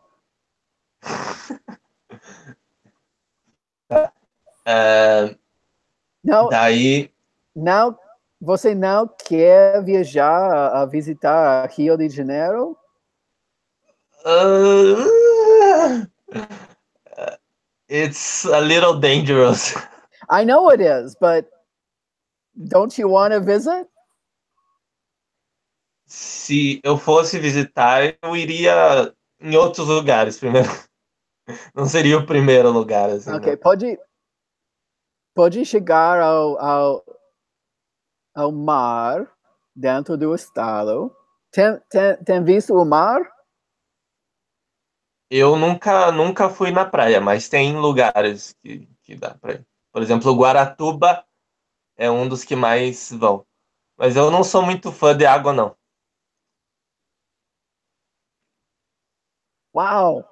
Speaker 3: Ah,
Speaker 1: Não,
Speaker 3: daí,
Speaker 1: não, você não quer viajar a visitar Rio de Janeiro?
Speaker 3: ah, it's a little dangerous.
Speaker 1: I know it is, but don't you want to visit?
Speaker 3: Se eu fosse visitar, eu iria em outros lugares primeiro. Não seria o primeiro lugar, assim,
Speaker 1: Ok,
Speaker 3: não.
Speaker 1: pode chegar ao mar dentro do estado. Tem visto o mar?
Speaker 3: Eu nunca fui na praia, mas tem lugares que dá pra ir. Por exemplo, Guaratuba é um dos que mais vão. Mas eu não sou muito fã de água, não.
Speaker 1: Uau!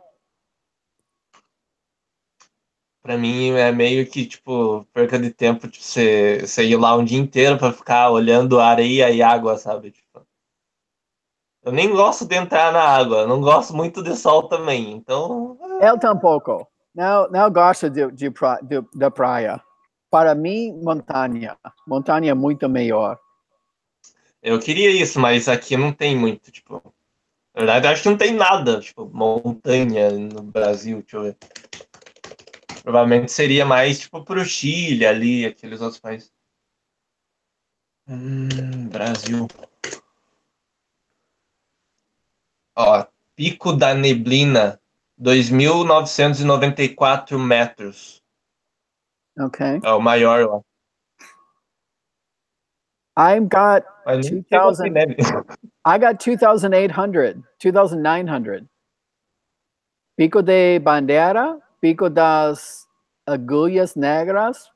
Speaker 3: Pra mim é meio que, tipo, perca de tempo tipo, você ir lá um dia inteiro pra ficar olhando areia e água, sabe? Tipo, eu nem gosto de entrar na água, não gosto muito de sol também. Então,
Speaker 1: Eu tampouco. Não gosto da praia. Para mim, montanha. Montanha é muito melhor.
Speaker 3: eu queria isso, mas aqui não tem muito, tipo. Na verdade, acho que não tem nada, tipo, montanha no Brasil, deixa eu ver. Provavelmente seria mais, tipo, pro Chile ali, aqueles outros países. Brasil. Ó, Pico da Neblina, 2.994 metros.
Speaker 1: Okay.
Speaker 3: É o maior lá.
Speaker 1: I've got
Speaker 3: Mas nem chega a ter
Speaker 1: 2,000.
Speaker 3: neve.
Speaker 1: I got 2,800, 2,900. Pico de Bandeira, Pico das Agulhas Negras,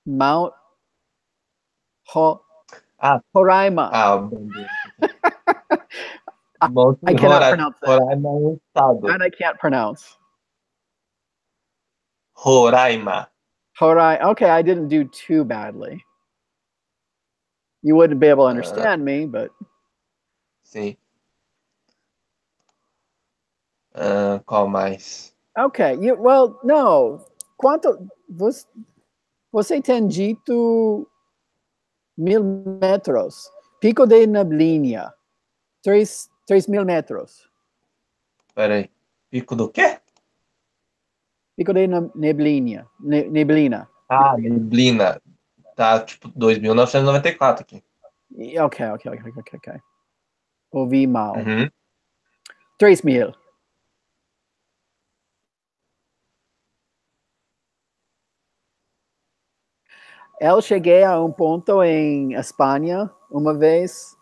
Speaker 1: Mount
Speaker 3: Ah,
Speaker 1: Roraima.
Speaker 3: Monte
Speaker 1: I cannot pronounce that.
Speaker 3: Roraima é um estado.
Speaker 1: That I can't pronounce.
Speaker 3: Roraima.
Speaker 1: Okay, I didn't do too badly. You wouldn't be able to
Speaker 3: Ah,
Speaker 1: understand me, but
Speaker 3: sim. Qual mais?
Speaker 1: okay. Well, no. Quanto você tem dito 1.000 metros? Pico de Neblina, 3.000 metros.
Speaker 3: Peraí. Pico do quê?
Speaker 1: Pico de Neblina, Neblina.
Speaker 3: Ah, Neblina. Tá, tipo, 2.994 aqui.
Speaker 1: Okay. Ouvi mal.
Speaker 3: Uhum.
Speaker 1: 3.000. Eu cheguei a um ponto em Espanha uma vez.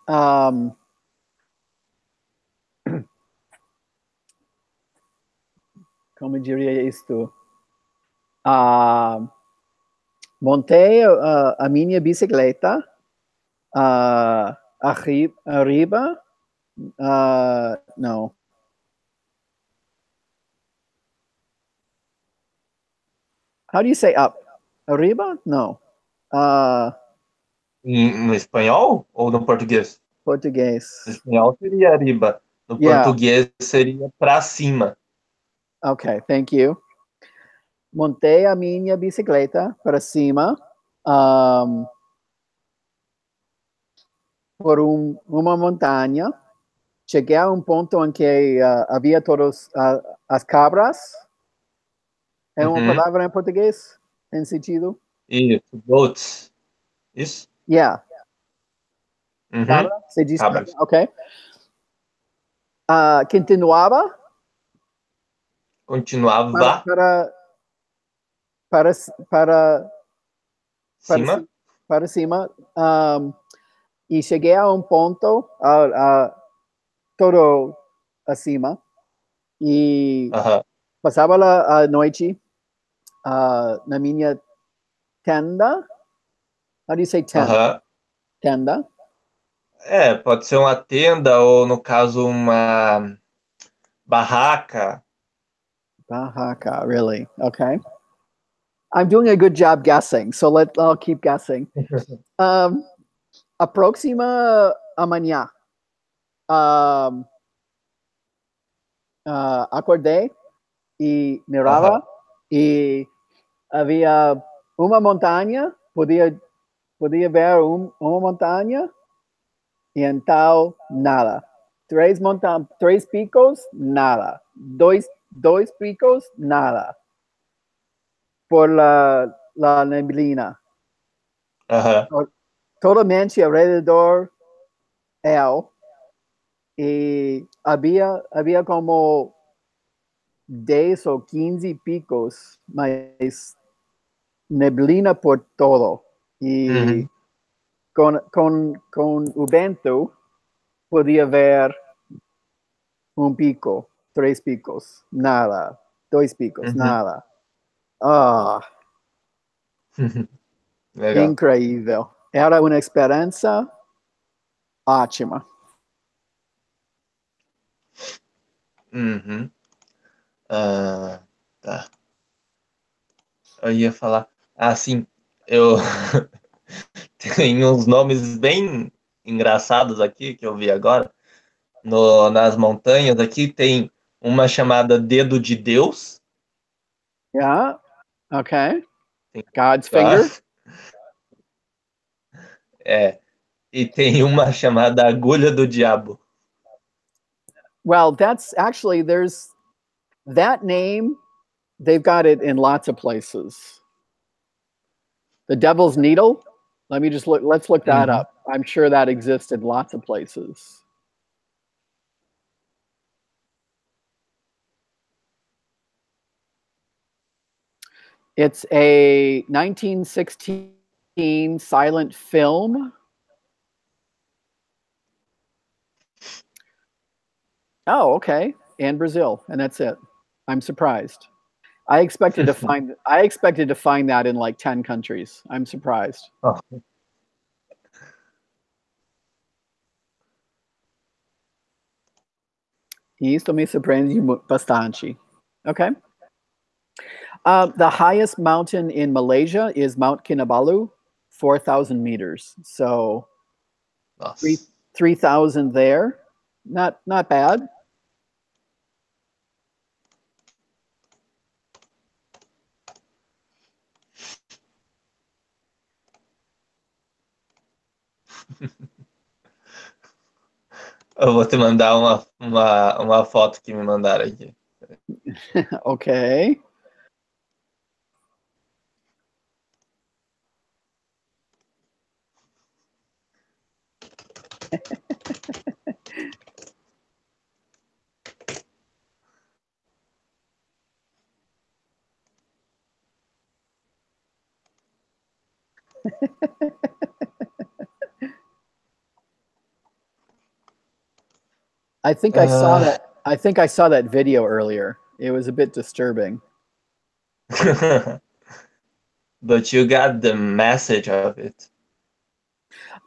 Speaker 1: Como diria isto? Montei a minha bicicleta arriba. Não. How do you say up? Arriba? No.
Speaker 3: No espanhol ou no português?
Speaker 1: Português.
Speaker 3: No espanhol seria arriba. No
Speaker 1: Yeah.
Speaker 3: português seria pra cima.
Speaker 1: Okay, thank you. Montei a minha bicicleta para cima. por uma montanha. Cheguei a ponto em que havia todas as cabras. É uma
Speaker 3: Uhum.
Speaker 1: palavra em português? Em sentido?
Speaker 3: Isso, goats. Isso?
Speaker 1: Yeah.
Speaker 3: Uhum.
Speaker 1: Cabra? Você diz cabra?
Speaker 3: Cabras.
Speaker 1: Ok. Continuava para,
Speaker 3: Continuava
Speaker 1: para, para, para,
Speaker 3: cima.
Speaker 1: para cima. E cheguei a ponto todo acima. E
Speaker 3: Aham.
Speaker 1: passava a noite na minha tenda. How do you say tent?
Speaker 3: Aham.
Speaker 1: Tenda.
Speaker 3: Pode ser uma tenda ou, no caso, uma barraca.
Speaker 1: Barraca, really? Okay. I'm doing a good job guessing, so I'll keep guessing. A próxima amanhã. Acordei e mirava
Speaker 3: Aham.
Speaker 1: e havia uma montanha, podia ver uma montanha e então nada. Três picos, nada. Dois picos, nada. Por la neblina.
Speaker 3: Aham.
Speaker 1: Totalmente alrededor eu y había como 10 o 15 picos, mas neblina por todo. Y
Speaker 3: Uhum.
Speaker 1: con el vento podía ver un pico, tres picos, nada, dos picos,
Speaker 3: Uhum.
Speaker 1: nada. Ah,
Speaker 3: Legal.
Speaker 1: increíble. Era una experiencia ótima.
Speaker 3: Uhum. Tá. Eu ia falar. Sim. Eu tenho uns nomes bem engraçados aqui que eu vi agora. Nas montanhas aqui tem uma chamada Dedo de Deus.
Speaker 1: Yeah, okay.
Speaker 3: Tem,
Speaker 1: God's
Speaker 3: tá?
Speaker 1: finger.
Speaker 3: E tem uma chamada Agulha do Diabo.
Speaker 1: Well, that's actually, there's that name, they've got it in lots of places. The Devil's Needle. Let's look that
Speaker 3: Uhum.
Speaker 1: up. I'm sure that exists in lots of places. It's a 1916 silent film. Oh, okay. And Brazil, and that's it. I'm surprised. I expected to find that in like 10 countries. I'm surprised.
Speaker 3: Oh.
Speaker 1: Isso me surpreende bastante. Okay. The highest mountain in Malaysia is Mount Kinabalu, 4,000 meters. So
Speaker 3: Nossa.
Speaker 1: 3,000 there. Not bad.
Speaker 3: Eu vou te mandar uma foto que me mandaram aqui.
Speaker 1: Okay. I think I saw that. I think I saw that video earlier. It was a bit disturbing.
Speaker 3: But you got the message of it.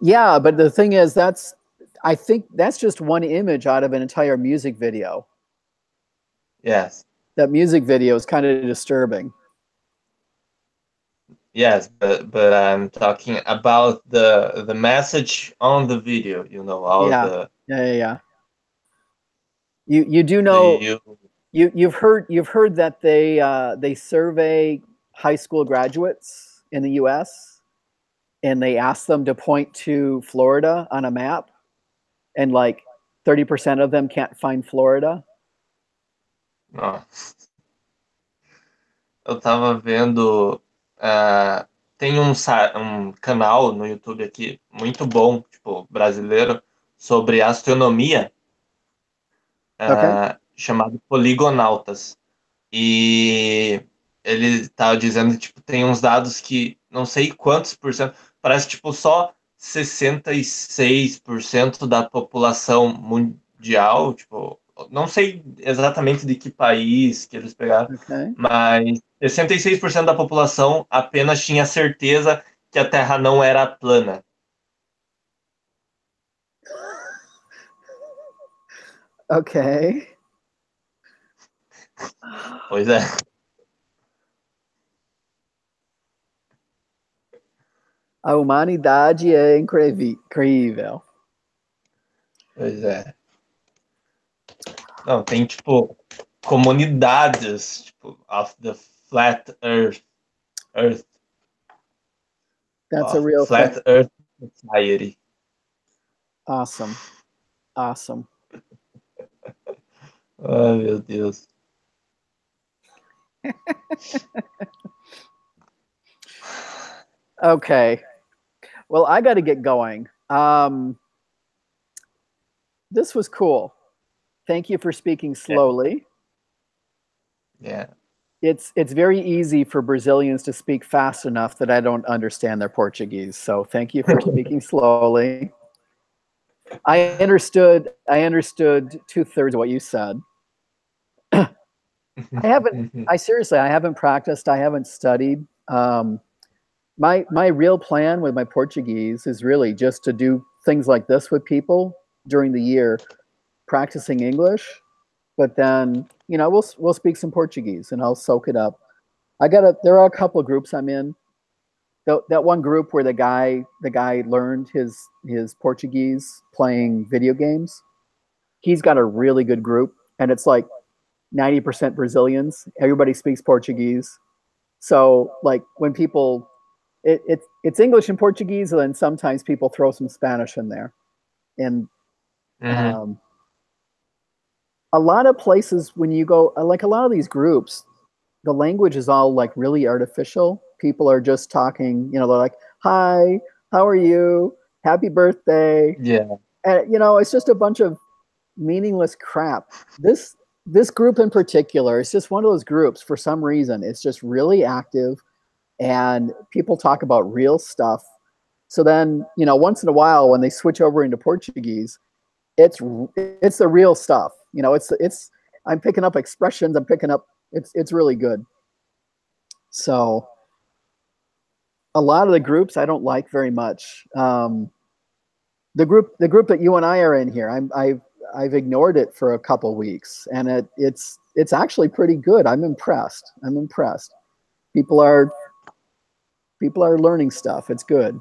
Speaker 1: Yeah, but the thing is, I think that's just one image out of an entire music video.
Speaker 3: Yes.
Speaker 1: That music video is kind of disturbing.
Speaker 3: Yes, but I'm talking about the message on the video. All
Speaker 1: Yeah.
Speaker 3: the
Speaker 1: Yeah. You do
Speaker 3: so
Speaker 1: know you've heard that they survey high school graduates in the U.S. and they ask them to point to Florida on a map, and like 30% of them can't find Florida.
Speaker 3: Ó, eu tava vendo. Tem um canal no YouTube aqui muito bom, tipo, brasileiro, sobre astronomia,
Speaker 1: Okay.
Speaker 3: chamado Poligonautas. E ele tava dizendo que tipo, tem uns dados que não sei quantos por cento, parece tipo só 66% da população mundial, tipo, não sei exatamente de que país que eles pegaram,
Speaker 1: Okay.
Speaker 3: mas 66% da população apenas tinha certeza que a Terra não era plana.
Speaker 1: Okay.
Speaker 3: Pois é.
Speaker 1: A humanidade é incrível.
Speaker 3: Pois é. Não, tem tipo comunidades, tipo, of the flat Earth,
Speaker 1: That's a real
Speaker 3: Flat
Speaker 1: thing.
Speaker 3: Earth Society.
Speaker 1: Awesome. Awesome.
Speaker 3: Ai, meu Deus.
Speaker 1: Okay. Well, I got to get going. This was cool. Thank you for speaking slowly.
Speaker 3: Yeah.
Speaker 1: It's very easy for Brazilians to speak fast enough that I don't understand their Portuguese. So thank you for speaking slowly. I understood 2/3 of what you said. I haven't practiced. I haven't studied. My real plan with my Portuguese is really just to do things like this with people during the year, practicing English. But then, we'll speak some Portuguese and I'll soak it up. There are a couple of groups I'm in. That one group where the guy learned his Portuguese playing video games. He's got a really good group, and it's like 90% Brazilians. Everybody speaks Portuguese. So like when people, it's English and Portuguese, and then sometimes people throw some Spanish in there. And a lot of places when you go, like a lot of these groups, the language is all like really artificial. People are just talking, they're like, "Hi, how are you? Happy birthday."
Speaker 3: Yeah.
Speaker 1: And it's just a bunch of meaningless crap. This group in particular is just one of those groups. For some reason, it's just really active, and people talk about real stuff. So then, once in a while, when they switch over into Portuguese, it's the real stuff. It's I'm picking up expressions. It's really good. So a lot of the groups I don't like very much. The group that you and I are in here, I've ignored it for a couple weeks, and it's actually pretty good. I'm impressed. People are learning stuff. It's good.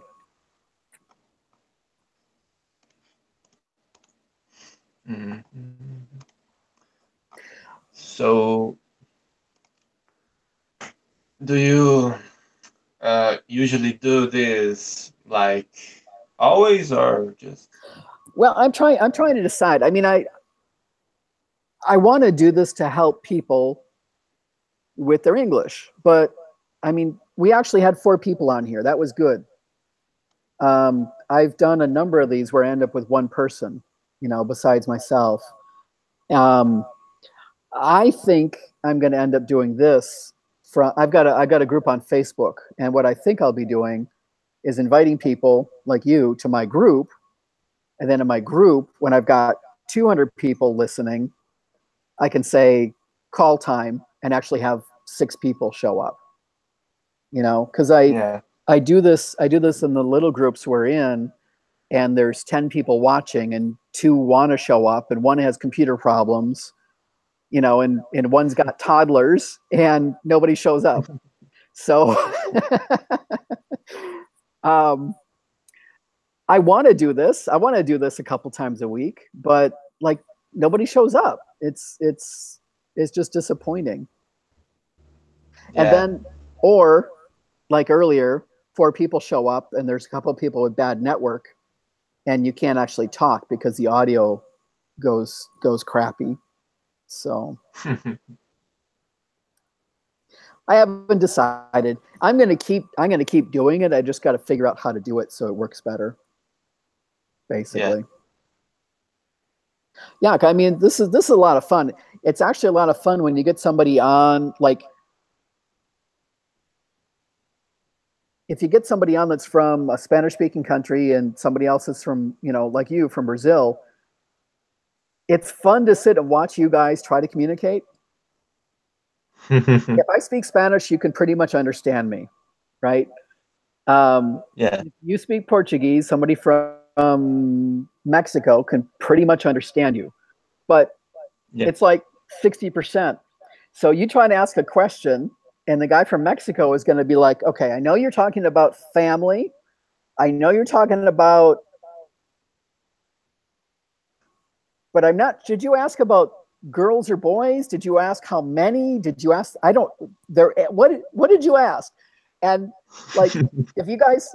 Speaker 3: So, do you usually do this like always, or just?
Speaker 1: Well, I'm trying to decide. I mean, I want to do this to help people with their English, but I mean, we actually had 4 people on here. That was good. I've done a number of these where I end up with one person, besides myself. I think I'm going to end up doing this I've got a group on Facebook, and what I think I'll be doing is inviting people like you to my group, and then in my group, when I've got 200 people listening, I can say call time and actually have 6 people show up. Because I do this in the little groups we're in, and there's 10 people watching, and 2 want to show up, and 1 has computer problems. And one's got toddlers, and nobody shows up. So I want to do this. I want to do this a couple times a week, but like nobody shows up. It's just disappointing. Yeah. And then, or like earlier, 4 people show up and there's a couple of people with bad network, and you can't actually talk because the audio goes crappy. So I haven't decided. I'm gonna keep doing it. I just got to figure out how to do it so it works better. Basically. Yeah, I mean, this is a lot of fun. It's actually a lot of fun when you get somebody on, like, if you get somebody on that's from a Spanish-speaking country and somebody else is from, like you, from Brazil. It's fun to sit and watch you guys try to communicate. If I speak Spanish, you can pretty much understand me, right?
Speaker 3: Yeah.
Speaker 1: You speak Portuguese, somebody from Mexico can pretty much understand you, but it's like 60%. So you try to ask a question, and the guy from Mexico is going to be like, okay, I know you're talking about family. I know you're talking about, but I'm not, did you ask about girls or boys? Did you ask how many? Did you ask, what did you ask? And like, if you guys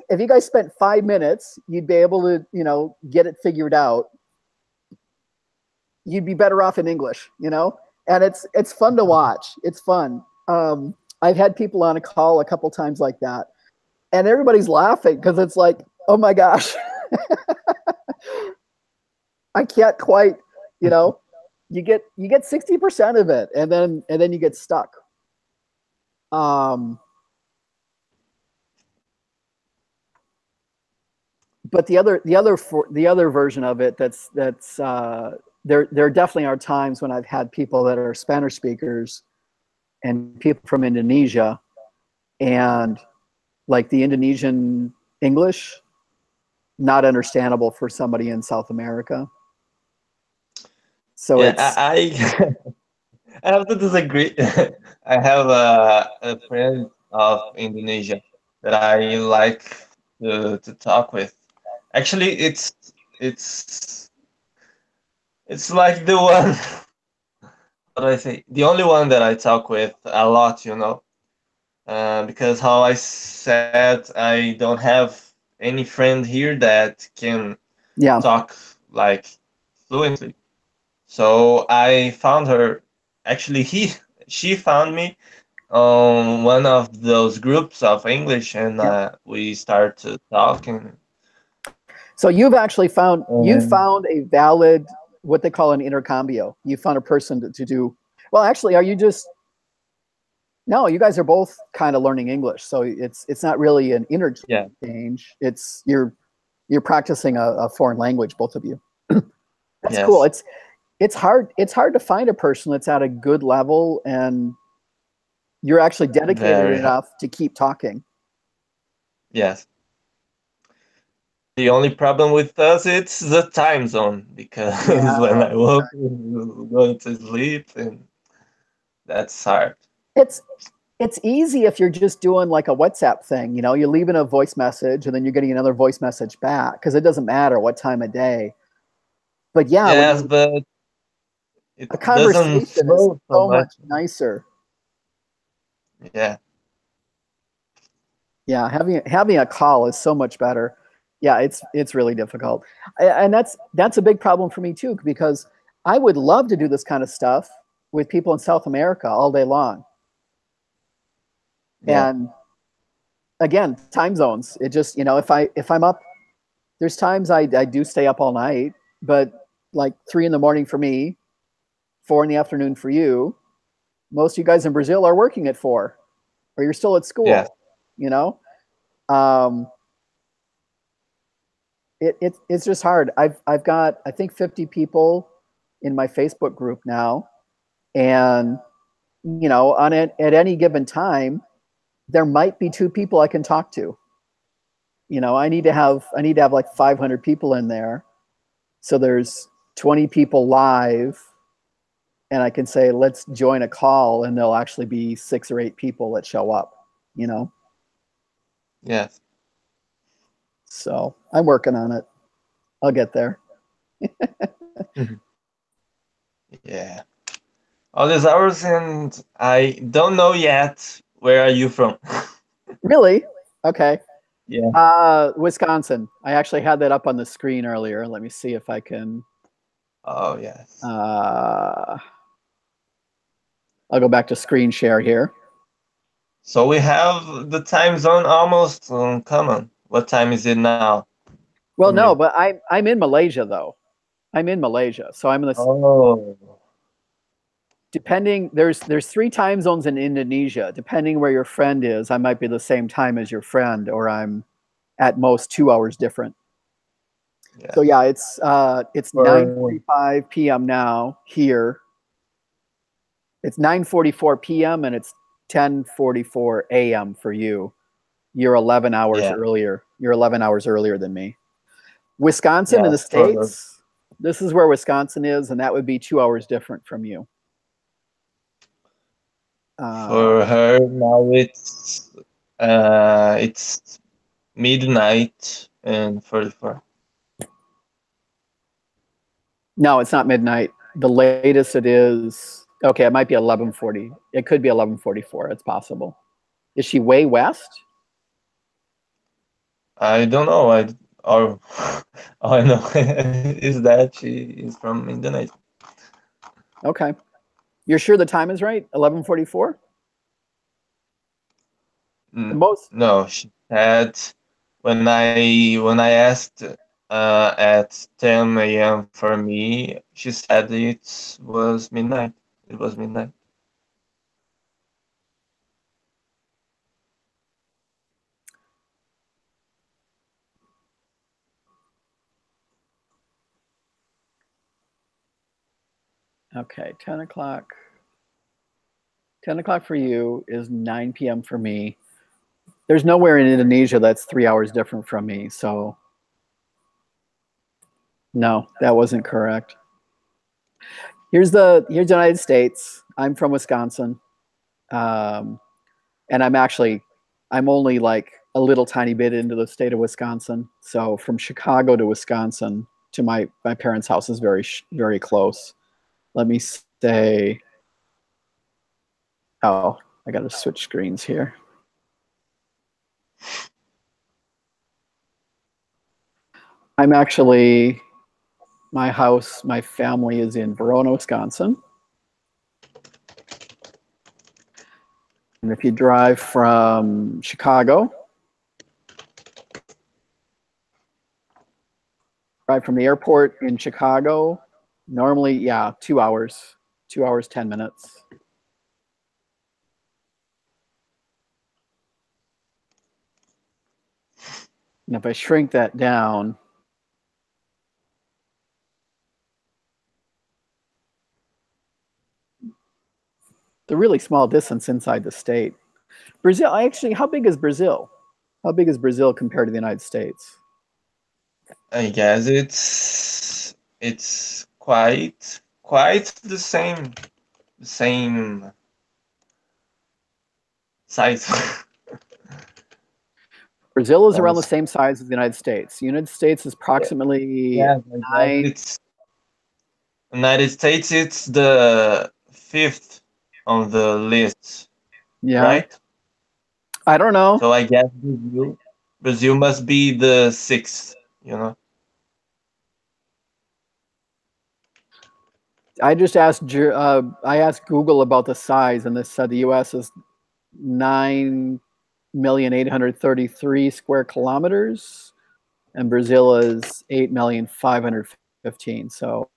Speaker 1: spent 5 minutes, you'd be able to, get it figured out. You'd be better off in English, and it's fun to watch. It's fun. I've had people on a call a couple times like that, and everybody's laughing because it's like, oh my gosh, I can't quite, you get 60% of it, and then you get stuck. But the other version of it that's there definitely are times when I've had people that are Spanish speakers and people from Indonesia, and like the Indonesian English, not understandable for somebody in South America. So
Speaker 3: yeah, I have to disagree. I have a friend of Indonesia that I like to talk with. Actually, it's like the one. What do I say? The only one that I talk with a lot, because how I said, I don't have any friend here that can talk like fluently. So I found her. Actually, she found me on one of those groups of English, and we started to talking.
Speaker 1: So you've actually found a valid, what they call an intercambio. You found a person to do. Well, actually, are you just? No, you guys are both kind of learning English, so it's not really an interchange. It's you're practicing a foreign language, both of you. That's cool. It's hard to find a person that's at a good level and you're actually dedicated enough to keep talking.
Speaker 3: Yes. The only problem with us, it's the time zone, because when I woke, going to sleep, and that's hard.
Speaker 1: It's easy if you're just doing like a WhatsApp thing, you're leaving a voice message and then you're getting another voice message back because it doesn't matter what time of day. But
Speaker 3: but
Speaker 1: a conversation is so much nicer.
Speaker 3: Yeah.
Speaker 1: Yeah, having a call is so much better. Yeah, it's really difficult, and that's a big problem for me too, because I would love to do this kind of stuff with people in South America all day long.
Speaker 3: Yeah.
Speaker 1: And again, time zones. It just, if I'm up, there's times I do stay up all night, but like 3 a.m. for me, 4 p.m. for you. Most of you guys in Brazil are working at 4, or you're still at school.
Speaker 3: Yeah.
Speaker 1: It's just hard. I've got, I think, 50 people in my Facebook group now, and at any given time, there might be 2 people I can talk to. I need to have like 500 people in there, so there's 20 people live, and I can say, let's join a call, and there'll actually be 6 or 8 people that show up.
Speaker 3: Yes.
Speaker 1: So I'm working on it. I'll get there.
Speaker 3: Yeah. All these hours, and I don't know yet. Where are you from?
Speaker 1: Really? Okay. Wisconsin. I actually had that up on the screen earlier. Let me see if I can.
Speaker 3: Oh, yes.
Speaker 1: I'll go back to screen share here.
Speaker 3: So we have the time zone almost common. What time is it now?
Speaker 1: Well,
Speaker 3: from
Speaker 1: no,
Speaker 3: you?
Speaker 1: but I'm in Malaysia though. I'm in Malaysia, so I'm in the.
Speaker 3: Oh,
Speaker 1: Depending, there's 3 time zones in Indonesia. Depending where your friend is, I might be the same time as your friend, or I'm at most 2 hours different.
Speaker 3: yeah.
Speaker 1: So yeah, it's
Speaker 3: For
Speaker 1: 9:45 p.m. now here. It's 9:44 p.m. and it's 10:44 a.m. for you. You're 11 hours
Speaker 3: yeah,
Speaker 1: earlier. You're 11 hours earlier than me. Wisconsin in the
Speaker 3: yes. For
Speaker 1: States, this is where Wisconsin is, and that would be 2 hours different from you.
Speaker 3: for her now it's midnight and 44.
Speaker 1: No, it's not midnight. The latest it is, okay, it might be 11:40. It could be 11:44. It's possible. Is she way west?
Speaker 3: I don't know. Or all I know is that she is from Indonesia.
Speaker 1: Okay. You're sure the time is right? 11:44? The most
Speaker 3: No, she said when I asked at 10 a.m. for me, she said it was midnight. It was midnight.
Speaker 1: Okay, 10 o'clock. 10 o'clock for you is 9 p.m. for me. There's nowhere in Indonesia that's 3 hours different from me. So, no, that wasn't correct. Here's the United States. I'm from Wisconsin. And I'm only like a little tiny bit into the state of Wisconsin. So, from Chicago to Wisconsin to my parents' house is very close. Let me say, oh, I got to switch screens here. I'm actually, my house, my family is in Verona, Wisconsin. And if you drive from Chicago, drive from the airport in Chicago, normally, yeah, 2 hours, 2 hours, 10 minutes. And if I shrink that down, the really small distance inside the state. Brazil, actually, how big is Brazil? How big is Brazil compared to the United States?
Speaker 3: I guess it's quite the same size.
Speaker 1: Brazil is around the
Speaker 3: Sounds-
Speaker 1: same size as the United States. The United States is approximately
Speaker 3: yeah, I guess
Speaker 1: 9.
Speaker 3: it's United States. It's the fifth on the list,
Speaker 1: Yeah,
Speaker 3: right?
Speaker 1: I don't know.
Speaker 3: So I guess Brazil must be the sixth. You know.
Speaker 1: I just asked I asked Google about the size, and this said the U.S. is 9,833 square kilometers, and Brazil is 8,515. So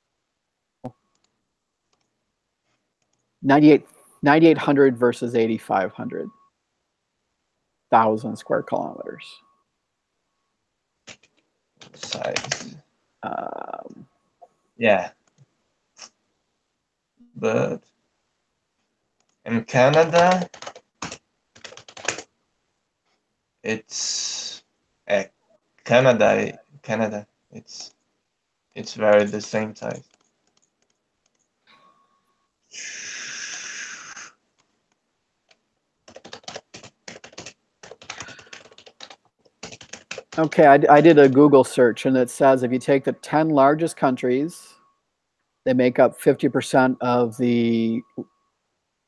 Speaker 1: 9,800 versus 8,500,000 square kilometers.
Speaker 3: Size.
Speaker 1: Um,
Speaker 3: Yeah. But in Canada, it's Canada. It's very the same size.
Speaker 1: okay, I did a Google search, and it says if you take the 10 largest countries, they make up 50% of the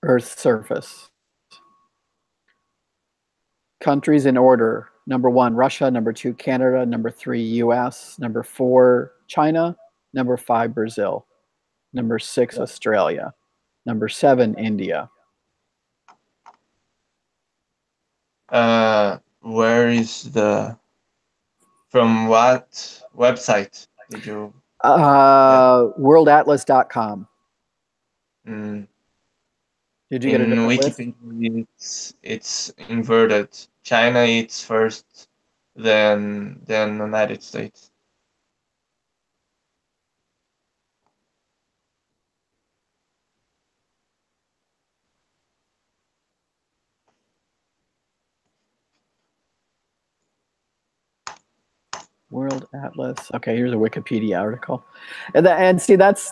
Speaker 1: Earth's surface. Countries in order: Number 1, Russia. Number 2, Canada. Number 3, US. Number 4, China. Number 5, Brazil. Number 6, Australia. Number 7, India.
Speaker 3: Where is from what website did you?
Speaker 1: Worldatlas.com.
Speaker 3: Mm,
Speaker 1: Did you get a
Speaker 3: in
Speaker 1: different list?
Speaker 3: Wikipedia, it's inverted. China it's first, then United States.
Speaker 1: World Atlas. Okay, here's a Wikipedia article, and see that's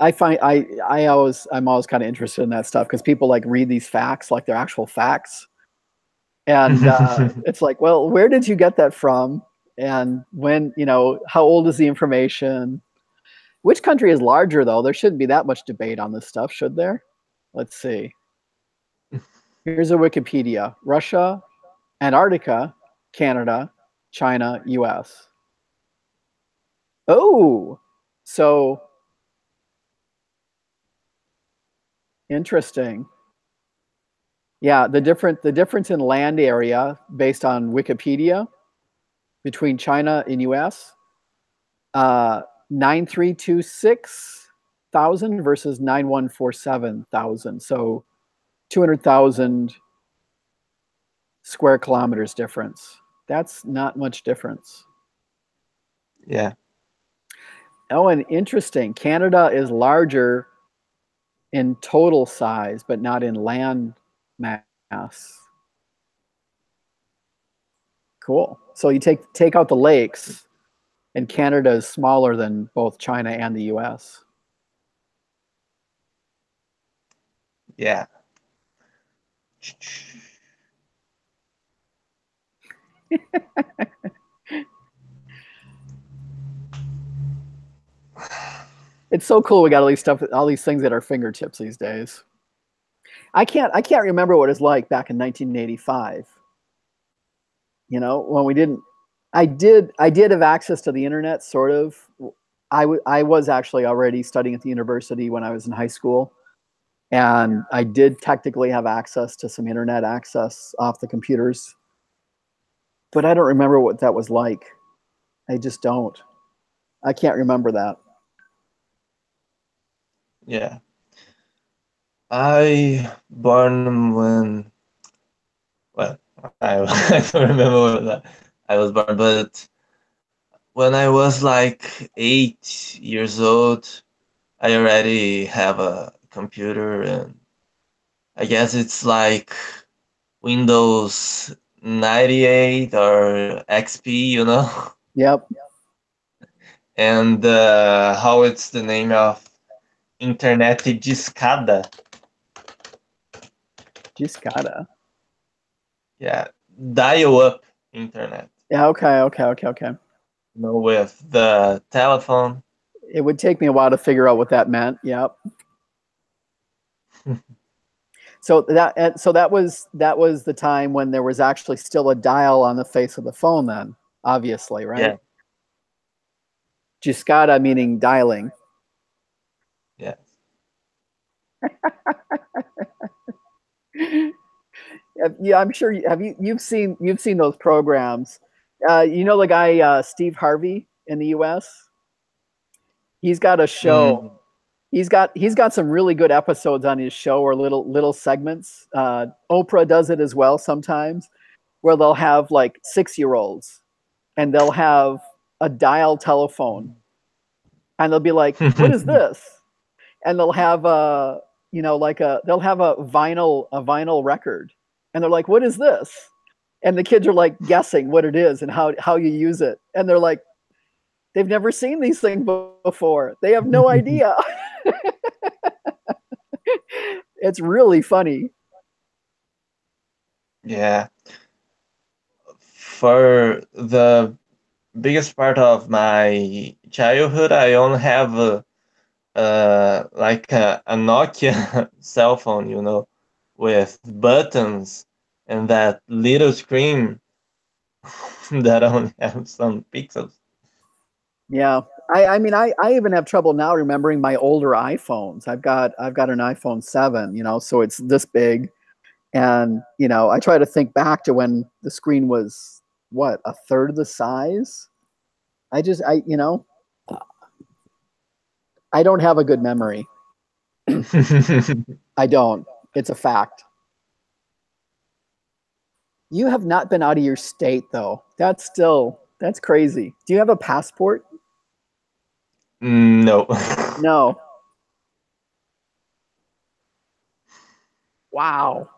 Speaker 1: I find I'm always kind of interested in that stuff because people like read these facts like they're actual facts, and it's like, well, where did you get that from? And when how old is the information? Which country is larger though? There shouldn't be that much debate on this stuff, should there? Let's see. Here's a Wikipedia: Russia, Antarctica, Canada, China, US. Oh, so interesting. Yeah, the difference in land area based on Wikipedia between China and US, 9,326,000 versus 9,147,000. So 200,000 square kilometers difference. That's not much difference.
Speaker 3: Yeah.
Speaker 1: Oh, and interesting. Canada is larger in total size, but not in land mass. Cool. So you take out the lakes, and Canada is smaller than both China and the US.
Speaker 3: Yeah.
Speaker 1: It's so cool we got all these things at our fingertips these days. I can't remember what it's like back in 1985. When we didn't. I did have access to the internet, sort of. I was actually already studying at the university when I was in high school, and I did technically have access to some internet access off the computers, but I don't remember what that was like. I just don't. I can't remember that.
Speaker 3: Yeah. I born when, well, I don't remember when I was born, but when I was like 8 years old, I already have a computer, and I guess it's like Windows 98 or XP.
Speaker 1: Yep.
Speaker 3: And how it's the name of internet discada.
Speaker 1: Discada.
Speaker 3: Yeah, dial-up internet.
Speaker 1: Yeah. Okay.
Speaker 3: With the telephone.
Speaker 1: It would take me a while to figure out what that meant. Yep. So that was the time when there was actually still a dial on the face of the phone. Then, obviously, right?
Speaker 3: Yeah.
Speaker 1: Giscada meaning dialing.
Speaker 3: Yeah.
Speaker 1: Yeah, I'm sure. You've seen those programs? The guy Steve Harvey in the U.S. He's got a show. He's got some really good episodes on his show, or little segments. Oprah does it as well sometimes, where they'll have like 6-year-olds, and they'll have a dial telephone, and they'll be like, "What is this?" And they'll have they'll have a vinyl record, and they're like, "What is this?" And the kids are like guessing what it is and how you use it, and they're like, they've never seen these things before. They have no idea. It's really funny.
Speaker 3: Yeah. For the biggest part of my childhood, I only have like a Nokia cell phone, with buttons and that little screen that only have some pixels.
Speaker 1: Yeah. I mean, I even have trouble now remembering my older iPhones. I've got an iPhone 7, you know, so it's this big. And, you know, I try to think back to when the screen was what, a third of the size. You know, I don't have a good memory. I don't. It's a fact. You have not been out of your state though. That's crazy. Do you have a passport?
Speaker 3: No.
Speaker 1: No. Wow.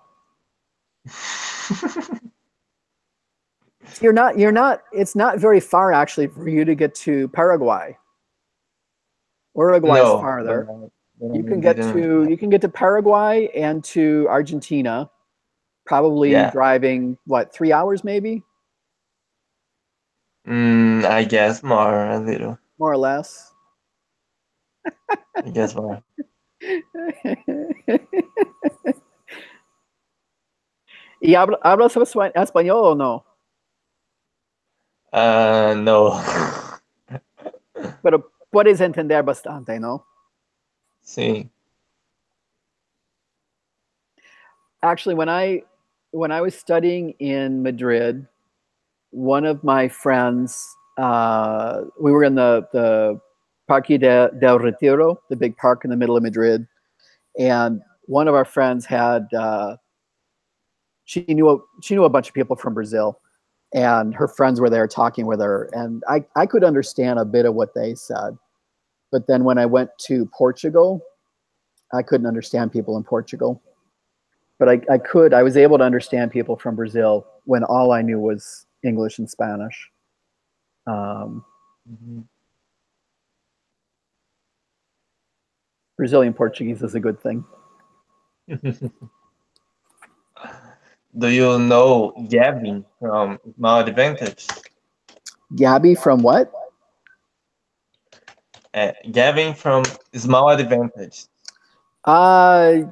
Speaker 1: You're not, it's not very far actually for you to get to Paraguay. Uruguay is
Speaker 3: No,
Speaker 1: farther.
Speaker 3: but
Speaker 1: You
Speaker 3: I
Speaker 1: can get
Speaker 3: didn't.
Speaker 1: to Paraguay and to Argentina, probably
Speaker 3: Yeah.
Speaker 1: driving what, 3 hours maybe,
Speaker 3: I guess more a little.
Speaker 1: more or less.
Speaker 3: I guess more.
Speaker 1: ¿Y hablas español o no?
Speaker 3: No.
Speaker 1: Pero puedes entender bastante, ¿no?
Speaker 3: Sí.
Speaker 1: Actually, when I was studying in Madrid, one of my friends, we were in the Parque del Retiro, the big park in the middle of Madrid, and one of our friends had she knew a bunch of people from Brazil, and her friends were there talking with her, and I could understand a bit of what they said, but then when I went to Portugal, I couldn't understand people in Portugal. But I was able to understand people from Brazil when all I knew was English and Spanish. Um,
Speaker 3: Mhm.
Speaker 1: Brazilian Portuguese is a good thing.
Speaker 3: Do you know Gavin from Small Advantage?
Speaker 1: Gabby from what?
Speaker 3: Gavin from Small Advantage.
Speaker 1: Yeah.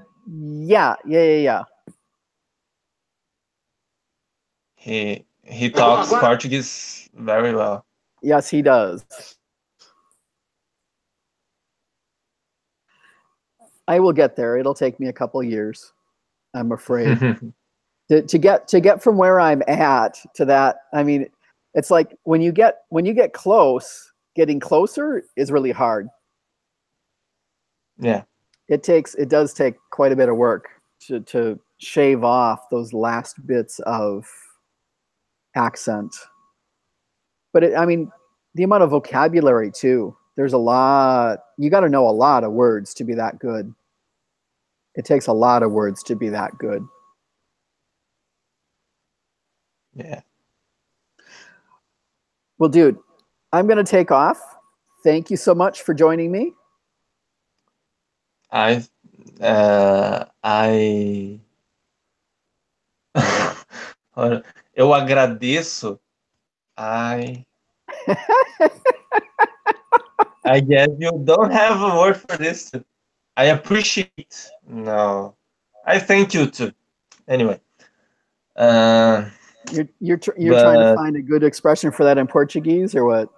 Speaker 3: He talks Portuguese very well.
Speaker 1: Yes, he does. I will get there. It'll take me a couple years, I'm afraid. To get from where I'm at to that, I mean, it's like when you get close, getting closer is really hard.
Speaker 3: Yeah.
Speaker 1: It does take quite a bit of work to shave off those last bits of accent. But I mean, the amount of vocabulary too. There's a lot. You got to know a lot of words to be that good. It takes a lot of words to be that good.
Speaker 3: Yeah.
Speaker 1: Well, dude, I'm going to take off. Thank you so much for joining me.
Speaker 3: I Olha, eu agradeço. I guess you don't have a word for this. I appreciate. No, I thank you too. Anyway,
Speaker 1: You're trying to
Speaker 3: but
Speaker 1: find a good expression for that in Portuguese or what?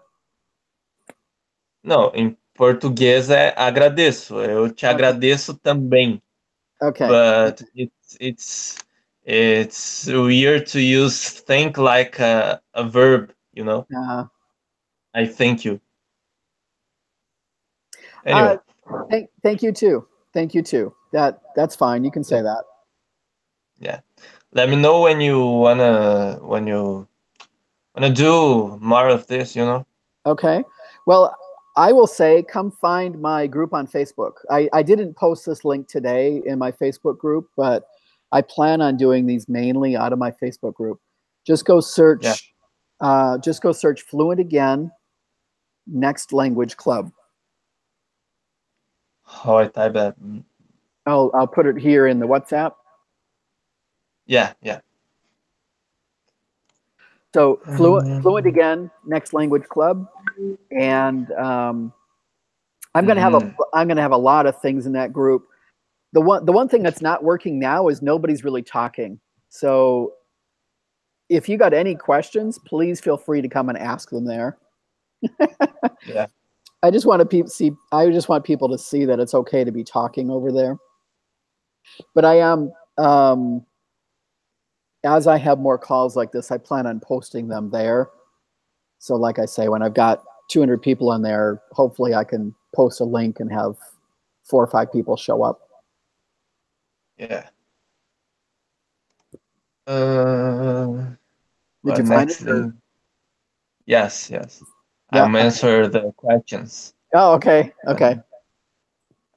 Speaker 3: não, em português é agradeço. Eu te agradeço também.
Speaker 1: Okay.
Speaker 3: But it's weird to use thank like a verb, you know. I thank you. Anyway,
Speaker 1: thank you too. Thank you too. That's fine. You can say that.
Speaker 3: Yeah. Let me know when you wanna do more of this, you know.
Speaker 1: Okay. Well, I will say, come find my group on Facebook. I didn't post this link today in my Facebook group, but I plan on doing these mainly out of my Facebook group. Just go search, Fluent Again, Next Language Club.
Speaker 3: How I type that?
Speaker 1: I'll put it here in the WhatsApp.
Speaker 3: Yeah.
Speaker 1: So Fluent Again, Next Language Club, and I'm gonna have a lot of things in that group. The one thing that's not working now is nobody's really talking. So if you got any questions, please feel free to come and ask them there.
Speaker 3: Yeah.
Speaker 1: I just want people to see that it's okay to be talking over there. But I am, as I have more calls like this, I plan on posting them there. So like I say, when I've got 200 people in there, hopefully I can post a link and have 4 or 5 people show up.
Speaker 3: Yeah.
Speaker 1: Did you find it? Or?
Speaker 3: Yes.
Speaker 1: Yeah.
Speaker 3: I'm answer the questions.
Speaker 1: Oh, okay. Okay.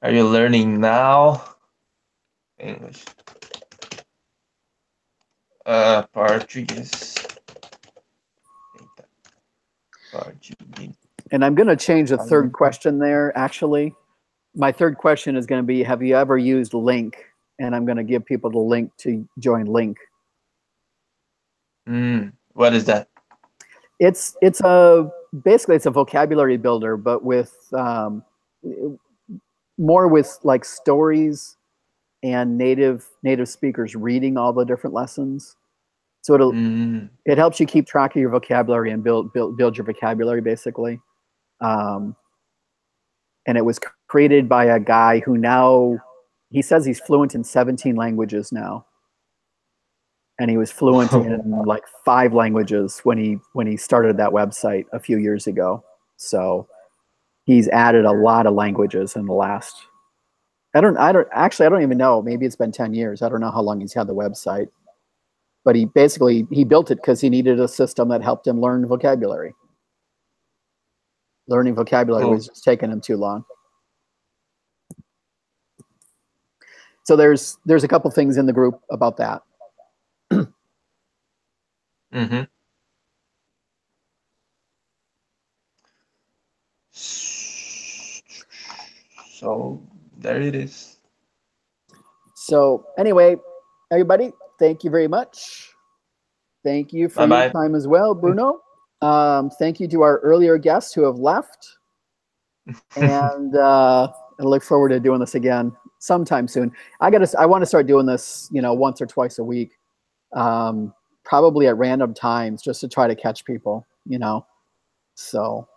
Speaker 3: Are you learning now? English. Portuguese. Portuguese.
Speaker 1: And I'm going to change the third question there, actually. My third question is going to be, have you ever used Link? And I'm going to give people the link to join Link.
Speaker 3: What is that?
Speaker 1: It's basically it's a vocabulary builder, but with more with like stories and native speakers reading all the different lessons. So it helps you keep track of your vocabulary and build your vocabulary, basically. And it was created by a guy who now, he says he's fluent in 17 languages now. And he was fluent in like 5 languages when he started that website a few years ago. So he's added a lot of languages in the last, I don't even know. Maybe it's been 10 years. I don't know how long he's had the website. But he built it because he needed a system that helped him learn vocabulary. Learning vocabulary was just taking him too long. So there's a couple things in the group about that.
Speaker 3: So there it is.
Speaker 1: So anyway, everybody, thank you very much. Thank you for your time as well, Bruno. Thank you to our earlier guests who have left. And I look forward to doing this again sometime soon. I want to start doing this, once or twice a week, probably at random times, just to try to catch people, So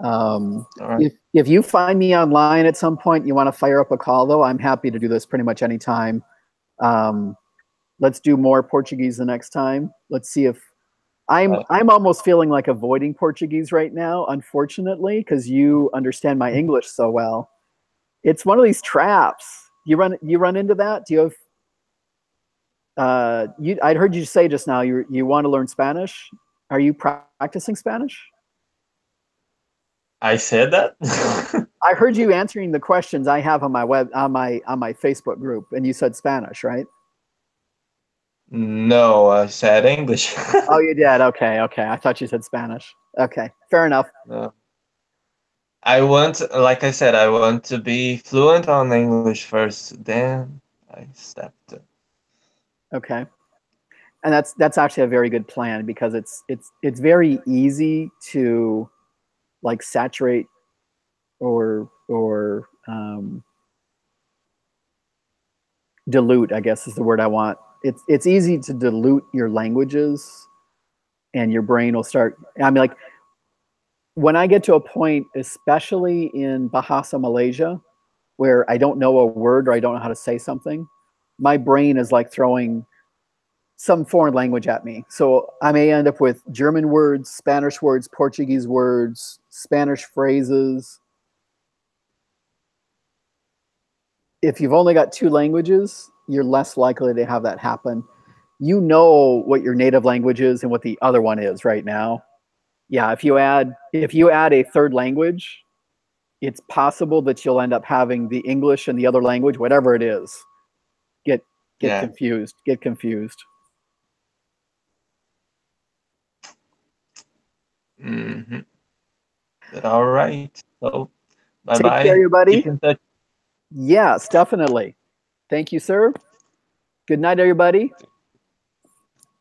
Speaker 1: right. If you find me online at some point, you want to fire up a call, though, I'm happy to do this pretty much anytime. Let's do more Portuguese the next time. Let's see if I'm almost feeling like avoiding Portuguese right now, unfortunately, because you understand my English so well. It's one of these traps. You run into that? Do you have I'd heard you say just now you want to learn Spanish. Are you practicing Spanish?
Speaker 3: I said that.
Speaker 1: I heard you answering the questions I have on my Facebook group, and you said Spanish, right?
Speaker 3: No, I said English.
Speaker 1: Oh, you did? Okay. I thought you said Spanish. Okay, fair enough.
Speaker 3: No. Like I said, I want to be fluent on English first, then I stepped.
Speaker 1: Okay. And that's actually a very good plan, because it's very easy to like saturate or dilute, I guess is the word I want. It's easy to dilute your languages, and your brain will start, like when I get to a point, especially in Bahasa Malaysia, where I don't know a word or I don't know how to say something, my brain is like throwing some foreign language at me. So I may end up with German words, Spanish words, Portuguese words, Spanish phrases. If you've only got 2 languages, you're less likely to have that happen. You know what your native language is and what the other one is right now. Yeah, if you add a third language, it's possible that you'll end up having the English and the other language, whatever it is, get confused. Get confused.
Speaker 3: All right. So bye-bye.
Speaker 1: Take care, everybody.
Speaker 3: Keep in touch.
Speaker 1: Yes, definitely. Thank you, sir. Good night, everybody.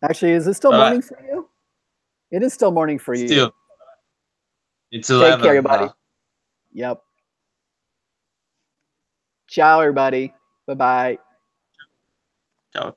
Speaker 1: Actually, is it still morning for you? It is still morning for you.
Speaker 3: Still. It's 11
Speaker 1: Take care, everybody.
Speaker 3: now.
Speaker 1: Yep. Ciao, everybody. Bye-bye.
Speaker 3: Ciao.